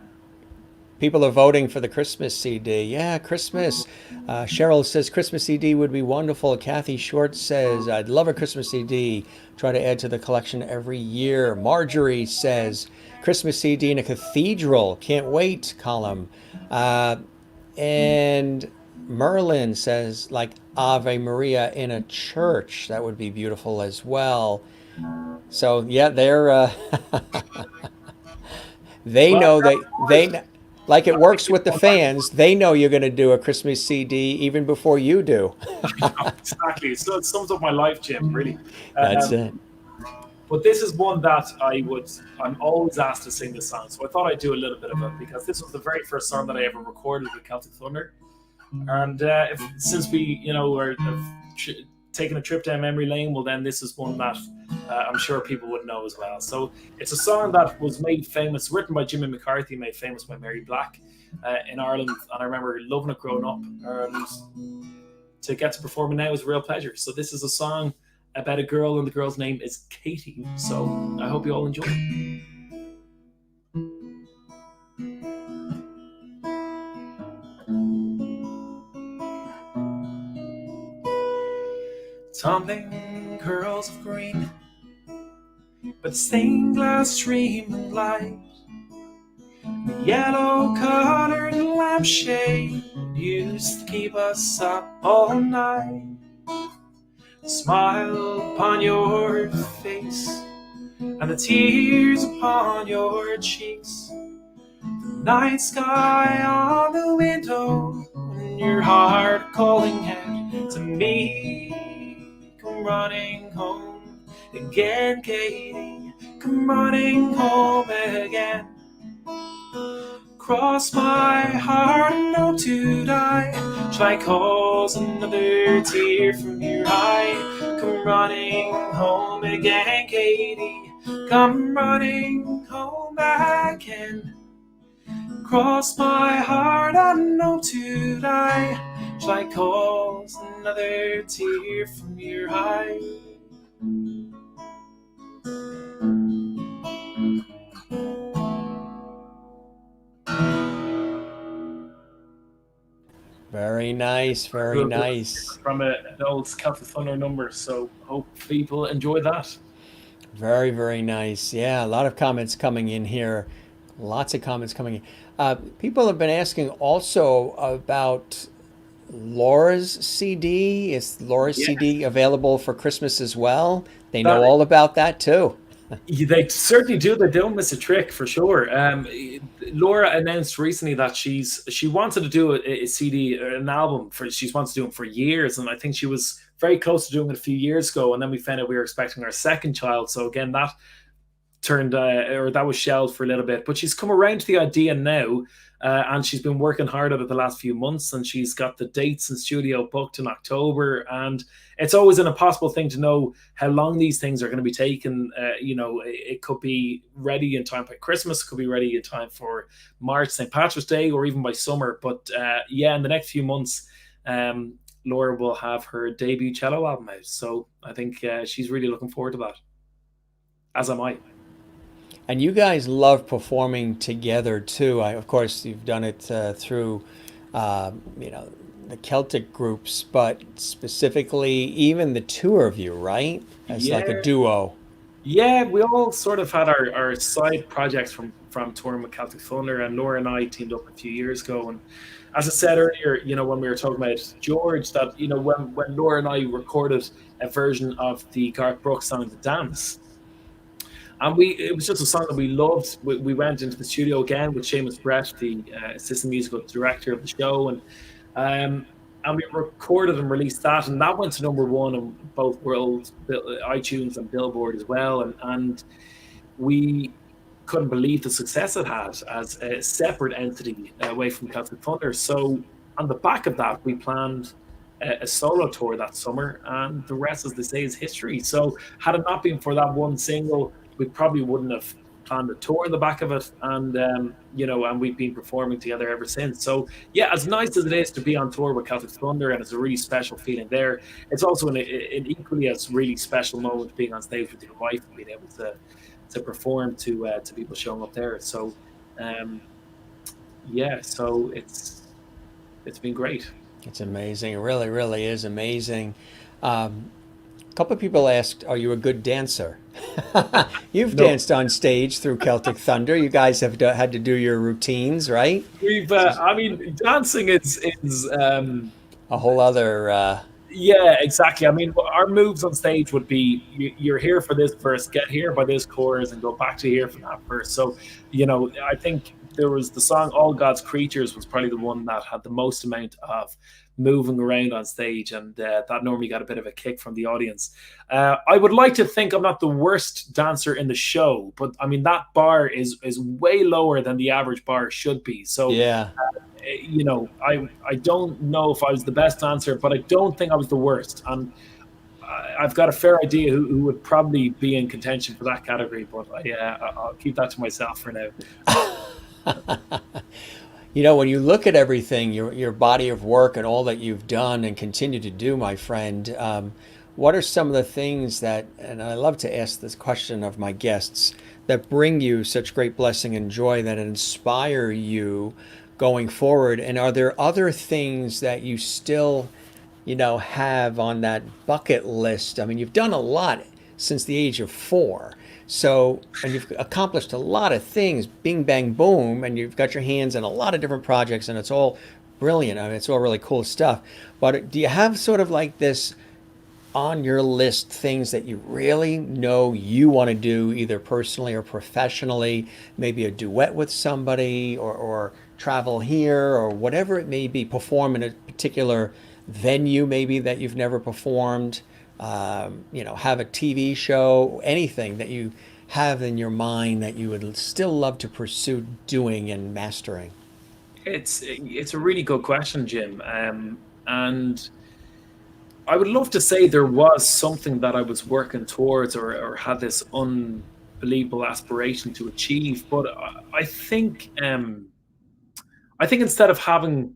People are voting for the Christmas CD. Yeah, Christmas. Cheryl says Christmas CD would be wonderful. Kathy Short says I'd love a Christmas CD. Try to add to the collection every year. Marjorie says Christmas CD in a cathedral. Can't wait, Colm. Uh, and Merlin says like Ave Maria in a church. That would be beautiful as well. So yeah, they're they well, know they like it I think works it's with the one that fans. They know you're going to do a Christmas CD even before you do. exactly. So it sums up my life, Jim. Really. That's Um, it. but this is one that I'm always asked to sing this song. So I thought I'd do a little bit of it because this was the very first song that I ever recorded with Celtic Thunder. And since we, have taken a trip down memory lane, well, then this is one that I'm sure people would know as well. So it's a song that was made famous, written by Jimmy McCarthy, made famous by Mary Black in Ireland. And I remember loving it growing up. And to get to perform it now is a real pleasure. So this is a song about a girl, and the girl's name is Katie. So I hope you all enjoy it. Tumbling curls of green, but the stained glass streaming light, the yellow colored lampshade used to keep us up all night. The smile upon your face and the tears upon your cheeks, the night sky on the window, and your heart calling out to me. Come running home again, Katie. Come running home again. Cross my heart and hope to die. Try cause another tear from your eye. Come running home again, Katie. Come running home again. Cross my heart and hope to die. Try cause another tear from your eye. Very nice, very nice. From an old Celtic Thunder number, so hope people enjoy that. Very, very nice. Yeah, a lot of comments coming in here. Lots of comments coming in. People have been asking also about Laura's CD. Is Laura's Yeah, CD available for Christmas as well? They know that all about that too. they certainly do. They don't miss a trick for sure. Laura announced recently that she wanted to do a CD or an album for she's wanted to do it for years, and I think she was very close to doing it a few years ago. And then we found out we were expecting our second child, so again that turned or that was shelved for a little bit. But she's come around to the idea now, and she's been working hard at it the last few months. And she's got the dates in studio booked in October. And it's always an impossible thing to know how long these things are going to be taking. It could be ready in time by Christmas, it could be ready in time for March, St. Patrick's Day, or even by summer. But yeah, in the next few months. Laura will have her debut cello album out. So I think she's really looking forward to that, as am I. And you guys love performing together too. Of course, you've done it through, you know, the Celtic groups, but specifically even the two of you, right? As like a Yeah, duo. yeah, we all sort of had our side projects from touring with Celtic Thunder, and Laura and I teamed up a few years ago. And as I said earlier, when we were talking about George, that when Laura and I recorded a version of the Garth Brooks song "The Dance," and it was just a song that we loved. We went into the studio again with Seamus Brett, the assistant musical director of the show, um, and we recorded and released that, and that went to number one on both world iTunes and Billboard as well. And we couldn't believe the success it had as a separate entity away from Celtic Thunder. So on the back of that, we planned a solo tour that summer, and the rest, as they say, is history. So had it not been for that one single, we probably wouldn't have planned a tour in the back of it, and we've been performing together ever since. So yeah, as nice as it is to be on tour with Celtic Thunder, and it's a really special feeling there, it's also an equally as really special moment being on stage with your wife and being able to perform to people showing up there. So yeah, so it's been great. It's amazing. It really, really is amazing. A couple of people asked, "Are you a good dancer?" You've No, danced on stage through Celtic Thunder. You guys have had to do your routines, right? we've I mean, dancing is A whole other. yeah, exactly. I mean, our moves on stage would be you're here for this verse, get here by this chorus, and go back to here for that verse. So, I think there was the song "All God's Creatures" was probably the one that had the most amount of moving around on stage, and that normally got a bit of a kick from the audience. I would like to think I'm not the worst dancer in the show, but I mean that bar is way lower than the average bar should be. So Yeah. I don't know if I was the best dancer, but I don't think I was the worst. And I've got a fair idea who would probably be in contention for that category, but I'll keep that to myself for now. When you look at everything, your body of work and all that you've done and continue to do, my friend, what are some of the things that, and I love to ask this question of my guests, that bring you such great blessing and joy that inspire you going forward? And are there other things that you still, have on that bucket list? I mean, you've done a lot since the age of 4. So, and you've accomplished a lot of things, bing, bang, boom, and you've got your hands in a lot of different projects, and it's all brilliant. I mean, it's all really cool stuff. But do you have sort of like this on your list, things that you really know you want to do, either personally or professionally, maybe a duet with somebody, or travel here, or whatever it may be, perform in a particular venue maybe that you've never performed, have a TV show, anything that you have in your mind that you would still love to pursue doing and mastering? It's a really good question, Jim. And I would love to say there was something that I was working towards, or had this unbelievable aspiration to achieve. But I think instead of having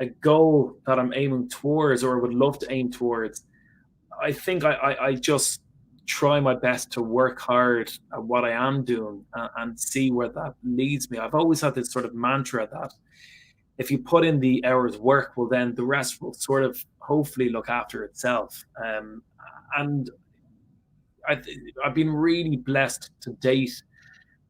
a goal that I'm aiming towards, or would love to aim towards, I think I just try my best to work hard at what I am doing, and see where that leads me. I've always had this sort of mantra that if you put in the hours work, well, then the rest will sort of hopefully look after itself. And I've been really blessed to date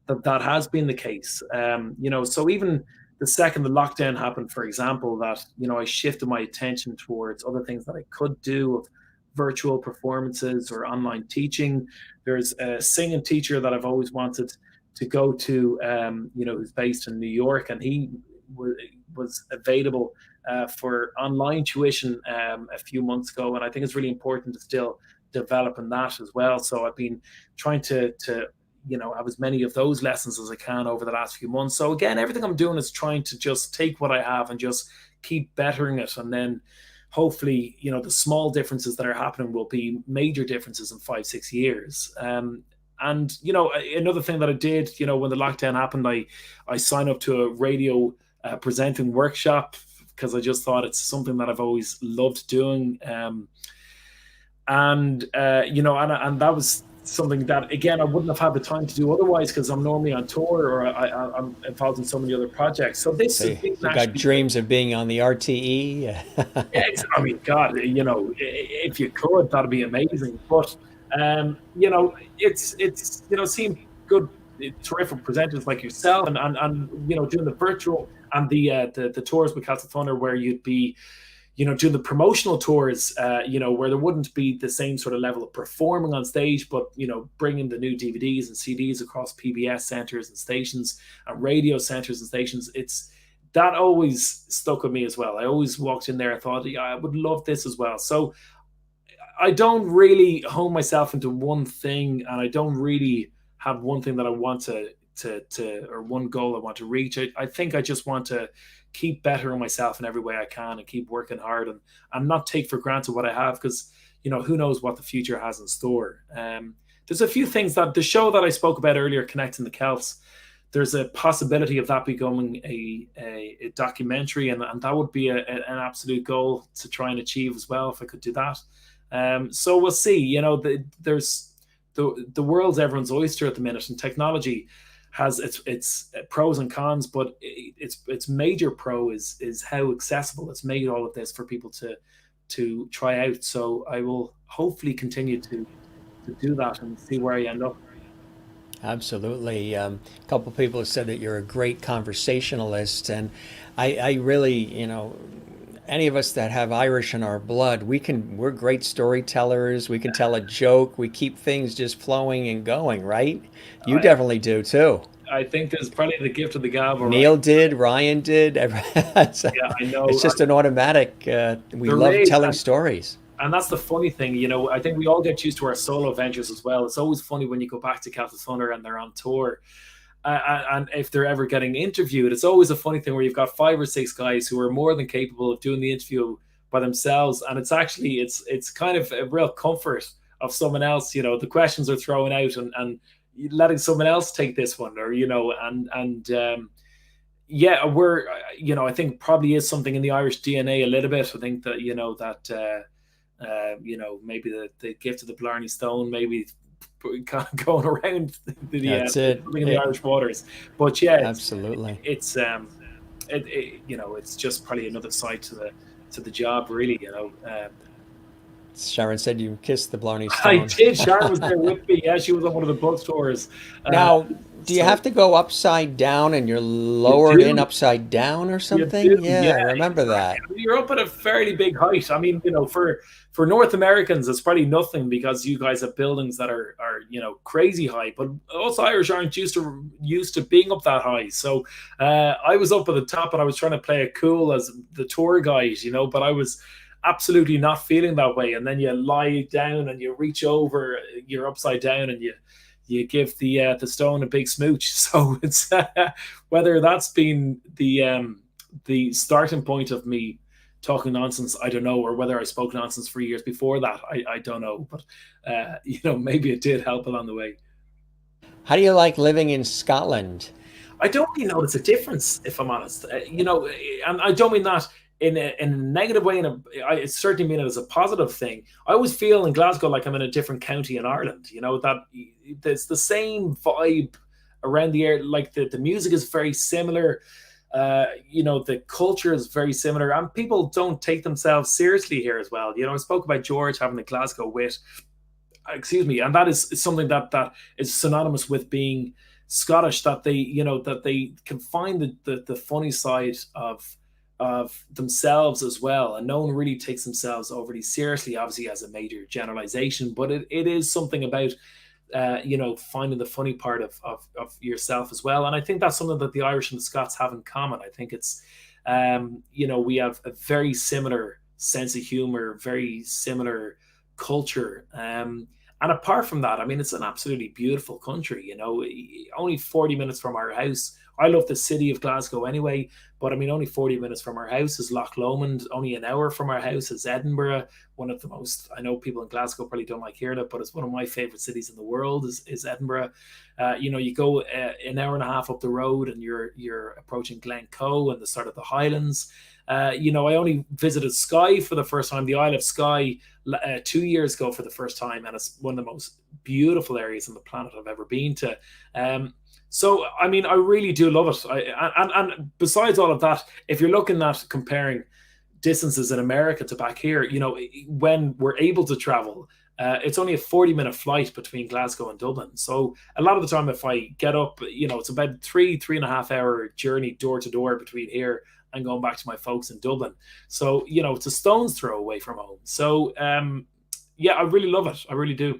that has been the case. So even the second the lockdown happened, for example, that I shifted my attention towards other things that I could do, of virtual performances or online teaching. There's a singing teacher that I've always wanted to go to, who's based in New York, and he was available for online tuition a few months ago, and I think it's really important to still develop in that as well. So I've been trying to have as many of those lessons as I can over the last few months. So again, everything I'm doing is trying to just take what I have and just keep bettering it, and then hopefully, the small differences that are happening will be major differences in 5-6 years. And another thing that I did, when the lockdown happened, I signed up to a radio presenting workshop because I just thought it's something that I've always loved doing. And that was something that, again, I wouldn't have had the time to do otherwise, because I'm normally on tour, or I'm involved in so many other projects. So this So has been you got actually, dreams of being on the RTE. yeah, I mean, God, if you could, that'd be amazing. But it's seeing good, terrific presenters like yourself, and doing the virtual and the tours with Cats of Thunder, where you'd be doing the promotional tours, where there wouldn't be the same sort of level of performing on stage, but, bringing the new DVDs and CDs across PBS centers and stations and radio centers and stations. That always stuck with me as well. I always walked in there and thought, yeah, I would love this as well. So I don't really hone myself into one thing, and I don't really have one thing that I want to or one goal I want to reach. I think I just want to keep bettering myself in every way I can, and keep working hard, and not take for granted what I have, because who knows what the future has in store. There's a few things that the show that I spoke about earlier, Connecting the Celts, there's a possibility of that becoming a documentary, and that would be an absolute goal to try and achieve as well, if I could do that. So we'll see. There's the world's everyone's oyster at the minute, and technology has its pros and cons, but its major pro is how accessible it's made all of this for people to try out. So I will hopefully continue to do that and see where I end up. Absolutely. A couple of people have said that you're a great conversationalist, and I really, any of us that have Irish in our blood, we're great storytellers. We can tell a joke. We keep things just flowing and going, right? You I, definitely do too. I think there's probably the gift of the gab, all right. Neil did, Ryan did. It's, Yeah, I know. it's just an automatic. We There love is, telling stories. and that's the funny thing. I think we all get used to our solo ventures as well. It's always funny when you go back to Celtic Thunder and they're on tour, and if they're ever getting interviewed, it's always a funny thing where you've got 5 or 6 guys who are more than capable of doing the interview by themselves, and it's kind of a real comfort of someone else. The questions are thrown out, and letting someone else take this one, or yeah, I think probably is something in the Irish DNA a little bit. I think that maybe the gift of the Blarney Stone, maybe kind of going around That's it. something in the Irish waters. But yeah, Absolutely. it's just probably another side to the job, really. Sharon said you kissed the Blarney I Stone. did. Sharon was there with me. Yeah, she was on one of the book tours. Now, do you So have to go upside down and you're you lowered in do. upside down or You something? do, Yeah, yeah, I remember that. exactly. You're up at a fairly big height. I mean, for North Americans, it's probably nothing, because you guys have buildings that are crazy high. But us Irish aren't used to being up that high. So I was up at the top, and I was trying to play it cool as the tour guide, but I was absolutely not feeling that way. And then you lie down and you reach over, you're upside down, and you give the stone a big smooch. So it's whether that's been the starting point of me talking nonsense, I don't know, or whether I spoke nonsense for years before that, I don't know. But maybe it did help along the way. How do you like living in Scotland? I don't really notice a difference, if I'm honest. And I don't mean that in a negative way. I certainly mean it as a positive thing. I always feel in Glasgow like I'm in a different county in Ireland. That there's the same vibe around the air. Like the music is very similar. The culture is very similar, and people don't take themselves seriously here as well. I spoke about George having the Glasgow wit. Excuse me, and that is something that is synonymous with being Scottish. That they can find the funny side of themselves as well, and no one really takes themselves overly seriously, obviously, as a major generalization, but it is something about finding the funny part of yourself as well. And I think that's something that the Irish and the Scots have in common. I think it's we have a very similar sense of humor, very similar culture. And apart from that, I mean, it's an absolutely beautiful country. Only 40 minutes from our house. I love the city of Glasgow anyway, But I mean, only 40 minutes from our house is Loch Lomond. Only an hour from our house is Edinburgh. One of the most, I know people in Glasgow probably don't like hearing it, but it's one of my favorite cities in the world is Edinburgh. You go an hour and a half up the road and you're approaching Glencoe and the start of the Highlands. I only visited Skye for the first time, the Isle of Skye, 2 years ago for the first time, and it's one of the most beautiful areas on the planet I've ever been to. So, I mean, I really do love it. And besides all of that, if you're looking at comparing distances in America to back here, when we're able to travel, it's only a 40-minute flight between Glasgow and Dublin. So a lot of the time, if I get up, it's about three and a half hour journey door to door between here and going back to my folks in Dublin. So, it's a stone's throw away from home. So, yeah, I really love it. I really do.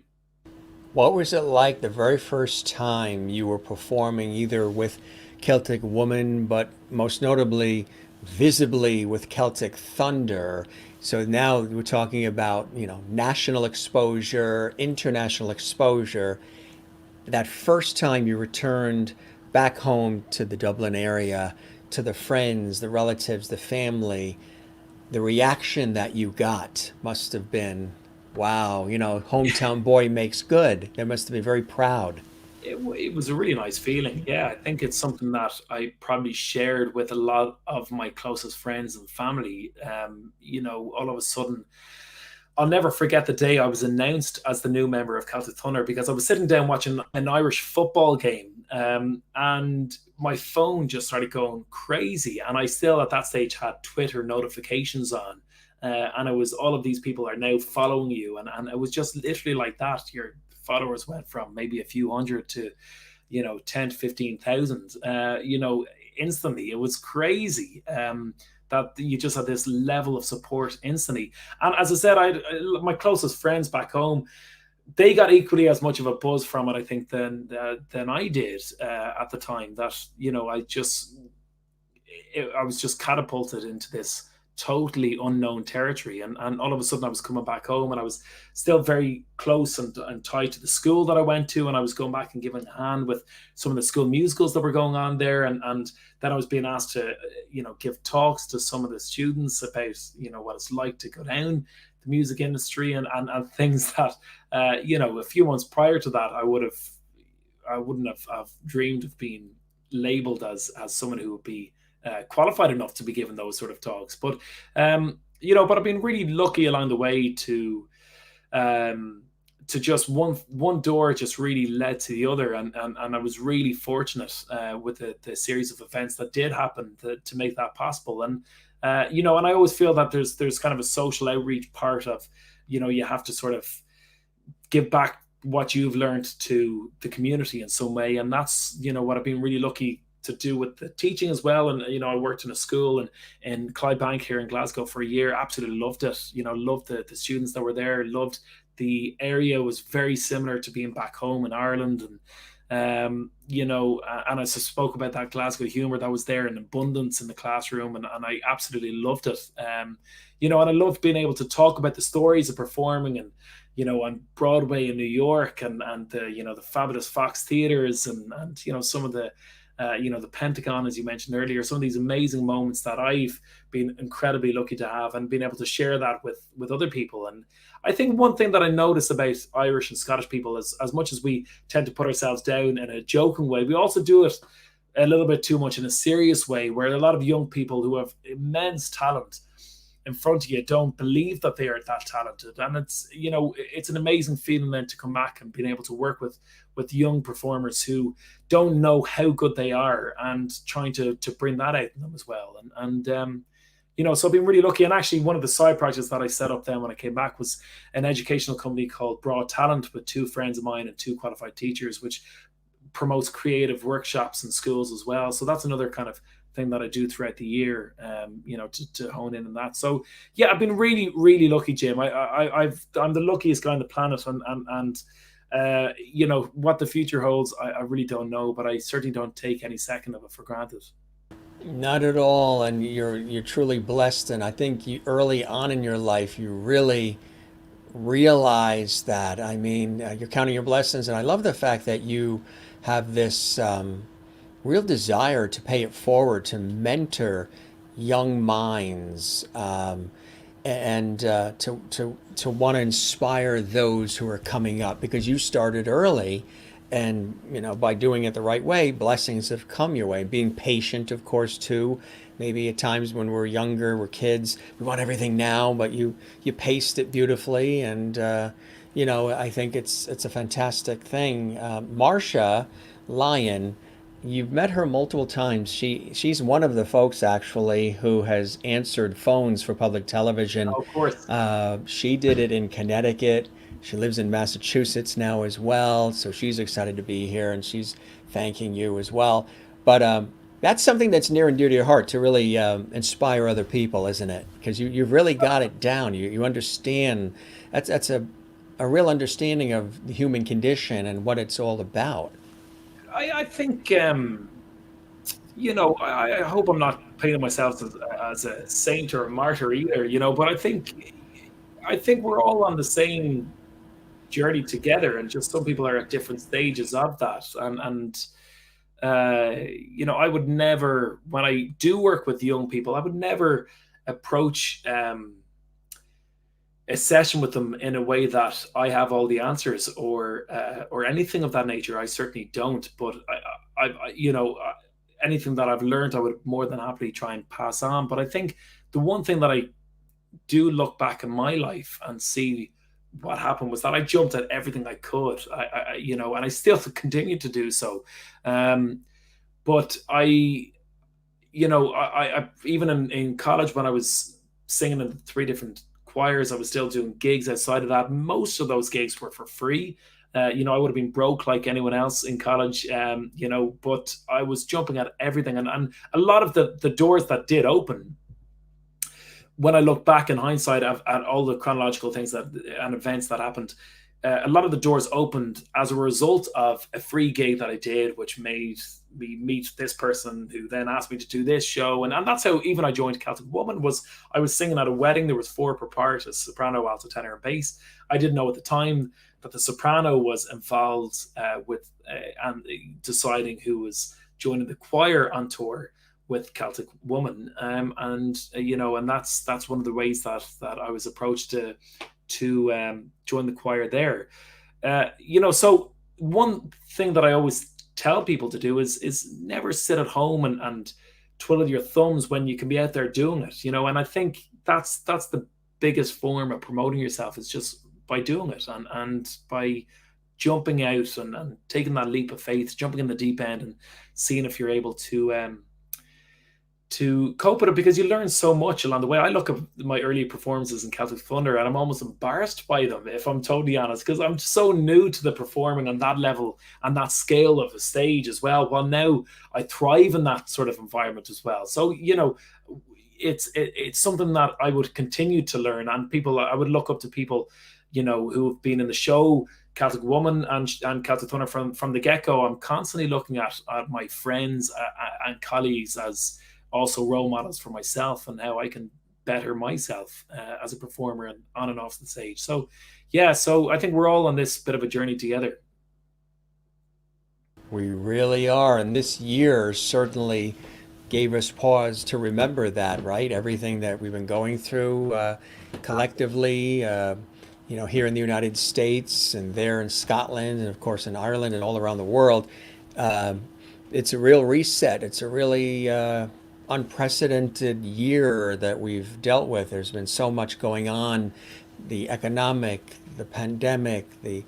What was it like the very first time you were performing either with Celtic Woman, but most notably, visibly with Celtic Thunder? So now we're talking about, national exposure, international exposure. That first time you returned back home to the Dublin area, to the friends, the relatives, the family, the reaction that you got must have been, wow, hometown boy makes good. They must have been very proud. It was a really nice feeling. Yeah, I think it's something that I probably shared with a lot of my closest friends and family. All of a sudden, I'll never forget the day I was announced as the new member of Celtic Thunder because I was sitting down watching an Irish football game, and my phone just started going crazy. And I still, at that stage, had Twitter notifications on. And it was all of these people are now following you. And it was just literally like that. Your followers went from maybe a few hundred to, 10 to 15,000, instantly. It was crazy. That you just had this level of support instantly. And as I said, my closest friends back home, they got equally as much of a buzz from it, I think, than I did at the time. That I was just catapulted into this totally unknown territory, and all of a sudden I was coming back home, and I was still very close and tied to the school that I went to, and I was going back and giving a hand with some of the school musicals that were going on there, and then I was being asked to give talks to some of the students about what it's like to go down the music industry and things that a few months prior to that I wouldn't have dreamed of being labeled as someone who would be qualified enough to be given those sort of talks. But but I've been really lucky along the way to just one door just really led to the other, and I was really fortunate with the series of events that did happen to make that possible. And and I always feel that there's kind of a social outreach part of you have to sort of give back what you've learned to the community in some way, and that's what I've been really lucky to do with the teaching as well. And I worked in a school in Clydebank here in Glasgow for a year. Absolutely loved it. Loved the students that were there. Loved the area. Was very similar to being back home in Ireland. And and I spoke about that Glasgow humor that was there in abundance in the classroom, and I absolutely loved it. And I loved being able to talk about the stories of performing and on Broadway in New York, and the fabulous Fox theaters, and some of the the Pentagon, as you mentioned earlier, some of these amazing moments that I've been incredibly lucky to have, and being able to share that with other people. And I think one thing that I notice about Irish and Scottish people is, as much as we tend to put ourselves down in a joking way, we also do it a little bit too much in a serious way, where a lot of young people who have immense talent in front of you don't believe that they are that talented. And it's an amazing feeling then to come back and being able to work with young performers who don't know how good they are, and trying to bring that out in them as well. So I've been really lucky. And actually, one of the side projects that I set up then when I came back was an educational company called Broad Talent, with two friends of mine and two qualified teachers, which promotes creative workshops in schools as well. So that's another kind of thing that I do throughout the year, to hone in on that. So yeah, I've been really, really lucky, Jim. I'm the luckiest guy on the planet, and what the future holds, I really don't know, but I certainly don't take any second of it for granted. Not at all, and you're truly blessed. And I think early on in your life, you really realize that. I mean, you're counting your blessings, and I love the fact that you have this real desire to pay it forward, to mentor young minds, and to want to inspire those who are coming up, because you started early, and by doing it the right way, blessings have come your way. Being patient, of course, too. Maybe at times when we're younger, we're kids, we want everything now, but you paced it beautifully, and I think it's a fantastic thing. Marcia Lyon, you've met her multiple times. She's one of the folks actually who has answered phones for public television. Oh, of course. She did it in Connecticut. She lives in Massachusetts now as well, so she's excited to be here, and she's thanking you as well. But that's something that's near and dear to your heart, to really inspire other people, isn't it? Because you've really got it down. You understand. That's a real understanding of the human condition and what it's all about. I think, I hope I'm not painting myself as a saint or a martyr either, but I think we're all on the same journey together, and just some people are at different stages of that. I would never, when I do work with young people, I would never approach a session with them in a way that I have all the answers, or anything of that nature. I certainly don't. But anything that I've learned, I would more than happily try and pass on. But I think the one thing that I do look back in my life and see what happened was that I jumped at everything I could. And I still continue to do so. But I even in college, when I was singing in 3 different choirs, I was still doing gigs outside of that. Most of those gigs were for free. I would have been broke like anyone else in college, but I was jumping at everything. And a lot of the doors that did open, when I look back in hindsight at all the chronological things and events that happened, a lot of the doors opened as a result of a free gig that I did, which made me meet this person who then asked me to do this show. And that's how even I joined Celtic Woman. Was I was singing at a wedding. There was 4 per part: a soprano, alto, tenor, and bass. I didn't know at the time that the soprano was involved with and deciding who was joining the choir on tour with Celtic Woman. And that's one of the ways that I was approached to join the choir there. So one thing that I always tell people to do is never sit at home and twiddle your thumbs when you can be out there doing it. And I think that's the biggest form of promoting yourself, is just by doing it, and by jumping out and taking that leap of faith, jumping in the deep end and seeing if you're able to cope with it, because you learn so much along the way. I look at my early performances in Celtic Thunder and I'm almost embarrassed by them, if I'm totally honest, because I'm so new to the performing on that level and that scale of a stage as well. Well, now I thrive in that sort of environment as well. So, it's something that I would continue to learn, and I would look up to people, who have been in the show Celtic Woman and Celtic Thunder from the get-go. I'm constantly looking at my friends and colleagues as also role models for myself, and how I can better myself as a performer and on and off the stage. So I think we're all on this bit of a journey together. We really are, and this year certainly gave us pause to remember that, right? Everything that we've been going through collectively, here in the United States and there in Scotland, and of course in Ireland and all around the world. It's a real reset. It's a really unprecedented year that we've dealt with. There's been so much going on, the economic, the pandemic, the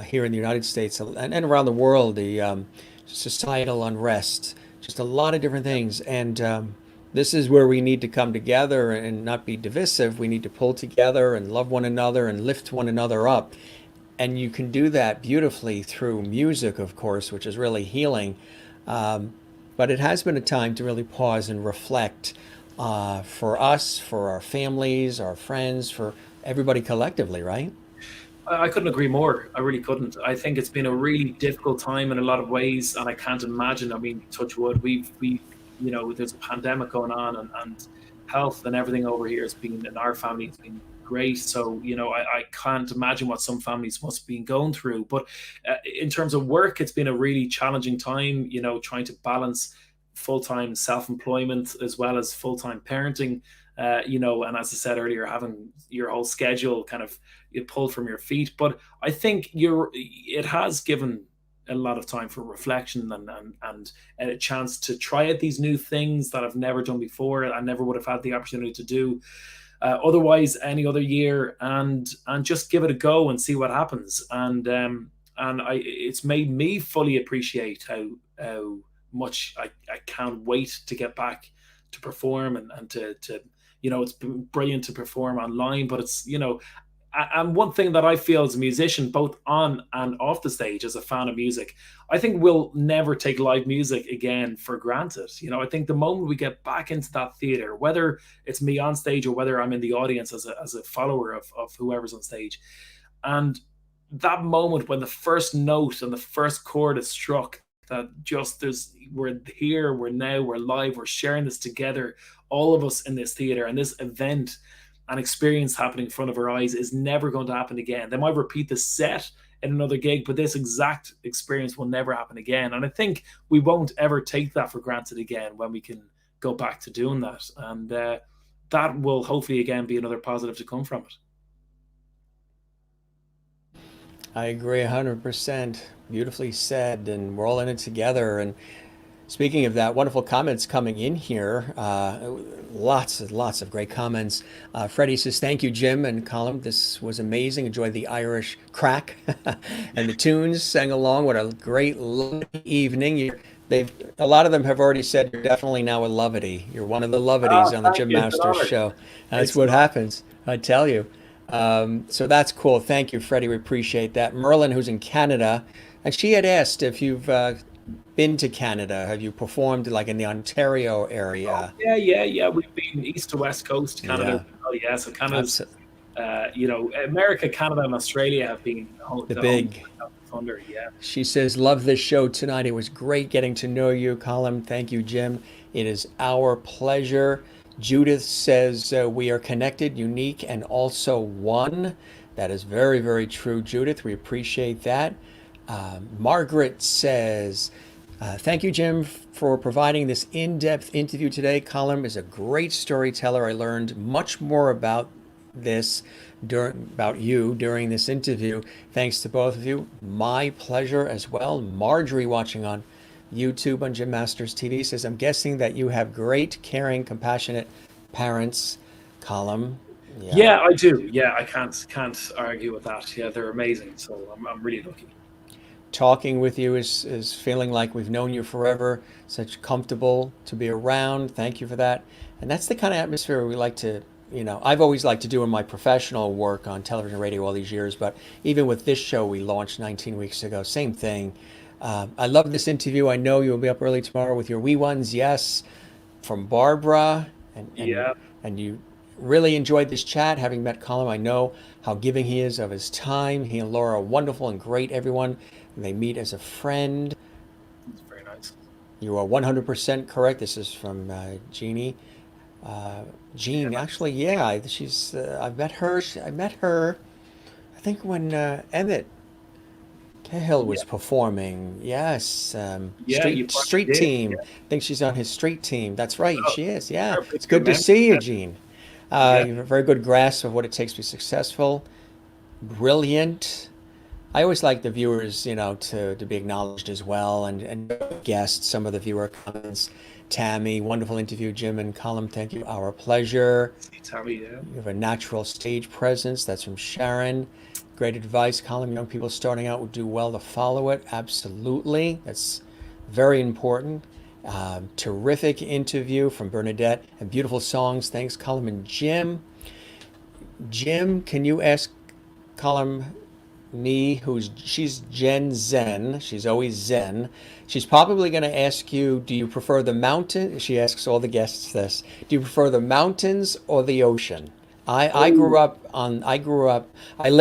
here in the United States and around the world, the societal unrest, just a lot of different things. And this is where we need to come together and not be divisive. We need to pull together and love one another and lift one another up. And you can do that beautifully through music, of course, which is really healing. But it has been a time to really pause and reflect for us, for our families, our friends, for everybody collectively, right? I couldn't agree more. I really couldn't. I think it's been a really difficult time in a lot of ways, and I can't imagine. I mean, touch wood, we there's a pandemic going on, and health and everything over here has been, in our family, has been great. So, I can't imagine what some families must have been going through. But in terms of work, it's been a really challenging time, trying to balance full time self employment as well as full time parenting. And as I said earlier, having your whole schedule kind of you pulled from your feet. But I think it has given a lot of time for reflection and a chance to try out these new things that I've never done before. I never would have had the opportunity to do otherwise any other year, and just give it a go and see what happens. It's made me fully appreciate how much I can't wait to get back to perform and to it's been brilliant to perform online, but it's and one thing that I feel as a musician, both on and off the stage, as a fan of music, I think we'll never take live music again for granted. I think the moment we get back into that theater, whether it's me on stage or whether I'm in the audience as a follower of whoever's on stage, and that moment when the first note and the first chord is struck, that just we're here, we're now, we're live, we're sharing this together, all of us in this theater, and this event and experience happening in front of our eyes is never going to happen again. They might repeat the set in another gig, but this exact experience will never happen again. And I think we won't ever take that for granted again when we can go back to doing that. And that will hopefully again be another positive to come from it. I agree 100%. Beautifully said, and we're all in it together. And speaking of that, wonderful comments coming in here. Lots and lots of great comments. Freddie says, thank you, Jim and Colin. This was amazing. Enjoyed the Irish crack and the tunes, sang along. What a great evening. A lot of them have already said you're definitely now a Lovety. You're one of the Loveties on the Jim Masters show. That's what happens, I tell you. So that's cool. Thank you, Freddie. We appreciate that. Merlin, who's in Canada, and she had asked if you've been to Canada. Have you performed like in the Ontario area? Oh, yeah. We've been east to west coast Canada. Yeah. Oh yeah, so Canada's, America, Canada, and Australia have been the big thunder. Yeah. She says, love this show tonight. It was great getting to know you, Colin. Thank you, Jim. It is our pleasure. Judith says, we are connected, unique, and also one. That is very, very true, Judith. We appreciate that. Margaret says, thank you, Jim, for providing this in-depth interview today. Colin is a great storyteller. I learned much more about you during this interview. Thanks to both of you. My pleasure as well. Marjorie, watching on YouTube on Jim Masters TV, says, I'm guessing that you have great, caring, compassionate parents, Colin. Yeah, I do. Yeah, I can't argue with that. Yeah, they're amazing. So I'm really lucky. Talking with you is feeling like we've known you forever. Such comfortable to be around. Thank you for that. And that's the kind of atmosphere we like to, I've always liked to do in my professional work on television and radio all these years. But even with this show we launched 19 weeks ago, same thing. I love this interview. I know you'll be up early tomorrow with your wee ones. Yes, from Barbara. And you really enjoyed this chat. Having met Colin, I know how giving he is of his time. He and Laura are wonderful and great, everyone. They meet as a friend. It's very nice. You are 100% correct. This is from Jeannie. Jean, actually, yeah, she's. I've met her. I met her, I think, when Emmett Cahill was performing. Yes, street team. Yeah. I think she's on his street team. That's right. She is. Yeah, Perfect. it's good to see you, Jean. You have a very good grasp of what it takes to be successful. Brilliant. I always like the viewers, to be acknowledged as well, and guests. Some of the viewer comments. Tammy, wonderful interview, Jim and Colin. Thank you. Our pleasure. Tammy, yeah. You have a natural stage presence. That's from Sharon. Great advice, Colin. Young people starting out would do well to follow it. Absolutely. That's very important. Terrific interview from Bernadette and beautiful songs. Thanks, Colin and Jim. Jim, can you ask Colin she's Gen Zen. She's always Zen. She's probably going to ask you, do you prefer the mountain? She asks all the guests this. Do you prefer the mountains or the ocean? I live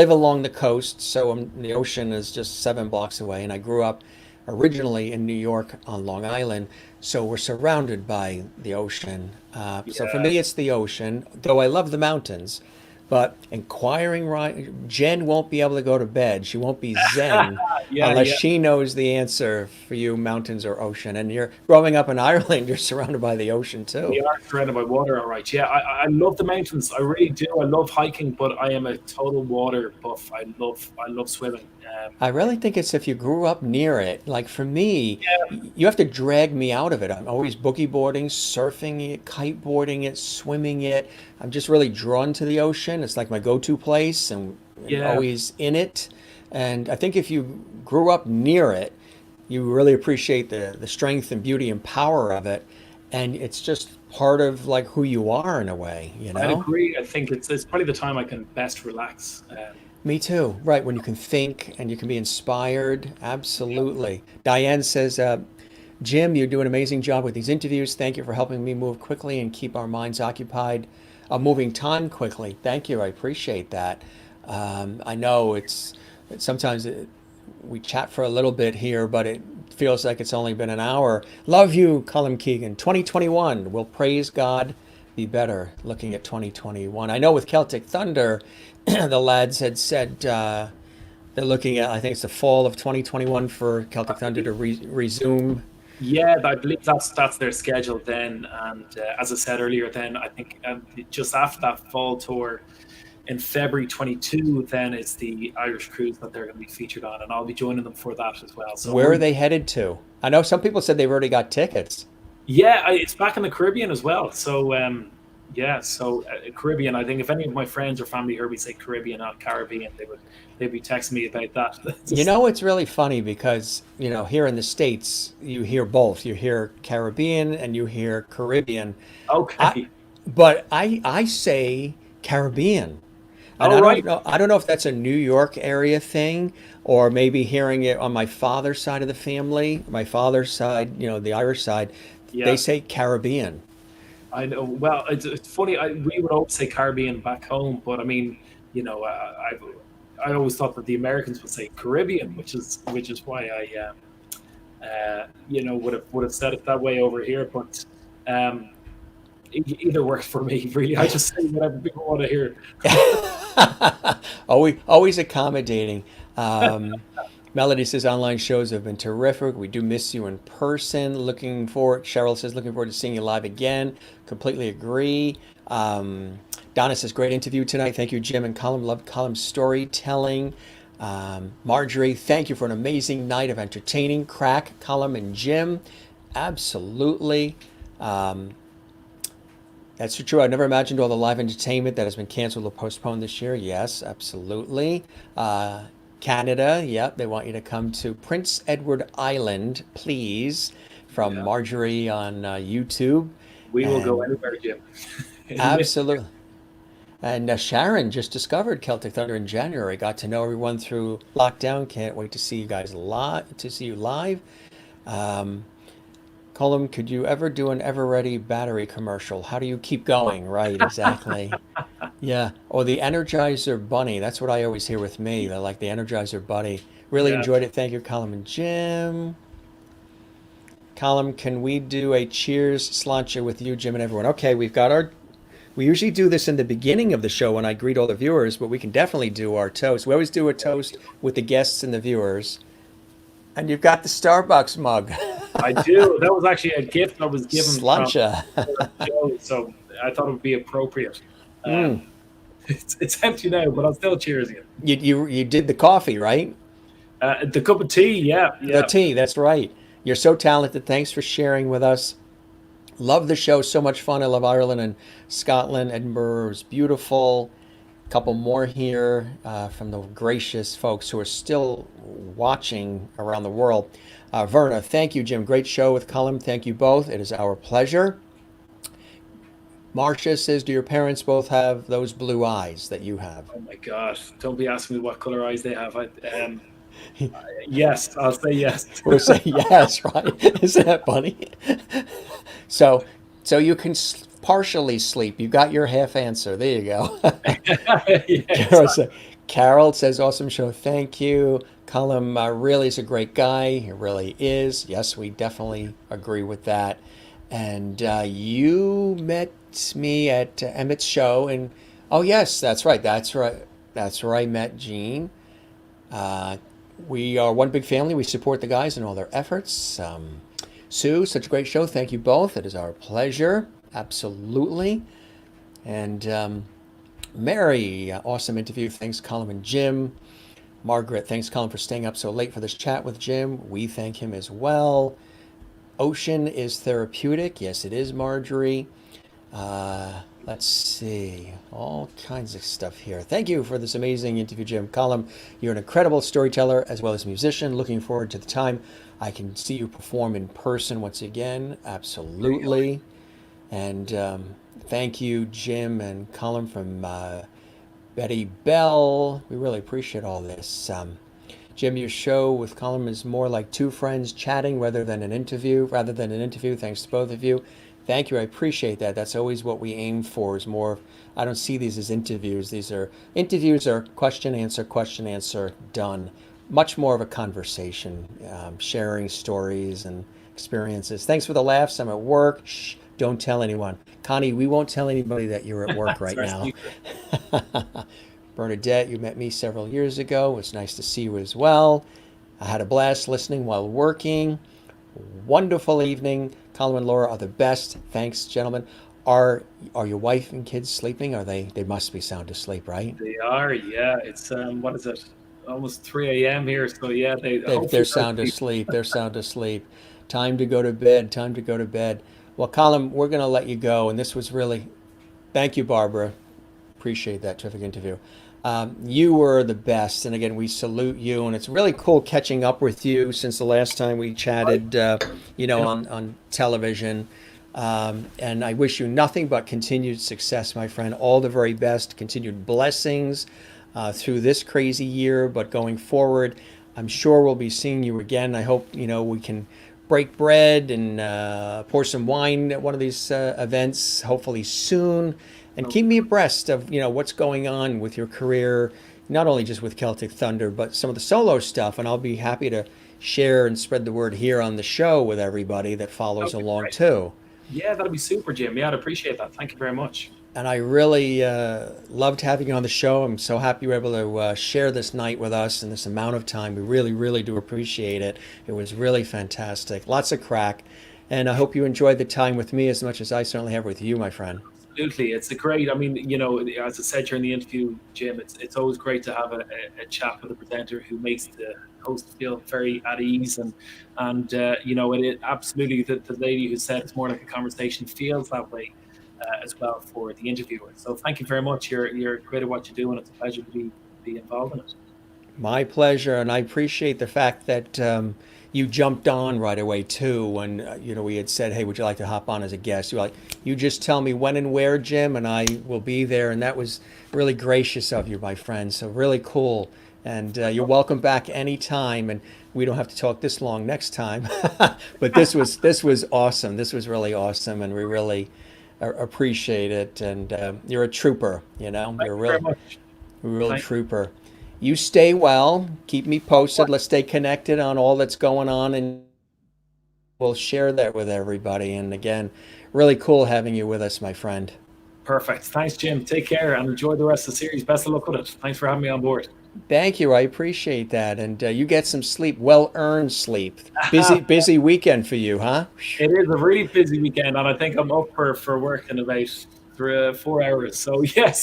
along the coast, so the ocean is just 7 blocks away, and I grew up originally in New York on Long Island, so we're surrounded by the ocean. So for me, it's the ocean, though I love the mountains. But inquiring, right, Jen won't be able to go to bed. She won't be zen Yeah, unless yeah. she knows the answer for you, mountains or ocean. And you're growing up in Ireland, you're surrounded by the ocean We too. are surrounded by water, all right. Yeah, I love the mountains. I really do. I love hiking, but I am a total water buff. I love swimming. I really think it's if you grew up near it. Like for me, Yeah, you have to drag me out of it. I'm always boogie boarding, surfing it, kiteboarding it, swimming it. I'm just really drawn to the ocean. It's like my go-to place and yeah. always in it. And I think if you grew up near it, you really appreciate the strength and beauty and power of it. And it's just part of like who you are in a way, you I'd know? agree. I think it's probably the time I can best relax. Me too. Right, when you can think and you can be inspired. Yeah. Absolutely. Diane says, Jim, you do an amazing job with these interviews. Thank you for helping me move quickly and keep our minds occupied, moving time quickly. Thank you. I appreciate that. I know sometimes we chat for a little bit here, but it feels like it's only been an hour. Love you, Colin Keegan. 2021 will praise God be better looking at 2021. I know with Celtic Thunder, the lads had said they're looking at, I think it's the fall of 2021 for Celtic Thunder to resume. Yeah, I believe that's their schedule then. And as I said earlier, then I think just after that fall tour in February 22, then it's the Irish cruise that they're going to be featured on, and I'll be joining them for that as well. So Where we're are they headed to? I know some people said they've already got tickets. Yeah, it's back in the Caribbean as well. So yeah, so Caribbean. I think if any of my friends or family heard me say Caribbean, not Caribbean, they'd be texting me about that. You Just know, it's really funny because, here in the States, you hear both. You hear Caribbean and you hear Caribbean. I, okay. but I say Caribbean. And All right. I don't know if that's a New York area thing or maybe hearing it on my father's side of the family, my father's side, the Irish side, they Yeah, say Caribbean. I know. Well, it's funny. We would always say Caribbean back home, but I mean, you know, I always thought that the Americans would say Caribbean, which is why would have said it that way over here. But um, either works for me. Really, I just say whatever people want to hear. Always accommodating. Um, Melody says online shows have been terrific. We do miss you in person. Looking forward. Cheryl says looking forward to seeing you live again. Completely agree. Donna says great interview tonight. Thank you, Jim and Colin. Loved Colin's storytelling. Marjorie, thank you for an amazing night of entertaining. Crack, Colin and Jim. Absolutely. That's true. I never imagined all the live entertainment that has been canceled or postponed this year. Yes, absolutely. Canada, yep, they want you to come to Prince Edward Island, please, from Yeah, Marjorie on YouTube. we will go And anywhere, Jim. absolutely. And Sharon just discovered Celtic Thunder in January. Got to know everyone through lockdown. Can't wait to see you guys live. To see you live. Um, Colm, could you ever do an Ever Ready battery commercial? How do you keep going? Right, exactly. Yeah. Or the Energizer Bunny. That's what I always hear with me. They're like the Energizer Bunny. Really Yeah. enjoyed it. Thank you, Colin and Jim. Colin, can we do a cheers sláinte with you, Jim, and everyone? Okay, we usually do this in the beginning of the show when I greet all the viewers, but we can definitely do our toast. We always do a toast with the guests and the viewers. And you've got the Starbucks mug. I do. That was actually a gift I was given from Sláinte. Joe, so I thought it would be appropriate. Mm. Um, it's empty now, but I'll still cheers you. You did the coffee, right? The cup of tea, yeah, The yeah, tea, that's right. You're so talented. Thanks for sharing with us. Love the show. So much fun. I love Ireland and Scotland. Edinburgh is beautiful. A couple more here from the gracious folks who are still watching around the world. Verna, thank you, Jim. Great show with Colin. Thank you both. It is our pleasure. Marcia says, do your parents both have those blue eyes that you have? Oh my God! Don't be asking me what color eyes they have. Yes, I'll say yes. We'll say yes, right? Isn't that funny? So, so you can partially sleep. You got your half answer. There you go. Yes. Carol, Carol says, awesome show. Thank you. Colin really is a great guy. He really is. Yes, we definitely agree with that. And you met me at Emmett's show, and Oh yes, that's right. That's right. That's where I met Gene. Uh, we are one big family. We support the guys in all their efforts. Sue, such a great show. Thank you both. It is our pleasure. Absolutely. And Mary, awesome interview. Thanks, Colin and Jim. Margaret, thanks, Colin, for staying up so late for this chat with Jim. We thank him as well. Ocean is therapeutic. Yes, it is, Marjorie. Let's see, all kinds of stuff here. Thank you for this amazing interview, Jim. Colin, you're an incredible storyteller as well as musician. Looking forward to the time I can see you perform in person once again. Absolutely. And thank you, Jim and Colin from Betty Bell. We really appreciate all this. Jim, your show with Colin is more like two friends chatting rather than an interview. Thanks to both of you. Thank you. I appreciate that. That's always what we aim for. Is more. I don't see these as interviews. Interviews are question answer, done. Much more of a conversation, sharing stories and experiences. Thanks for the laughs. I'm at work. Shh, don't tell anyone. Connie, we won't tell anybody that you're at work right now. Bernadette, you met me several years ago. It was nice to see you as well. I had a blast listening while working. Wonderful evening. Colin and Laura are the best. Thanks, gentlemen. Are your wife and kids sleeping? Are they must be sound asleep, right? They are, yeah. It's what is it? Almost 3 a.m. here, so yeah, They're sound asleep. They're sound asleep. Time to go to bed. Time to go to bed. Well, Colin, we're going to let you go. And this was really, thank you, Barbara. Appreciate that terrific interview. You were the best, and again, we salute you. And it's really cool catching up with you since the last time we chatted, on television. And I wish you nothing but continued success, my friend. All the very best, continued blessings through this crazy year. But going forward, I'm sure we'll be seeing you again. I hope we can break bread and pour some wine at one of these events, hopefully soon. And keep me abreast of what's going on with your career, not only just with Celtic Thunder, but some of the solo stuff. And I'll be happy to share and spread the word here on the show with everybody that follows along great. Too. Yeah, that'd be super, Jim. Yeah, I'd appreciate that. Thank you very much. And I really loved having you on the show. I'm so happy you were able to share this night with us in this amount of time. We really, really do appreciate it. It was really fantastic. Lots of crack. And I hope you enjoyed the time with me as much as I certainly have with you, my friend. Absolutely. It's a great, as I said during the interview, Jim, it's always great to have a chat with a presenter who makes the host feel very at ease. It absolutely, the lady who said it's more like a conversation feels that way as well for the interviewer. So thank you very much. You're great at what you do, and it's a pleasure to be involved in it. My pleasure, and I appreciate the fact that you jumped on right away too when we had said, hey, would you like to hop on as a guest? You're like, you just tell me when and where, Jim, and I will be there. And that was really gracious of you, my friend. So really cool. And you're welcome back anytime. And we don't have to talk this long next time. But this was awesome. This was really awesome, and we really appreciate it. And you're a trooper. You're a real trooper. You stay well. Keep me posted. Let's stay connected on all that's going on, and we'll share that with everybody. And again, really cool having you with us, my friend. Perfect. Thanks, Jim. Take care and enjoy the rest of the series. Best of luck with it. Thanks for having me on board. Thank you. I appreciate that. And you get some sleep, well-earned sleep. Busy weekend for you, huh? It is a really busy weekend, and I think I'm up for work in about 4 hours. So yeah,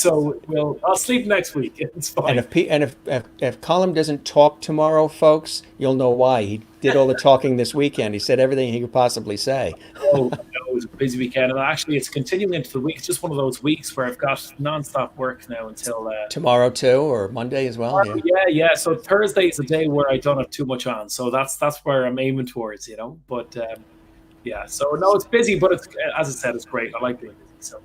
I'll sleep next week. It's fine. And if Colin doesn't talk tomorrow, folks, you'll know why. He did all the talking this weekend. He said everything he could possibly say. It was a busy weekend, and actually it's continuing into the week. It's just one of those weeks where I've got non-stop work now until tomorrow too, or Monday as well. Yeah. So Thursday is a day where I don't have too much on, so that's where I'm aiming towards, But yeah, so no, it's busy, but it's, as I said, it's great. I like being busy. So.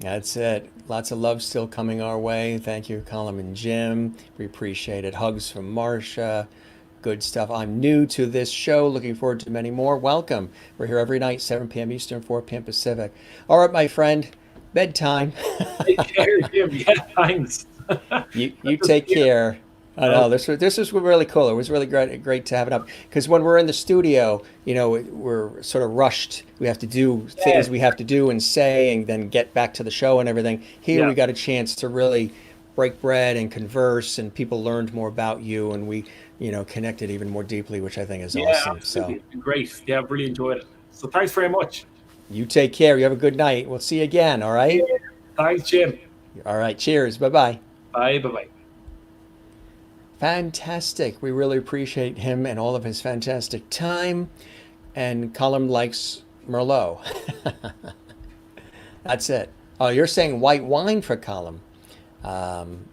That's it. Lots of love still coming our way. Thank you, Colin and Jim. We appreciate it. Hugs from Marcia. Good stuff. I'm new to this show. Looking forward to many more. Welcome. We're here every night, 7 p.m. Eastern, 4 p.m. Pacific. All right, my friend. Bedtime. Take care, Jim. Yeah, thanks. You take care. I know Okay. this was really cool. It was really great to have it up because when we're in the studio, we're sort of rushed. We have to do things Yeah, we have to do and say, and then get back to the show and everything. Here yeah, we got a chance to really break bread and converse, and people learned more about you, and we connected even more deeply, which I think is yeah, awesome. absolutely. So It's been great. Yeah, I've really enjoyed it. So thanks very much. you take care. You have a good night. We'll see you again. All Yeah, right. thanks, Jim. All right. Cheers. Bye bye. Bye, bye, bye. Fantastic. We really appreciate him and all of his fantastic time. And Colin likes Merlot. That's it. Oh, you're saying white wine for Colin. Um,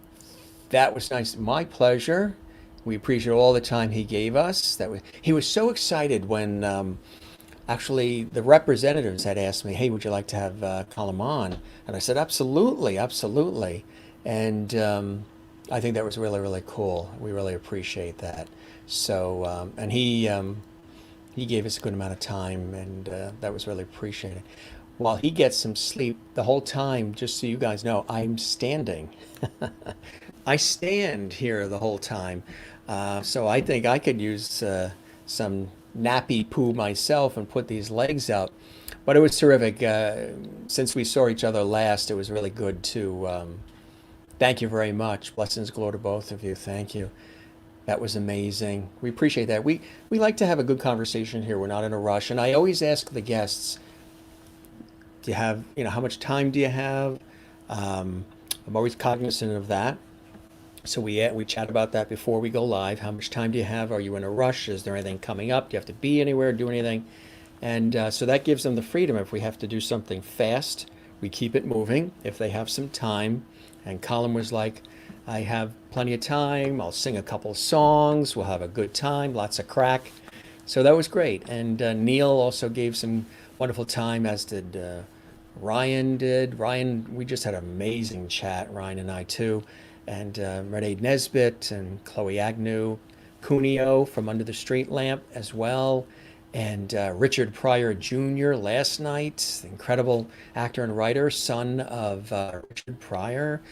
that was nice. My pleasure. We appreciate all the time he gave us. He was so excited when actually the representatives had asked me, "Hey, would you like to have Colin on?" And I said, "Absolutely, absolutely." And I think that was really really cool. We really appreciate that. So and he gave us a good amount of time, and that was really appreciated. While he gets some sleep, the whole time, just so you guys know, I'm standing. I stand here the whole time. So I think I could use some nappy poo myself and put these legs up. But it was terrific. Since we saw each other last, it was really good to thank you very much. Blessings glow to both of you. Thank you. That was amazing. We appreciate that. We like to have a good conversation here. We're not in a rush. And I always ask the guests, do you have, how much time do you have? I'm always cognizant of that. So we chat about that before we go live. How much time do you have? Are you in a rush? Is there anything coming up? Do you have to be anywhere, do anything? And so that gives them the freedom. If we have to do something fast, we keep it moving. If they have some time, and Colin was like, I have plenty of time. I'll sing a couple songs. We'll have a good time, lots of crack. So that was great. And Neil also gave some wonderful time, as did Ryan did. Ryan, we just had an amazing chat, Ryan and I too. And Renee Nesbitt and Chloe Agnew, Cuneo from Under the Street Lamp as well. And Richard Pryor Jr. last night, incredible actor and writer, son of Richard Pryor.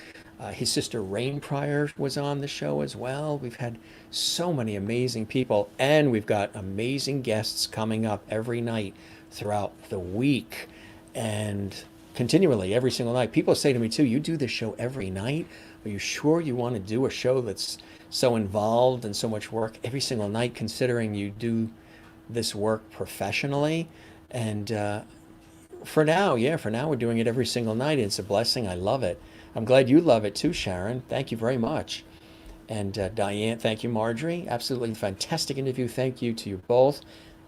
His sister Rain Pryor was on the show as well. We've had so many amazing people, and we've got amazing guests coming up every night throughout the week and continually every single night. People say to me too, you do this show every night? Are you sure you want to do a show that's so involved and so much work every single night, considering you do this work professionally? And for now, yeah, for now we're doing it every single night. It's a blessing. I love it. I'm glad you love it too, Sharon. Thank you very much. And Diane, thank you, Marjorie. Absolutely fantastic interview. Thank you to you both.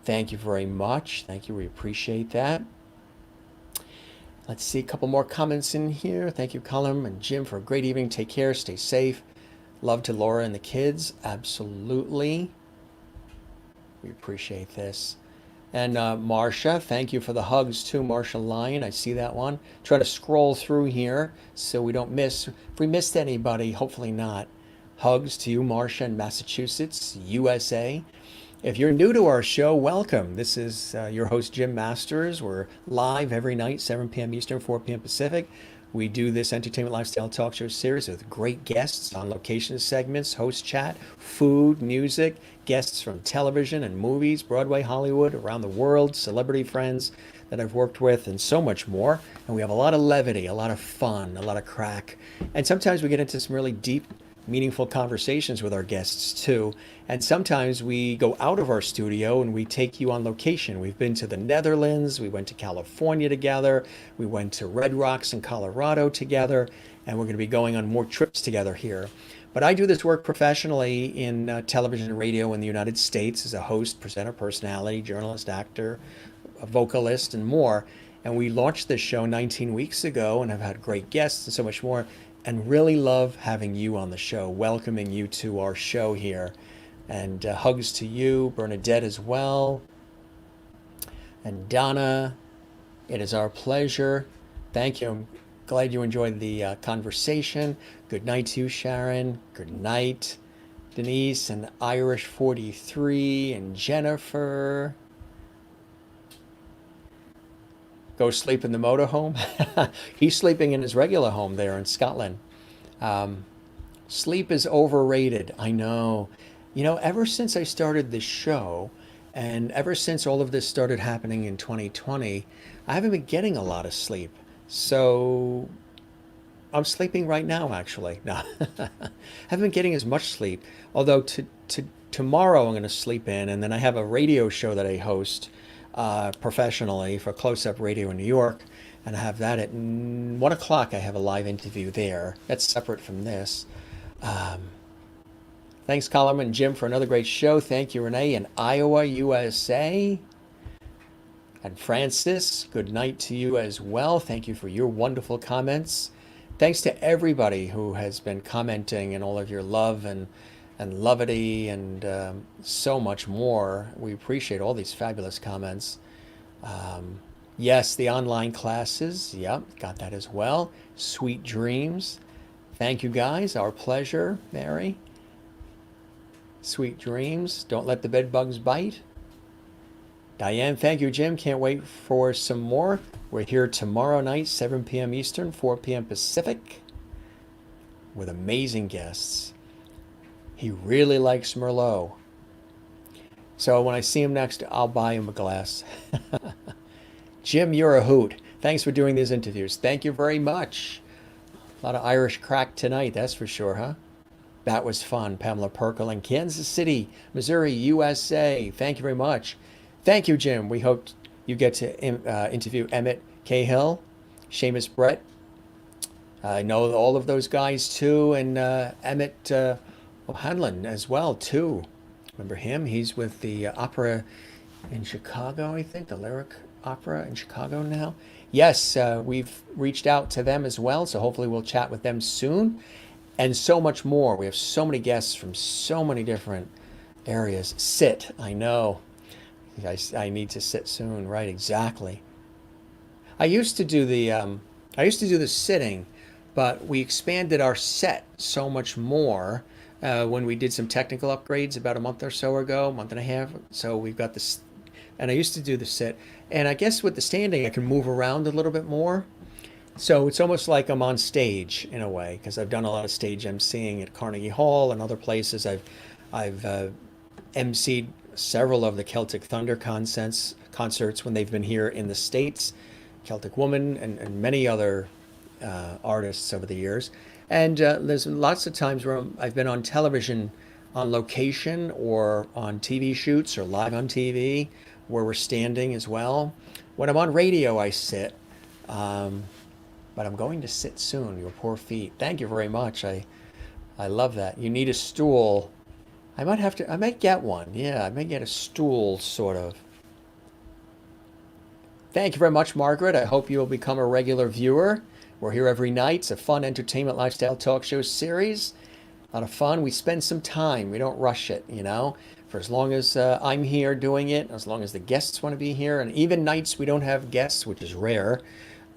Thank you very much. Thank you. We appreciate that. Let's see a couple more comments in here. Thank you, Colin and Jim, for a great evening. Take care. Stay safe. Love to Laura and the kids. Absolutely. We appreciate this. And Marcia, thank you for the hugs too, Marcia Lyon. I see that one. Try to scroll through here so we don't miss. If we missed anybody, hopefully not. Hugs to you, Marcia, in Massachusetts, USA. If you're new to our show, welcome. This is your host, Jim Masters. We're live every night, 7 p.m. Eastern, 4 p.m. Pacific. We do this entertainment lifestyle talk show series with great guests on location segments, host chat, food, music, guests from television and movies, Broadway, Hollywood, around the world, celebrity friends that I've worked with, and so much more. And we have a lot of levity, a lot of fun, a lot of crack. And sometimes we get into some really deep, meaningful conversations with our guests too. And sometimes we go out of our studio and we take you on location. We've been to the Netherlands, we went to California together, we went to Red Rocks in Colorado together, and we're going to be going on more trips together here. But I do this work professionally in television and radio in the United States as a host, presenter, personality, journalist, actor, a vocalist, and more. And we launched this show 19 weeks ago and have had great guests and so much more, and really love having you on the show, welcoming you to our show here. And hugs to you, Bernadette as well, and Donna. It is our pleasure. Thank you. I'm glad you enjoyed the conversation. Good night to you, Sharon. Good night, Denise and Irish 43 and Jennifer. Go sleep in the motorhome. He's sleeping in his regular home there in Scotland. Sleep is overrated. I know. You know, ever since I started this show, and ever since all of this started happening in 2020, I haven't been getting a lot of sleep. So I'm sleeping right now, actually. No, haven't been getting as much sleep. Although tomorrow I'm going to sleep in, and then I have a radio show that I host professionally for Close Up Radio in New York, and I have that at 1 o'clock. I have a live interview there. That's separate from this. Thanks, Colin and Jim, for another great show. Thank you, Renee in Iowa, USA. And Francis, good night to you as well. Thank you for your wonderful comments. Thanks to everybody who has been commenting and all of your love and levity and so much more. We appreciate all these fabulous comments. Yes, the online classes. Yep, got that as well. Sweet dreams. Thank you, guys. Our pleasure, Mary. Sweet dreams. Don't let the bed bugs bite. Diane, thank you, Jim. Can't wait for some more. We're here tomorrow night, 7 p.m. Eastern, 4 p.m. Pacific, with amazing guests. He really likes Merlot. So when I see him next, I'll buy him a glass. Jim, you're a hoot. Thanks for doing these interviews. Thank you very much. A lot of Irish crack tonight, that's for sure, huh? That was fun. Pamela Perkle in Kansas City, Missouri, USA. Thank you very much. Thank you, Jim. We hope you get to interview Emmett Cahill, Seamus Brett. I know all of those guys too, and Emmett O'Hanlon as well too. Remember him? He's with the opera in Chicago, I think, the Lyric Opera in Chicago now. Yes, we've reached out to them as well, so hopefully we'll chat with them soon. And so much more. We have so many guests from so many different areas. Sit, I know. I need to sit soon, right? Exactly. I used to do the sitting, but we expanded our set so much more when we did some technical upgrades about a month or so ago, month and a half. So we've got this, and I used to do the sit, and I guess with the standing, I can move around a little bit more. So it's almost like I'm on stage in a way, because I've done a lot of stage emceeing at Carnegie Hall and other places. I've emceed several of the Celtic Thunder concerts when they've been here in the States, Celtic Woman, and many other artists over the years. And there's lots of times where I've been on television on location or on TV shoots or live on TV where we're standing as well. When I'm on radio, I sit. But I'm going to sit soon. Your poor feet. Thank you very much. I love that. You need a stool. I might get one. Yeah, I may get a stool, sort of. Thank you very much, Margaret. I hope you'll become a regular viewer. We're here every night. It's a fun entertainment lifestyle talk show series. A lot of fun. We spend some time. We don't rush it, you know. For as long as I'm here doing it, as long as the guests want to be here, and even nights we don't have guests, which is rare.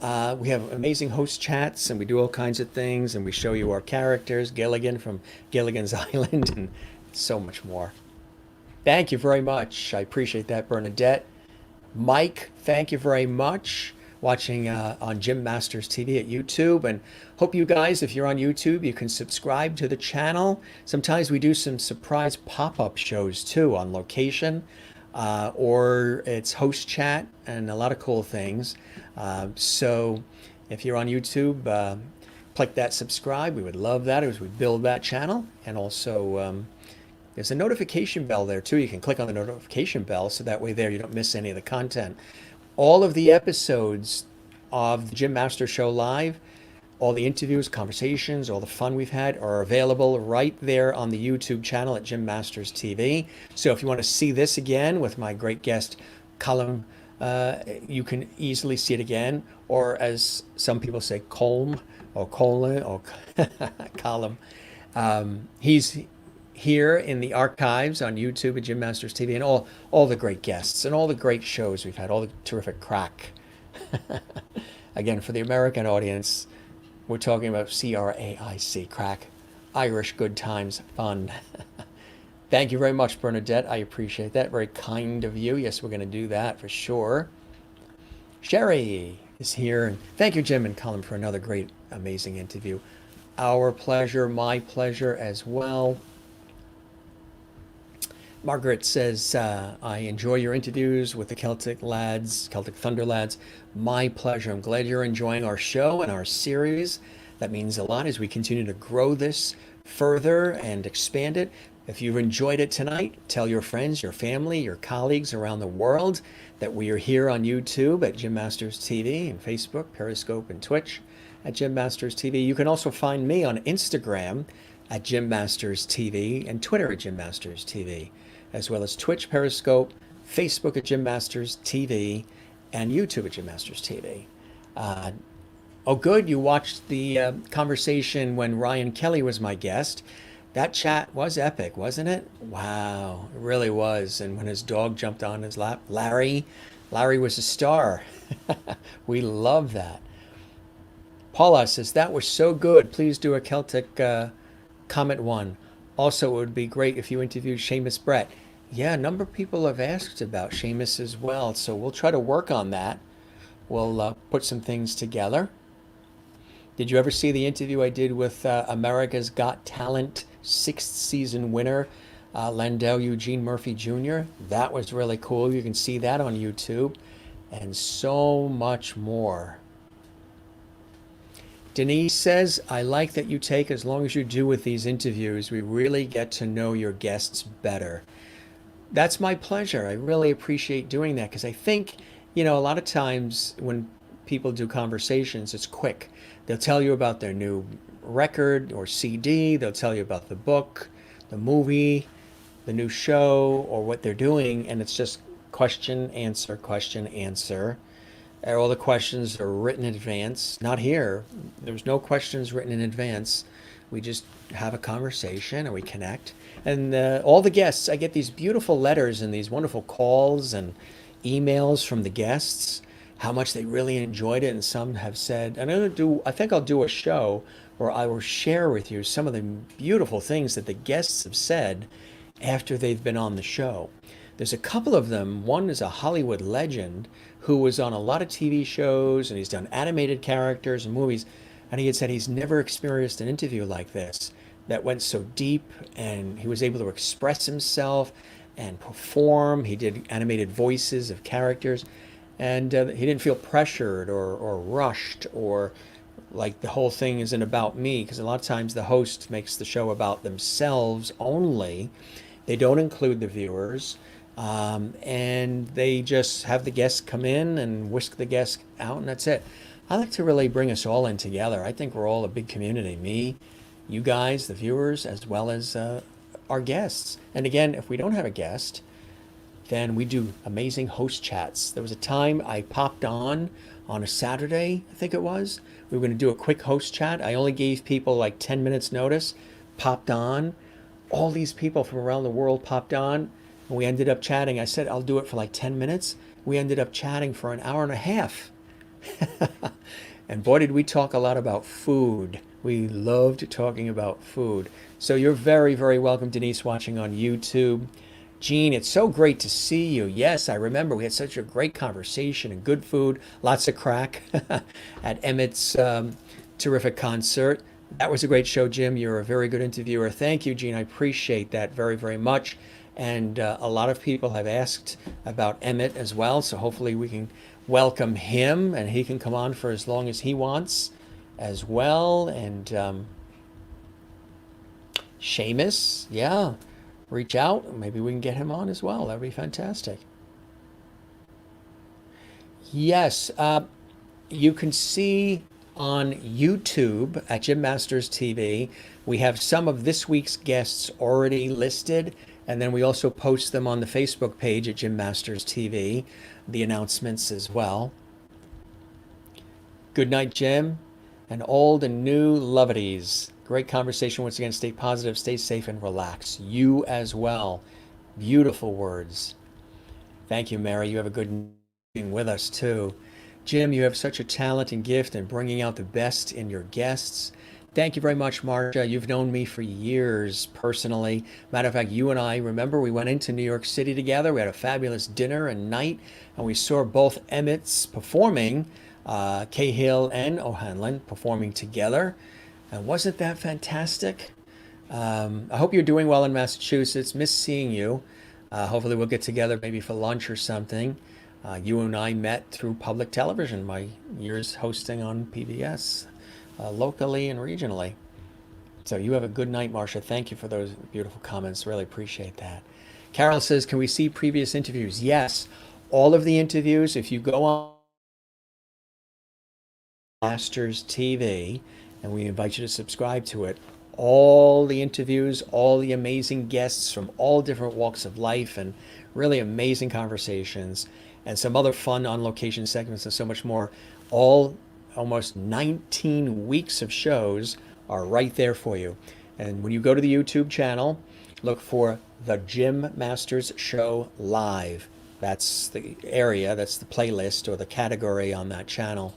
We have amazing host chats, and we do all kinds of things, and we show you our characters, Gilligan from Gilligan's Island, and so much more. Thank you very much. I appreciate that, Bernadette. Mike, thank you very much. Watching on Jim Masters TV at YouTube, and hope you guys, if you're on YouTube, you can subscribe to the channel. Sometimes we do some surprise pop-up shows too on location, or it's host chat and a lot of cool things. So if you're on YouTube, click that subscribe. We would love that as we build that channel. And also there's a notification bell there too. You can click on the notification bell so that way there you don't miss any of the content. All of the episodes of the Jim Master Show Live, all the interviews, conversations, all the fun we've had are available right there on the YouTube channel at Jim Masters TV. So if you want to see this again with my great guest, Colin, you can easily see it again. Or as some people say, Colm or Colin or Colin. He's here in the archives on YouTube at Jim Masters TV, and all the great guests and all the great shows we've had, all the terrific crack. Again, for the American audience, we're talking about CRAIC, crack, Irish good times, fun. Thank you very much, Bernadette. I appreciate that. Very kind of you. Yes, we're going to do that for sure. Sherry is here. And thank you, Jim and Colin, for another great, amazing interview. Our pleasure, my pleasure as well. Margaret says, I enjoy your interviews with the Celtic lads, Celtic Thunder lads. My pleasure. I'm glad you're enjoying our show and our series. That means a lot as we continue to grow this further and expand it. If you've enjoyed it tonight, tell your friends, your family, your colleagues around the world that we are here on YouTube at Jim Masters TV and Facebook, Periscope, and Twitch at Jim Masters TV. You can also find me on Instagram at Jim Masters TV and Twitter at Jim Masters TV, as well as Twitch, Periscope, Facebook at Jim Masters TV, and YouTube at Jim Masters TV. Oh, good. You watched the conversation when Ryan Kelly was my guest. That chat was epic, wasn't it? Wow, it really was. And when his dog jumped on his lap, Larry was a star. We love that. Paula says, that was so good. Please do a Celtic comment one. Also, it would be great if you interviewed Seamus Brett. Yeah, a number of people have asked about Seamus as well, so we'll try to work on that. We'll put some things together. Did you ever see the interview I did with America's Got Talent 6th season winner, Landell Eugene Murphy Jr.? That was really cool. You can see that on YouTube, and so much more. Denise says, I like that you take as long as you do with these interviews. We really get to know your guests better. That's my pleasure. I really appreciate doing that because I think, a lot of times when people do conversations, it's quick. They'll tell you about their new record or CD. They'll tell you about the book, the movie, the new show, or what they're doing. And it's just question, answer, question, answer. All the questions are written in advance. Not here. There's no questions written in advance. We just have a conversation and we connect. And all the guests, I get these beautiful letters and these wonderful calls and emails from the guests, how much they really enjoyed it. And some have said, I think I'll do a show where I will share with you some of the beautiful things that the guests have said after they've been on the show. There's a couple of them. One is a Hollywood legend who was on a lot of TV shows and he's done animated characters and movies. And he had said he's never experienced an interview like this that went so deep and he was able to express himself and perform. He did animated voices of characters and he didn't feel pressured or rushed or like the whole thing isn't about me, because a lot of times the host makes the show about themselves only. They don't include the viewers. And they just have the guests come in and whisk the guests out, and that's it. I like to really bring us all in together. I think we're all a big community. Me, you guys, the viewers, as well as our guests. And again, if we don't have a guest, then we do amazing host chats. There was a time I popped on a Saturday, I think it was. We were going to do a quick host chat. I only gave people like 10 minutes notice, popped on. All these people from around the world popped on. And we ended up chatting. I said, I'll do it for like 10 minutes. We ended up chatting for an hour and a half. And boy, did we talk a lot about food. We loved talking about food. So you're very, very welcome, Denise, watching on YouTube. Jean, it's so great to see you. Yes, I remember we had such a great conversation and good food, lots of crack at Emmett's terrific concert. That was a great show, Jim. You're a very good interviewer. Thank you, Jean. I appreciate that very, very much. And a lot of people have asked about Emmett as well, so hopefully we can welcome him and he can come on for as long as he wants as well. And Seamus, yeah, reach out. Maybe we can get him on as well. That would be fantastic. Yes, you can see on YouTube at Jim Masters TV, we have some of this week's guests already listed. And then we also post them on the Facebook page at Jim Masters TV, the announcements as well. Good night, Jim. And old and new lovities. Great conversation once again. Stay positive, stay safe, and relax. You as well. Beautiful words. Thank you, Mary. You have a good evening with us, too. Jim, you have such a talent and gift in bringing out the best in your guests. Thank you very much, Marcia. You've known me for years personally. Matter of fact, you and I, remember we went into New York City together. We had a fabulous dinner and night, and we saw both Emmett's performing, Cahill and O'Hanlon performing together. And wasn't that fantastic? I hope you're doing well in Massachusetts. Miss seeing you. Hopefully, we'll get together maybe for lunch or something. You and I met through public television, my years hosting on PBS, locally and regionally. So you have a good night, Marcia. Thank you for those beautiful comments. Really appreciate that. Carol says, can we see previous interviews? Yes. All of the interviews, if you go on Masters TV, and we invite you to subscribe to it, all the interviews, all the amazing guests from all different walks of life, and really amazing conversations, and some other fun on location segments, and so much more. All almost 19 weeks of shows are right there for you. And when you go to the YouTube channel, look for the Jim Masters Show Live. That's the area, that's the playlist or the category on that channel,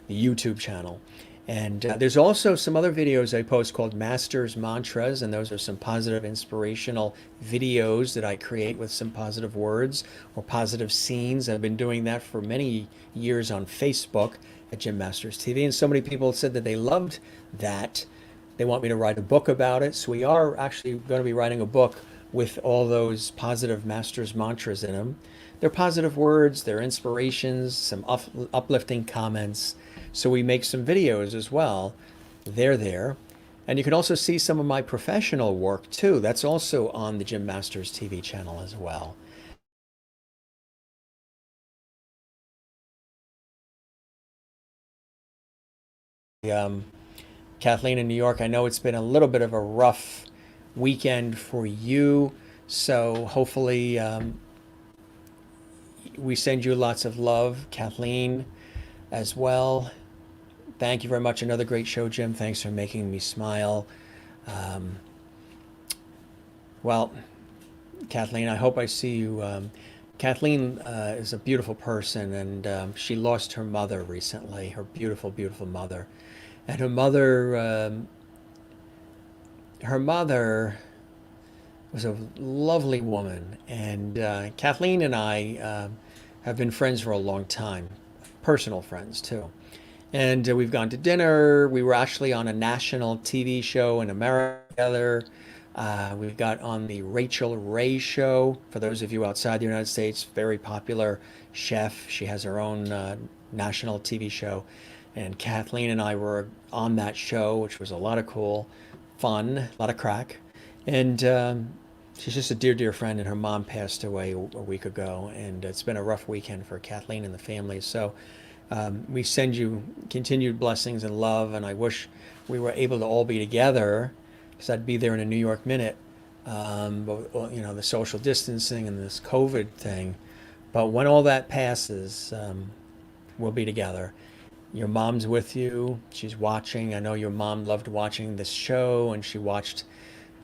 the YouTube channel. And there's also some other videos I post called Masters Mantras, and those are some positive, inspirational videos that I create with some positive words or positive scenes. I've been doing that for many years on Facebook at Jim Masters TV, and so many people said that they loved that. They want me to write a book about it, so we are actually going to be writing a book with all those positive Masters Mantras in them. They're positive words, they're inspirations, some uplifting comments. So we make some videos as well. They're there. And you can also see some of my professional work too. That's also on the Jim Masters TV channel as well. Kathleen in New York, I know it's been a little bit of a rough weekend for you. So hopefully we send you lots of love, Kathleen, as well. Thank you very much. Another great show, Jim. Thanks for making me smile. Um, well, Kathleen, I hope I see you. Kathleen is a beautiful person, and she lost her mother recently, her beautiful, beautiful mother. And her mother was a lovely woman. And Kathleen and I have been friends for a long time, personal friends too. And we've gone to dinner. We were actually on a national TV show in America together. We've got on the Rachel Ray show. For those of you outside the United States, very popular chef. She has her own national TV show. And Kathleen and I were on that show, which was a lot of cool fun, a lot of crack. And she's just a dear, dear friend. And her mom passed away a week ago. And it's been a rough weekend for Kathleen and the family. So we send you continued blessings and love, and I wish we were able to all be together, because I'd be there in a New York minute. But you know, the social distancing and this COVID thing. But when all that passes, we'll be together. Your mom's with you. She's watching. I know your mom loved watching this show, and she watched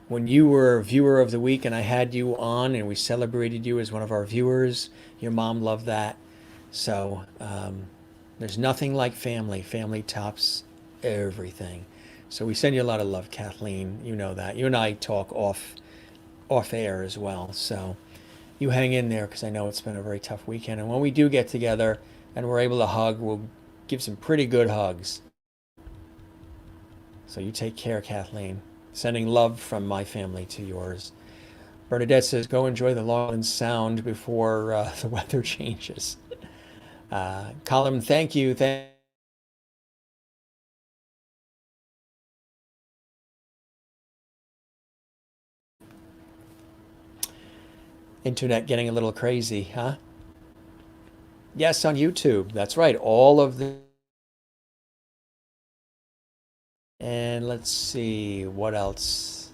when you were viewer of the week, and I had you on, and we celebrated you as one of our viewers. Your mom loved that. So there's nothing like family. Family tops everything. So we send you a lot of love, Kathleen. You know that. You and I talk off air as well. So you hang in there, because I know it's been a very tough weekend. And when we do get together and we're able to hug, we'll give some pretty good hugs. So you take care, Kathleen. Sending love from my family to yours. Bernadette says, go enjoy the Long Sound before the weather changes. Colin, thank you. Internet getting a little crazy, huh? Yes, on YouTube. That's right. All of the. And let's see, what else?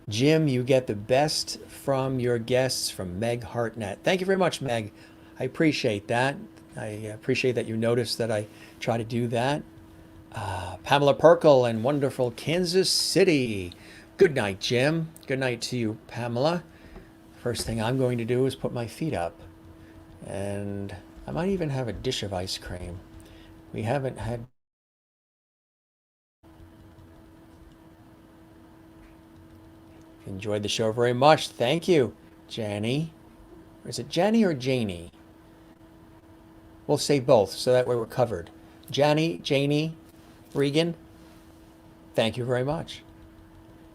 Jim, you get the best from your guests from Meg Hartnett. Thank you very much, Meg. I appreciate that. I appreciate that you noticed that I try to do that. Pamela Perkle in wonderful Kansas City. Good night, Jim. Good night to you, Pamela. First thing I'm going to do is put my feet up. And I might even have a dish of ice cream. We haven't had. Enjoyed the show very much. Thank you, Janny. Is it Janny or Janie? We'll say both, so that way we're covered. Janny, Janie, Regan. Thank you very much.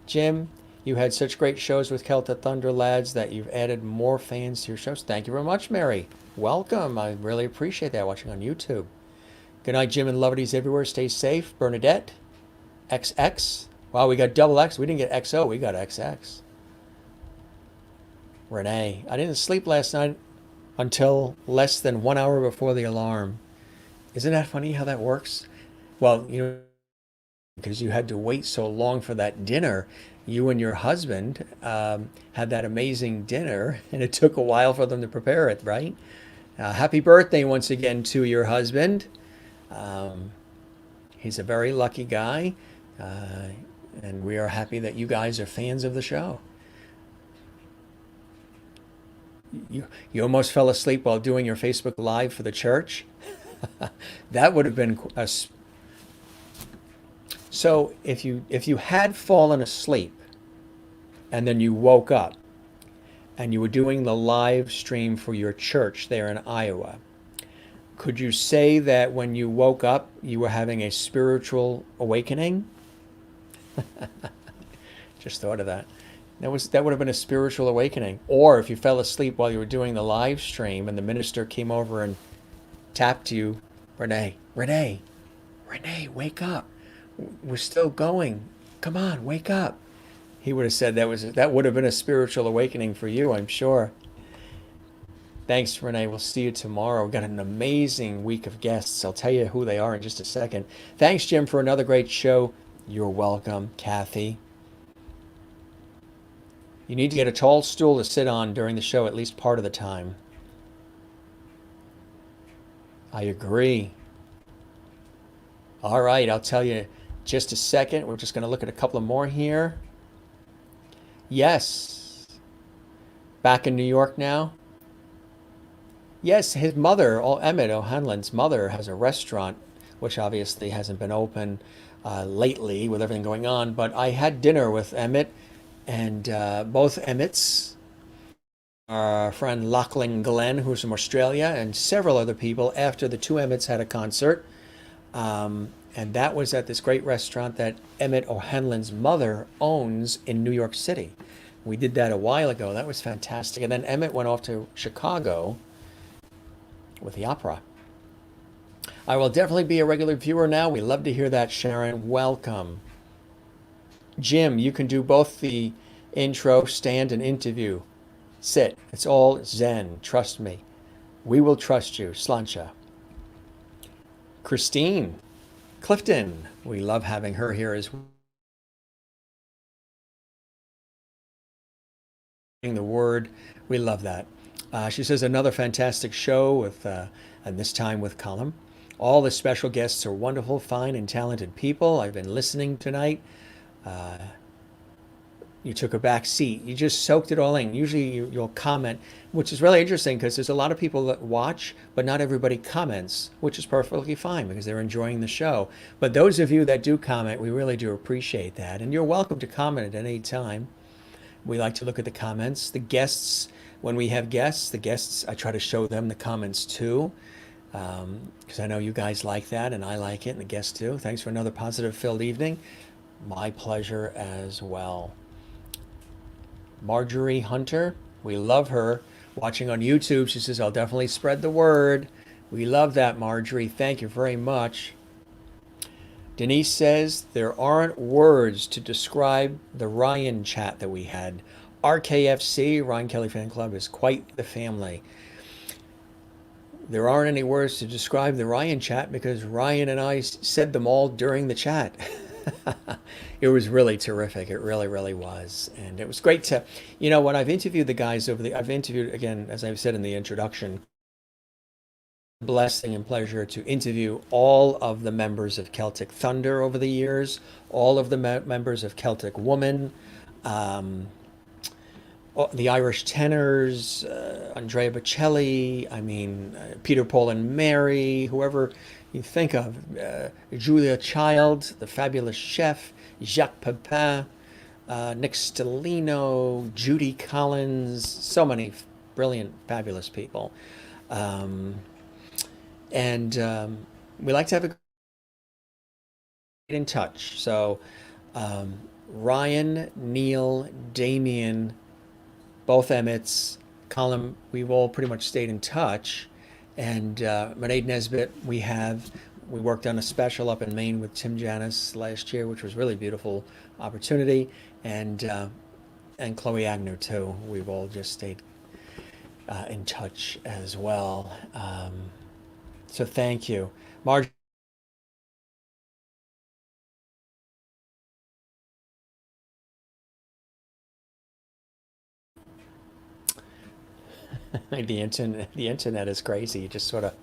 Jim, you had such great shows with Celtic Thunder lads that you've added more fans to your shows. Thank you very much, Mary. Welcome. I really appreciate that watching on YouTube. Good night, Jim and Lovedies everywhere. Stay safe. Bernadette, XX. Wow, we got double X. We didn't get XO, we got XX. Renee, I didn't sleep last night until less than 1 hour before the alarm. Isn't that funny how that works? Well, because you had to wait so long for that dinner. You and your husband had that amazing dinner, and it took a while for them to prepare it, right? Happy birthday once again to your husband. He's a very lucky guy, and we are happy that you guys are fans of the show. You almost fell asleep while doing your Facebook Live for the church. That would have been so if you had fallen asleep and then you woke up and you were doing the live stream for your church there in Iowa, could you say that when you woke up you were having a spiritual awakening? Just thought of that. That would have been a spiritual awakening. Or if you fell asleep while you were doing the live stream and the minister came over and tapped you, Renee, wake up. We're still going. Come on, wake up. He would have said that would have been a spiritual awakening for you, I'm sure. Thanks, Renee. We'll see you tomorrow. We've got an amazing week of guests. I'll tell you who they are in just a second. Thanks, Jim, for another great show. You're welcome, Kathy. You need to get a tall stool to sit on during the show at least part of the time. I agree. All right, I'll tell you just a second. We're just going to look at a couple of more here. Yes. Back in New York now. Yes, his mother, Emmett O'Hanlon's mother, has a restaurant, which obviously hasn't been open lately with everything going on. But I had dinner with Emmett, and both Emmets, our friend Lachlan Glenn, who's from Australia, and several other people after the two Emmets had a concert. And that was at this great restaurant that Emmett O'Hanlon's mother owns in New York City. We did that a while ago. That was fantastic. And then Emmett went off to Chicago with the opera. I will definitely be a regular viewer now. We love to hear that, Sharon. Welcome. Jim, you can do both the intro, stand, and interview. Sit. It's all Zen. Trust me. We will trust you. Slancha. Christine Clifton. We love having her here as well. The word. We love that. She says another fantastic show with, and this time with Colm. All the special guests are wonderful, fine, and talented people. I've been listening tonight. You took a back seat. You just soaked it all in. Usually you'll comment, which is really interesting because there's a lot of people that watch, but not everybody comments, which is perfectly fine because they're enjoying the show. But those of you that do comment, we really do appreciate that. And you're welcome to comment at any time. We like to look at the comments. The guests, when we have guests, I try to show them the comments too, because I know you guys like that and I like it and the guests too. Thanks for another positive-filled evening. My pleasure as well. Marjorie Hunter, we love her. Watching on YouTube, she says, I'll definitely spread the word. We love that, Marjorie. Thank you very much. Denise says, there aren't words to describe the Ryan chat that we had. RKFC, Ryan Kelly Fan Club, is quite the family. There aren't any words to describe the Ryan chat because Ryan and I said them all during the chat. It was really terrific. It really, really was. And it was great to, when I've interviewed the guys I've interviewed, again, as I've said in the introduction, blessing and pleasure to interview all of the members of Celtic Thunder over the years, all of the members of Celtic Woman, the Irish Tenors, Andrea Bocelli, Peter, Paul, and Mary, whoever you think of, Julia Child, the fabulous chef, Jacques Pepin, Nick Stellino, Judy Collins, so many brilliant, fabulous people. And we like to have in touch. So Ryan, Neil, Damien, both Emmets, Colin, we've all pretty much stayed in touch. And Mairead Nesbitt, we worked on a special up in Maine with Tim Janis last year, which was really beautiful opportunity. And Chloe Agnew too. We've all just stayed in touch as well. So thank you, Marge. The internet is crazy. It just sort of,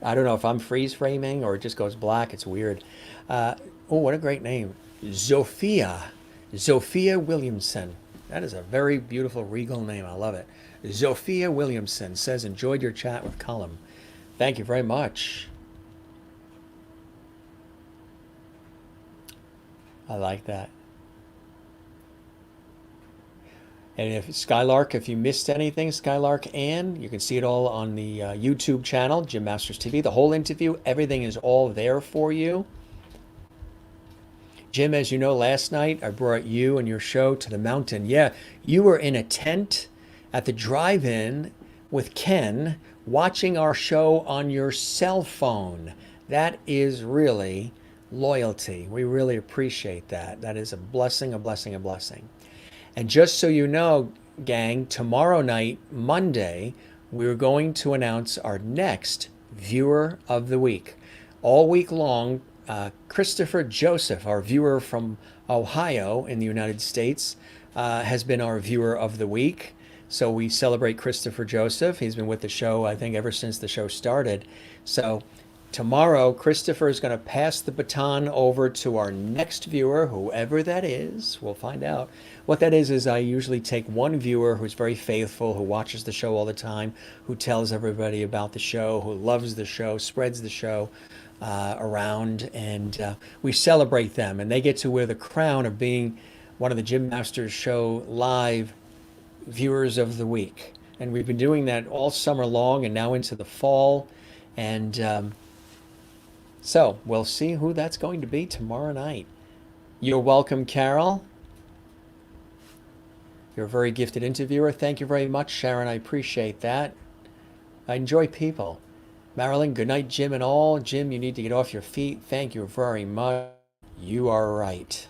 I don't know if I'm freeze framing or it just goes black. It's weird. Oh, what a great name, Zofia Williamson. That is a very beautiful regal name. I love it. Zofia Williamson says, enjoyed your chat with Colm. Thank you very much. I like that. And if Skylark, if you missed anything, Skylark Ann, you can see it all on the YouTube channel, Jim Masters TV. The whole interview, everything is all there for you. Jim, as you know, last night I brought you and your show to the mountain. Yeah, you were in a tent at the drive-in with Ken watching our show on your cell phone. That is really loyalty. We really appreciate that. That is a blessing, a blessing, a blessing. And just so you know, gang, tomorrow night, Monday, we're going to announce our next viewer of the week. All week long, Christopher Joseph, our viewer from Ohio in the United States, has been our viewer of the week. So we celebrate Christopher Joseph. He's been with the show, I think, ever since the show started. So tomorrow, Christopher is going to pass the baton over to our next viewer, whoever that is. We'll find out. What that is I usually take one viewer who's very faithful, who watches the show all the time, who tells everybody about the show, who loves the show, spreads the show around, and we celebrate them. And they get to wear the crown of being one of the Jim Masters Show live viewers of the week. And we've been doing that all summer long and now into the fall. And so we'll see who that's going to be tomorrow night. You're welcome, Carol. You're a very gifted interviewer. Thank you very much, Sharon. I appreciate that. I enjoy people. Marilyn, good night, Jim and all. Jim, you need to get off your feet. Thank you very much. You are right.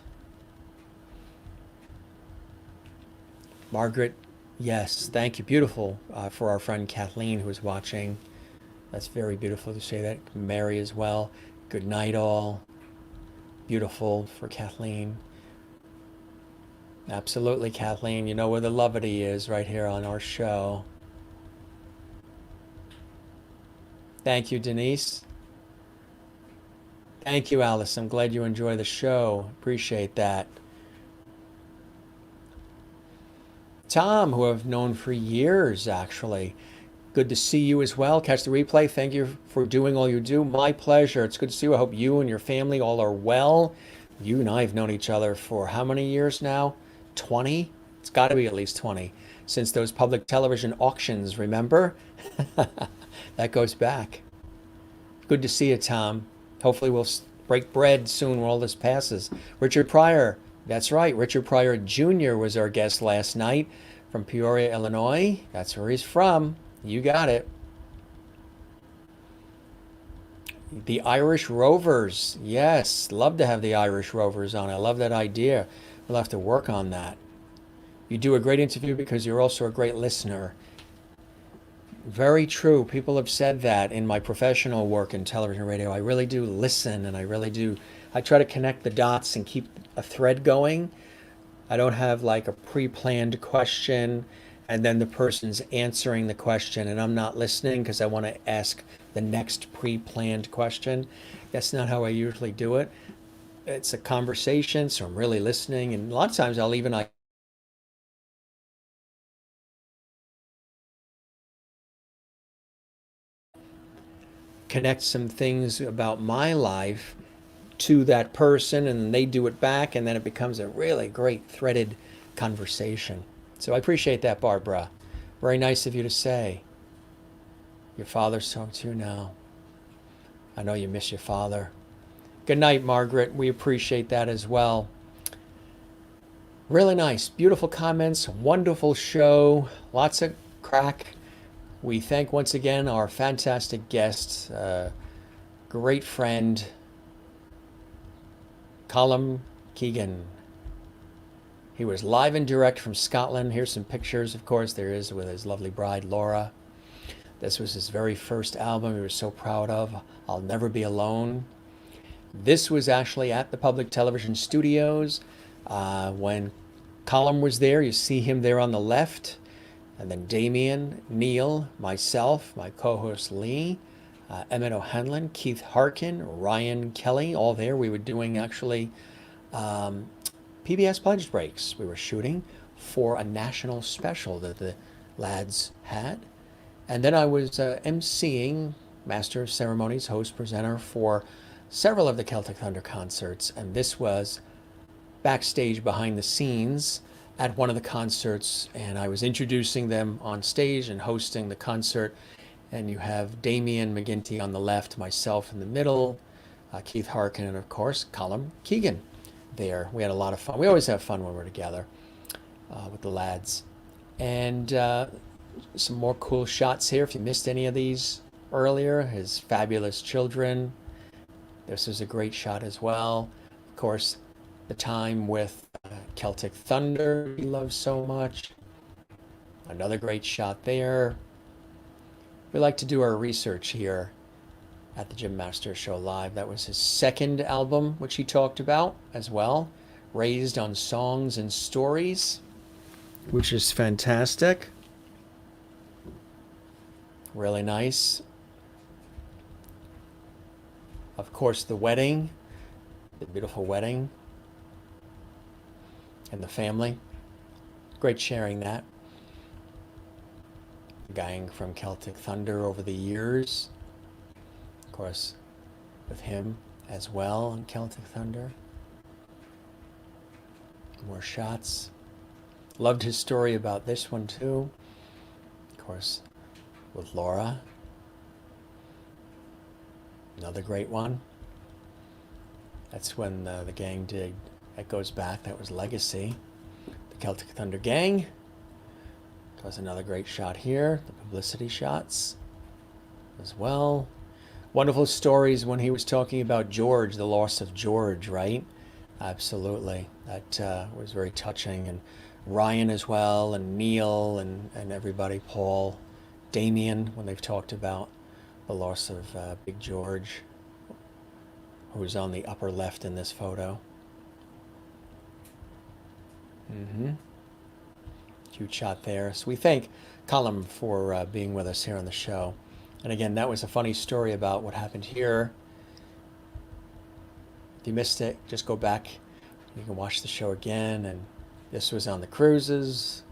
Margaret, yes, thank you. Beautiful for our friend Kathleen who is watching. That's very beautiful to say that. Mary as well. Good night, all. Beautiful for Kathleen. Absolutely, Kathleen. You know where the levity is right here on our show. Thank you, Denise. Thank you, Alice. I'm glad you enjoy the show. Appreciate that. Tom, who I've known for years, actually. Good to see you as well. Catch the replay. Thank you for doing all you do. My pleasure. It's good to see you. I hope you and your family all are well. You and I have known each other for how many years now? 20? It's got to be at least 20. Since those public television auctions, remember? That goes back. Good to see you, Tom. Hopefully we'll break bread soon when all this passes. Richard Pryor. That's right. Richard Pryor Jr. was our guest last night from Peoria, Illinois. That's where he's from. You got it. The Irish Rovers. Yes, love to have the Irish Rovers on. I love that idea. We'll have to work on that. You do a great interview because you're also a great listener. Very true. People have said that in my professional work in television and radio. I really do listen, and I try to connect the dots and keep a thread going. I don't have like a pre-planned question and then the person's answering the question and I'm not listening because I want to ask the next pre-planned question. That's not how I usually do it. It's a conversation, so I'm really listening, and a lot of times I'll even connect some things about my life to that person and they do it back, and then it becomes a really great threaded conversation. So I appreciate that, Barbara. Very nice of you to say. Your father's talking to you now. I know you miss your father. Good night, Margaret. We appreciate that as well. Really nice, beautiful comments, wonderful show, lots of crack. We thank once again our fantastic guest, great friend, Colm Keegan. He was live and direct from Scotland. Here's some pictures, of course, there is with his lovely bride, Laura. This was his very first album he was so proud of, I'll Never Be Alone. This was actually at the Public Television Studios when Colm was there. You see him there on the left. And then Damien, Neil, myself, my co-host Lee, Emmett O'Hanlon, Keith Harkin, Ryan Kelly, all there. We were doing actually PBS Pledge Breaks. We were shooting for a national special that the lads had. And then I was emceeing, Master of Ceremonies, host, presenter for several of the Celtic Thunder concerts. And this was backstage behind the scenes at one of the concerts. And I was introducing them on stage and hosting the concert. And you have Damien McGinty on the left, myself in the middle, Keith Harkin, and of course, Colm Keegan there. We had a lot of fun. We always have fun when we're together with the lads. And some more cool shots here. If you missed any of these earlier, his fabulous children. This is a great shot as well. Of course, the time with Celtic Thunder he loves so much. Another great shot there. We like to do our research here at the Jim Masters Show Live. That was his second album, which he talked about as well. Raised on Songs and Stories, which is fantastic. Really nice. Of course, the wedding, the beautiful wedding, and the family. Great sharing that. The gang from Celtic Thunder over the years. Of course, with him as well on Celtic Thunder. More shots. Loved his story about this one too. Of course, with Laura. Another great one. That's when the gang did, that goes back, that was Legacy. The Celtic Thunder gang. There's another great shot here. The publicity shots as well. Wonderful stories when he was talking about George, the loss of George, right? Absolutely. That was very touching. And Ryan as well, and Neil, and everybody, Paul, Damien, when they've talked about the loss of Big George, who's on the upper left in this photo. Huge shot there. So we thank Colm for being with us here on the show. And again, that was a funny story about what happened here. If you missed it, just go back. You can watch the show again. And this was on the cruises.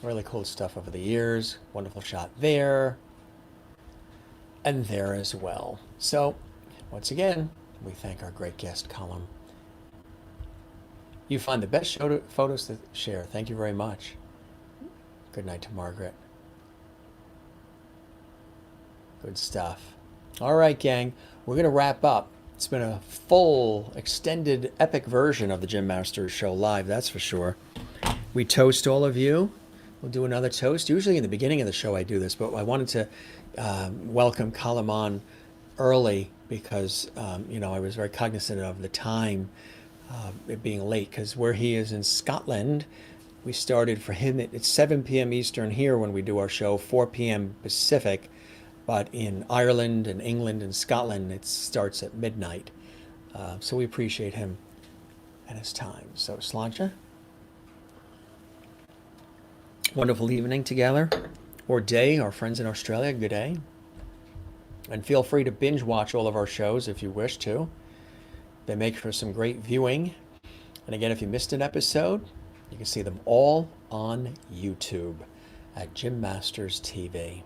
Really cool stuff over the years. Wonderful shot there. And there as well. So, once again, we thank our great guest, Colm. You find the best photos to share. Thank you very much. Good night to Margaret. Good stuff. All right, gang. We're going to wrap up. It's been a full, extended, epic version of the Jim Masters Show Live, that's for sure. We toast all of you. We'll do another toast. Usually in the beginning of the show I do this, but I wanted to welcome Colm on early because, I was very cognizant of the time, it being late, because where he is in Scotland, we started for him at 7 p.m. Eastern here when we do our show, 4 p.m. Pacific, but in Ireland and England and Scotland, it starts at midnight. So we appreciate him and his time. So, Sláinte. Wonderful evening together, or day, our friends in Australia, good day. And feel free to binge watch all of our shows if you wish to. They make for some great viewing. And again, if you missed an episode, you can see them all on YouTube at Jim Masters TV.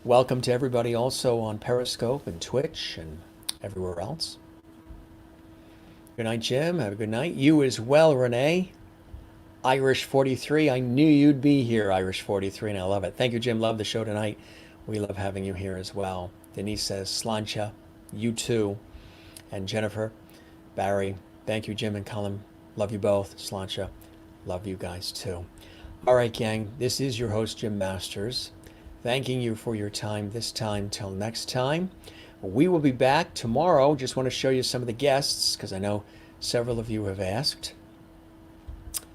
Welcome to everybody also on Periscope and Twitch and everywhere else. Good night, Jim. Have a good night. You as well, Renee. Irish 43, I knew you'd be here, Irish 43, and I love it. Thank you, Jim. Love the show tonight. We love having you here as well. Denise says, Sláinte, you too. And Jennifer, Barry, thank you, Jim and Colm. Love you both. Sláinte. Love you guys too. All right, gang. This is your host, Jim Masters. Thanking you for your time this time till next time. We will be back tomorrow. Just want to show you some of the guests because I know several of you have asked.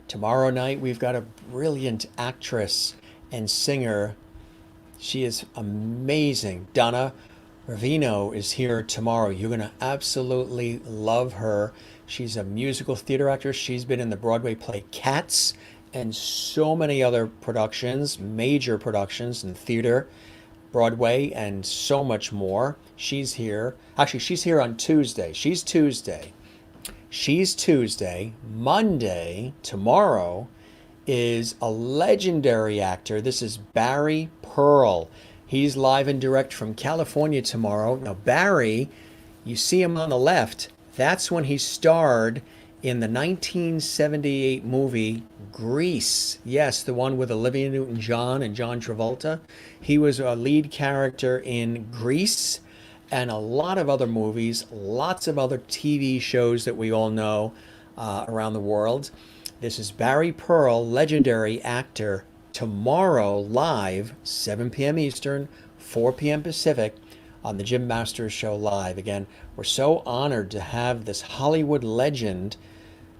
Tomorrow night, we've got a brilliant actress and singer. She is amazing. Donna Ravino is here tomorrow. You're going to absolutely love her. She's a musical theater actress. She's been in the Broadway play Cats and so many other productions, major productions in theater, Broadway, and so much more. She's here. Actually, she's here on Tuesday. She's Tuesday. Monday, tomorrow, is a legendary actor. This is Barry Pearl. He's live and direct from California tomorrow. Now, Barry, you see him on the left. That's when he starred in the 1978 movie Grease. Yes, the one with Olivia Newton-John and John Travolta. He was a lead character in Grease and a lot of other movies, lots of other TV shows that we all know around the world. This is Barry Pearl, legendary actor, tomorrow live, 7 p.m. Eastern, 4 p.m. Pacific, on the Jim Masters Show Live. Again, we're so honored to have this Hollywood legend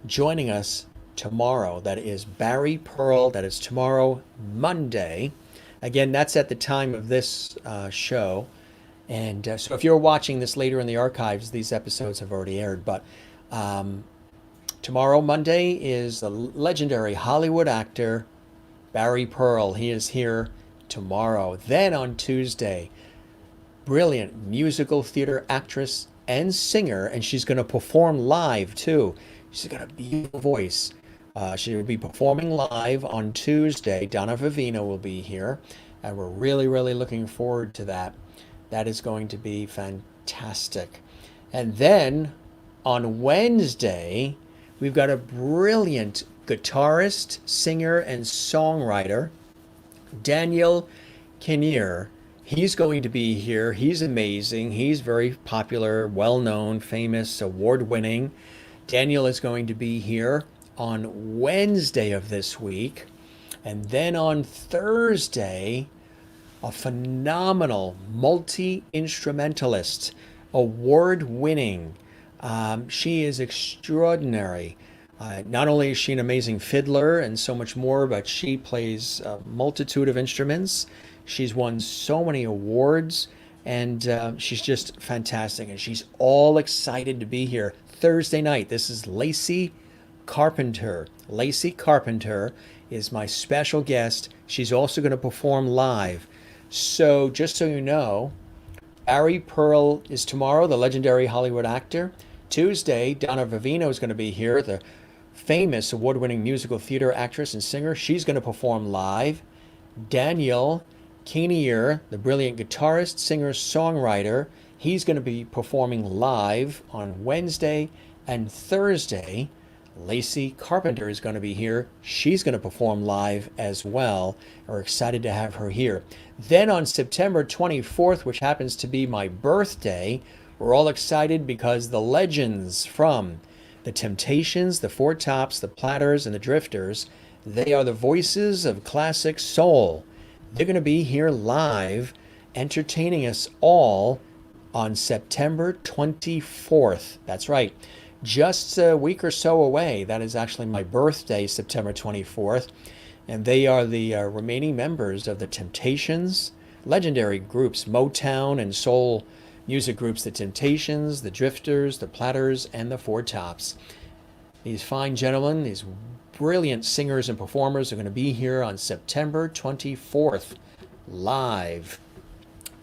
joining us tomorrow. That is Barry Pearl. That is tomorrow, Monday. Again, that's at the time of this show. And so if you're watching this later in the archives, these episodes have already aired. But tomorrow, Monday, is the legendary Hollywood actor Barry Pearl. He is here tomorrow. Then on Tuesday, brilliant musical theater actress and singer, and she's going to perform live too. She's got a beautiful voice. She will be performing live on Tuesday. Donna Ravino will be here, and we're really, really looking forward to that. That is going to be fantastic. And then on Wednesday, we've got a brilliant guitarist, singer, and songwriter, Daniel Kinnear. He's going to be here. He's amazing. He's very popular, well-known, famous, award-winning. Daniel is going to be here on Wednesday of this week. And then on Thursday, a phenomenal multi-instrumentalist, award-winning. She is extraordinary. Not only is she an amazing fiddler and so much more, but she plays a multitude of instruments. She's won so many awards, and she's just fantastic. And she's all excited to be here Thursday night. This is Lacey Carpenter. Lacey Carpenter is my special guest. She's also going to perform live. So just so you know, Barry Pearl is tomorrow, the legendary Hollywood actor. Tuesday, Donna Ravino is going to be here, the famous award-winning musical theater actress and singer. She's going to perform live. Daniel Kinnear, the brilliant guitarist, singer, songwriter, he's going to be performing live on Wednesday and Thursday. Lacey Carpenter is going to be here. She's going to perform live as well. We're excited to have her here. Then on September 24th, which happens to be my birthday, we're all excited because the legends from the Temptations, the Four Tops, the Platters, and the Drifters, they are the voices of classic soul. They're going to be here live, entertaining us all on September 24th. That's right. Just a week or so away. That is actually my birthday, September 24th. And they are the remaining members of the Temptations, legendary groups, Motown and soul music groups, the Temptations, the Drifters, the Platters, and the Four Tops. These fine gentlemen, these brilliant singers and performers are going to be here on September 24th, live.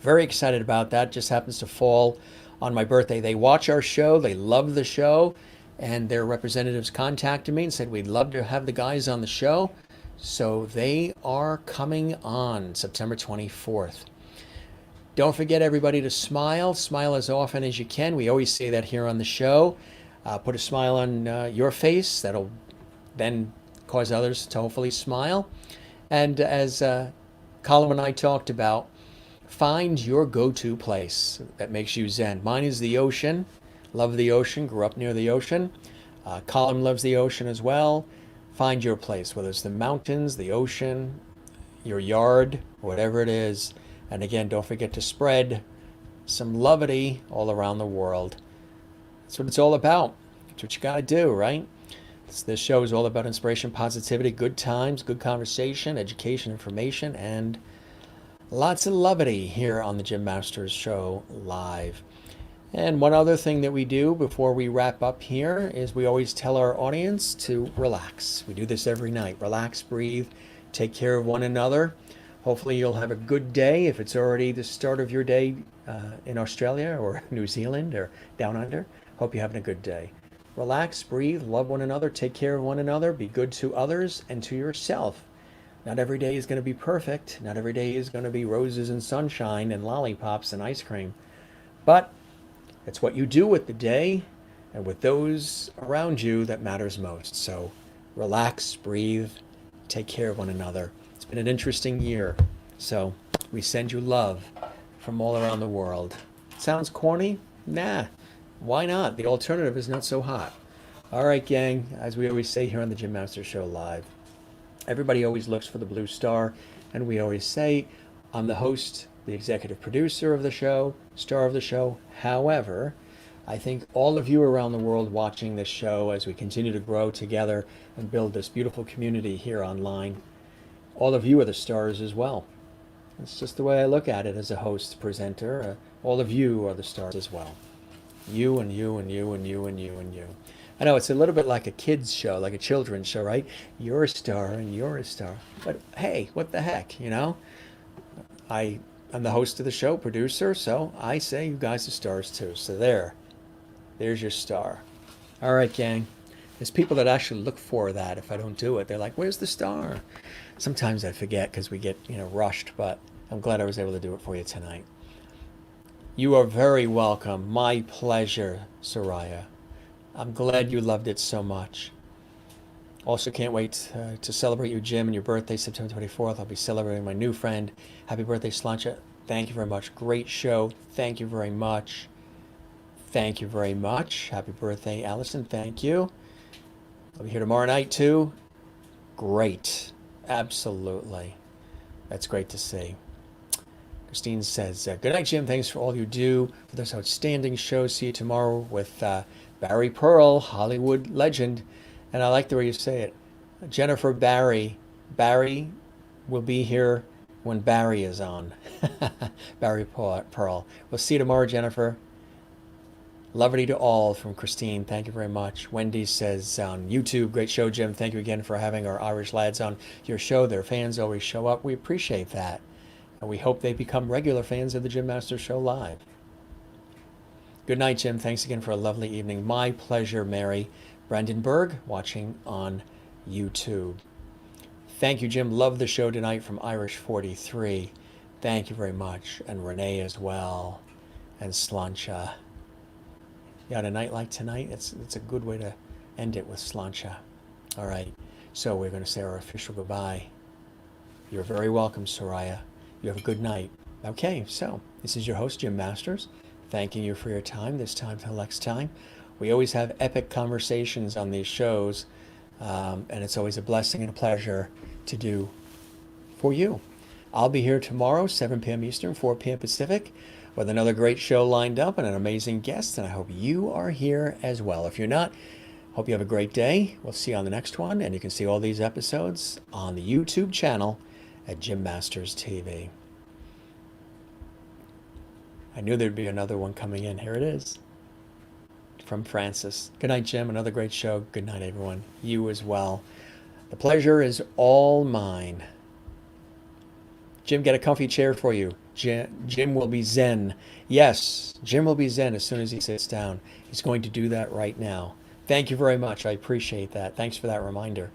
Very excited about that. Just happens to fall on my birthday. They watch our show. They love the show. And their representatives contacted me and said, we'd love to have the guys on the show. So they are coming on September 24th. Don't forget, everybody, to smile. Smile as often as you can. We always say that here on the show. Put a smile on your face. That'll then cause others to hopefully smile. And as Colin and I talked about, find your go-to place that makes you zen. Mine is the ocean. Love the ocean. Grew up near the ocean. Colin loves the ocean as well. Find your place, whether it's the mountains, the ocean, your yard, whatever it is. And again, don't forget to spread some levity all around the world. That's what it's all about. That's what you got to do, right? This show is all about inspiration, positivity, good times, good conversation, education, information, and lots of levity here on the Jim Masters Show live. And one other thing that we do before we wrap up here is we always tell our audience to relax. We do this every night. Relax, breathe, take care of one another. Hopefully you'll have a good day if it's already the start of your day in Australia or New Zealand or down under. Hope you're having a good day. Relax, breathe, love one another, take care of one another, be good to others and to yourself. Not every day is going to be perfect. Not every day is going to be roses and sunshine and lollipops and ice cream. But it's what you do with the day and with those around you that matters most. So relax, breathe, take care of one another. It's been an interesting year. So we send you love from all around the world. Sounds corny? Nah. Why not? The alternative is not so hot. All right, gang, as we always say here on the Jim Masters Show Live, everybody always looks for the blue star, and we always say, I'm the host, the executive producer of the show, star of the show. However, I think all of you around the world watching this show as we continue to grow together and build this beautiful community here online, all of you are the stars as well. It's just the way I look at it as a host, presenter. All of you are the stars as well. You and you and you and you and you and you. I know it's a little bit like a kid's show, like a children's show, right? You're a star and you're a star. But hey, what the heck, you know? I'm the host of the show, producer, so I say you guys are stars too. So there's your star. All right, gang. There's people that actually look for that if I don't do it. They're like, where's the star? Sometimes I forget because we get, rushed, but I'm glad I was able to do it for you tonight. You are very welcome. My pleasure, Soraya. I'm glad you loved it so much. Also can't wait to celebrate you, Jim, and your birthday, September 24th. I'll be celebrating my new friend. Happy birthday, Slancha. Thank you very much. Great show. Thank you very much. Thank you very much. Happy birthday, Allison. Thank you. I'll be here tomorrow night, too. Great. Absolutely. That's great to see. Christine says, good night, Jim. Thanks for all you do for this outstanding show. See you tomorrow with Barry Pearl, Hollywood legend. And I like the way you say it. Jennifer Barry. Barry will be here when Barry is on. Barry Pearl. We'll see you tomorrow, Jennifer. Lovely to all from Christine. Thank you very much. Wendy says on YouTube, great show, Jim. Thank you again for having our Irish lads on your show. Their fans always show up. We appreciate that. And we hope they become regular fans of the Jim Masters Show Live. Good night, Jim. Thanks again for a lovely evening. My pleasure, Mary Brandenburg, watching on YouTube. Thank you, Jim. Love the show tonight from Irish 43. Thank you very much. And Renee as well. And Slancha. Yeah, on a night like tonight, it's a good way to end it with Slancha. All right. So we're going to say our official goodbye. You're very welcome, Soraya. You have a good night. Okay, so this is your host, Jim Masters, thanking you for your time this time till next time. We always have epic conversations on these shows, and it's always a blessing and a pleasure to do for you. I'll be here tomorrow, 7 p.m. Eastern, 4 p.m. Pacific, with another great show lined up and an amazing guest, and I hope you are here as well. If you're not, hope you have a great day. We'll see you on the next one, and you can see all these episodes on the YouTube channel at Jim Masters TV. I knew there'd be another one coming in. Here it is. From Francis. Good night, Jim. Another great show. Good night, everyone. You as well. The pleasure is all mine. Jim, get a comfy chair for you. Jim will be zen. Yes, Jim will be zen as soon as he sits down. He's going to do that right now. Thank you very much. I appreciate that. Thanks for that reminder.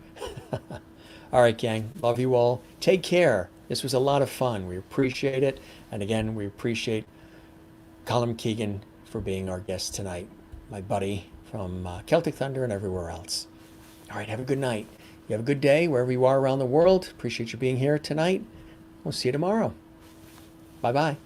All right, gang. Love you all. Take care. This was a lot of fun. We appreciate it. And again, we appreciate Colm Keegan for being our guest tonight. My buddy from Celtic Thunder and everywhere else. All right, have a good night. You have a good day wherever you are around the world. Appreciate you being here tonight. We'll see you tomorrow. Bye-bye.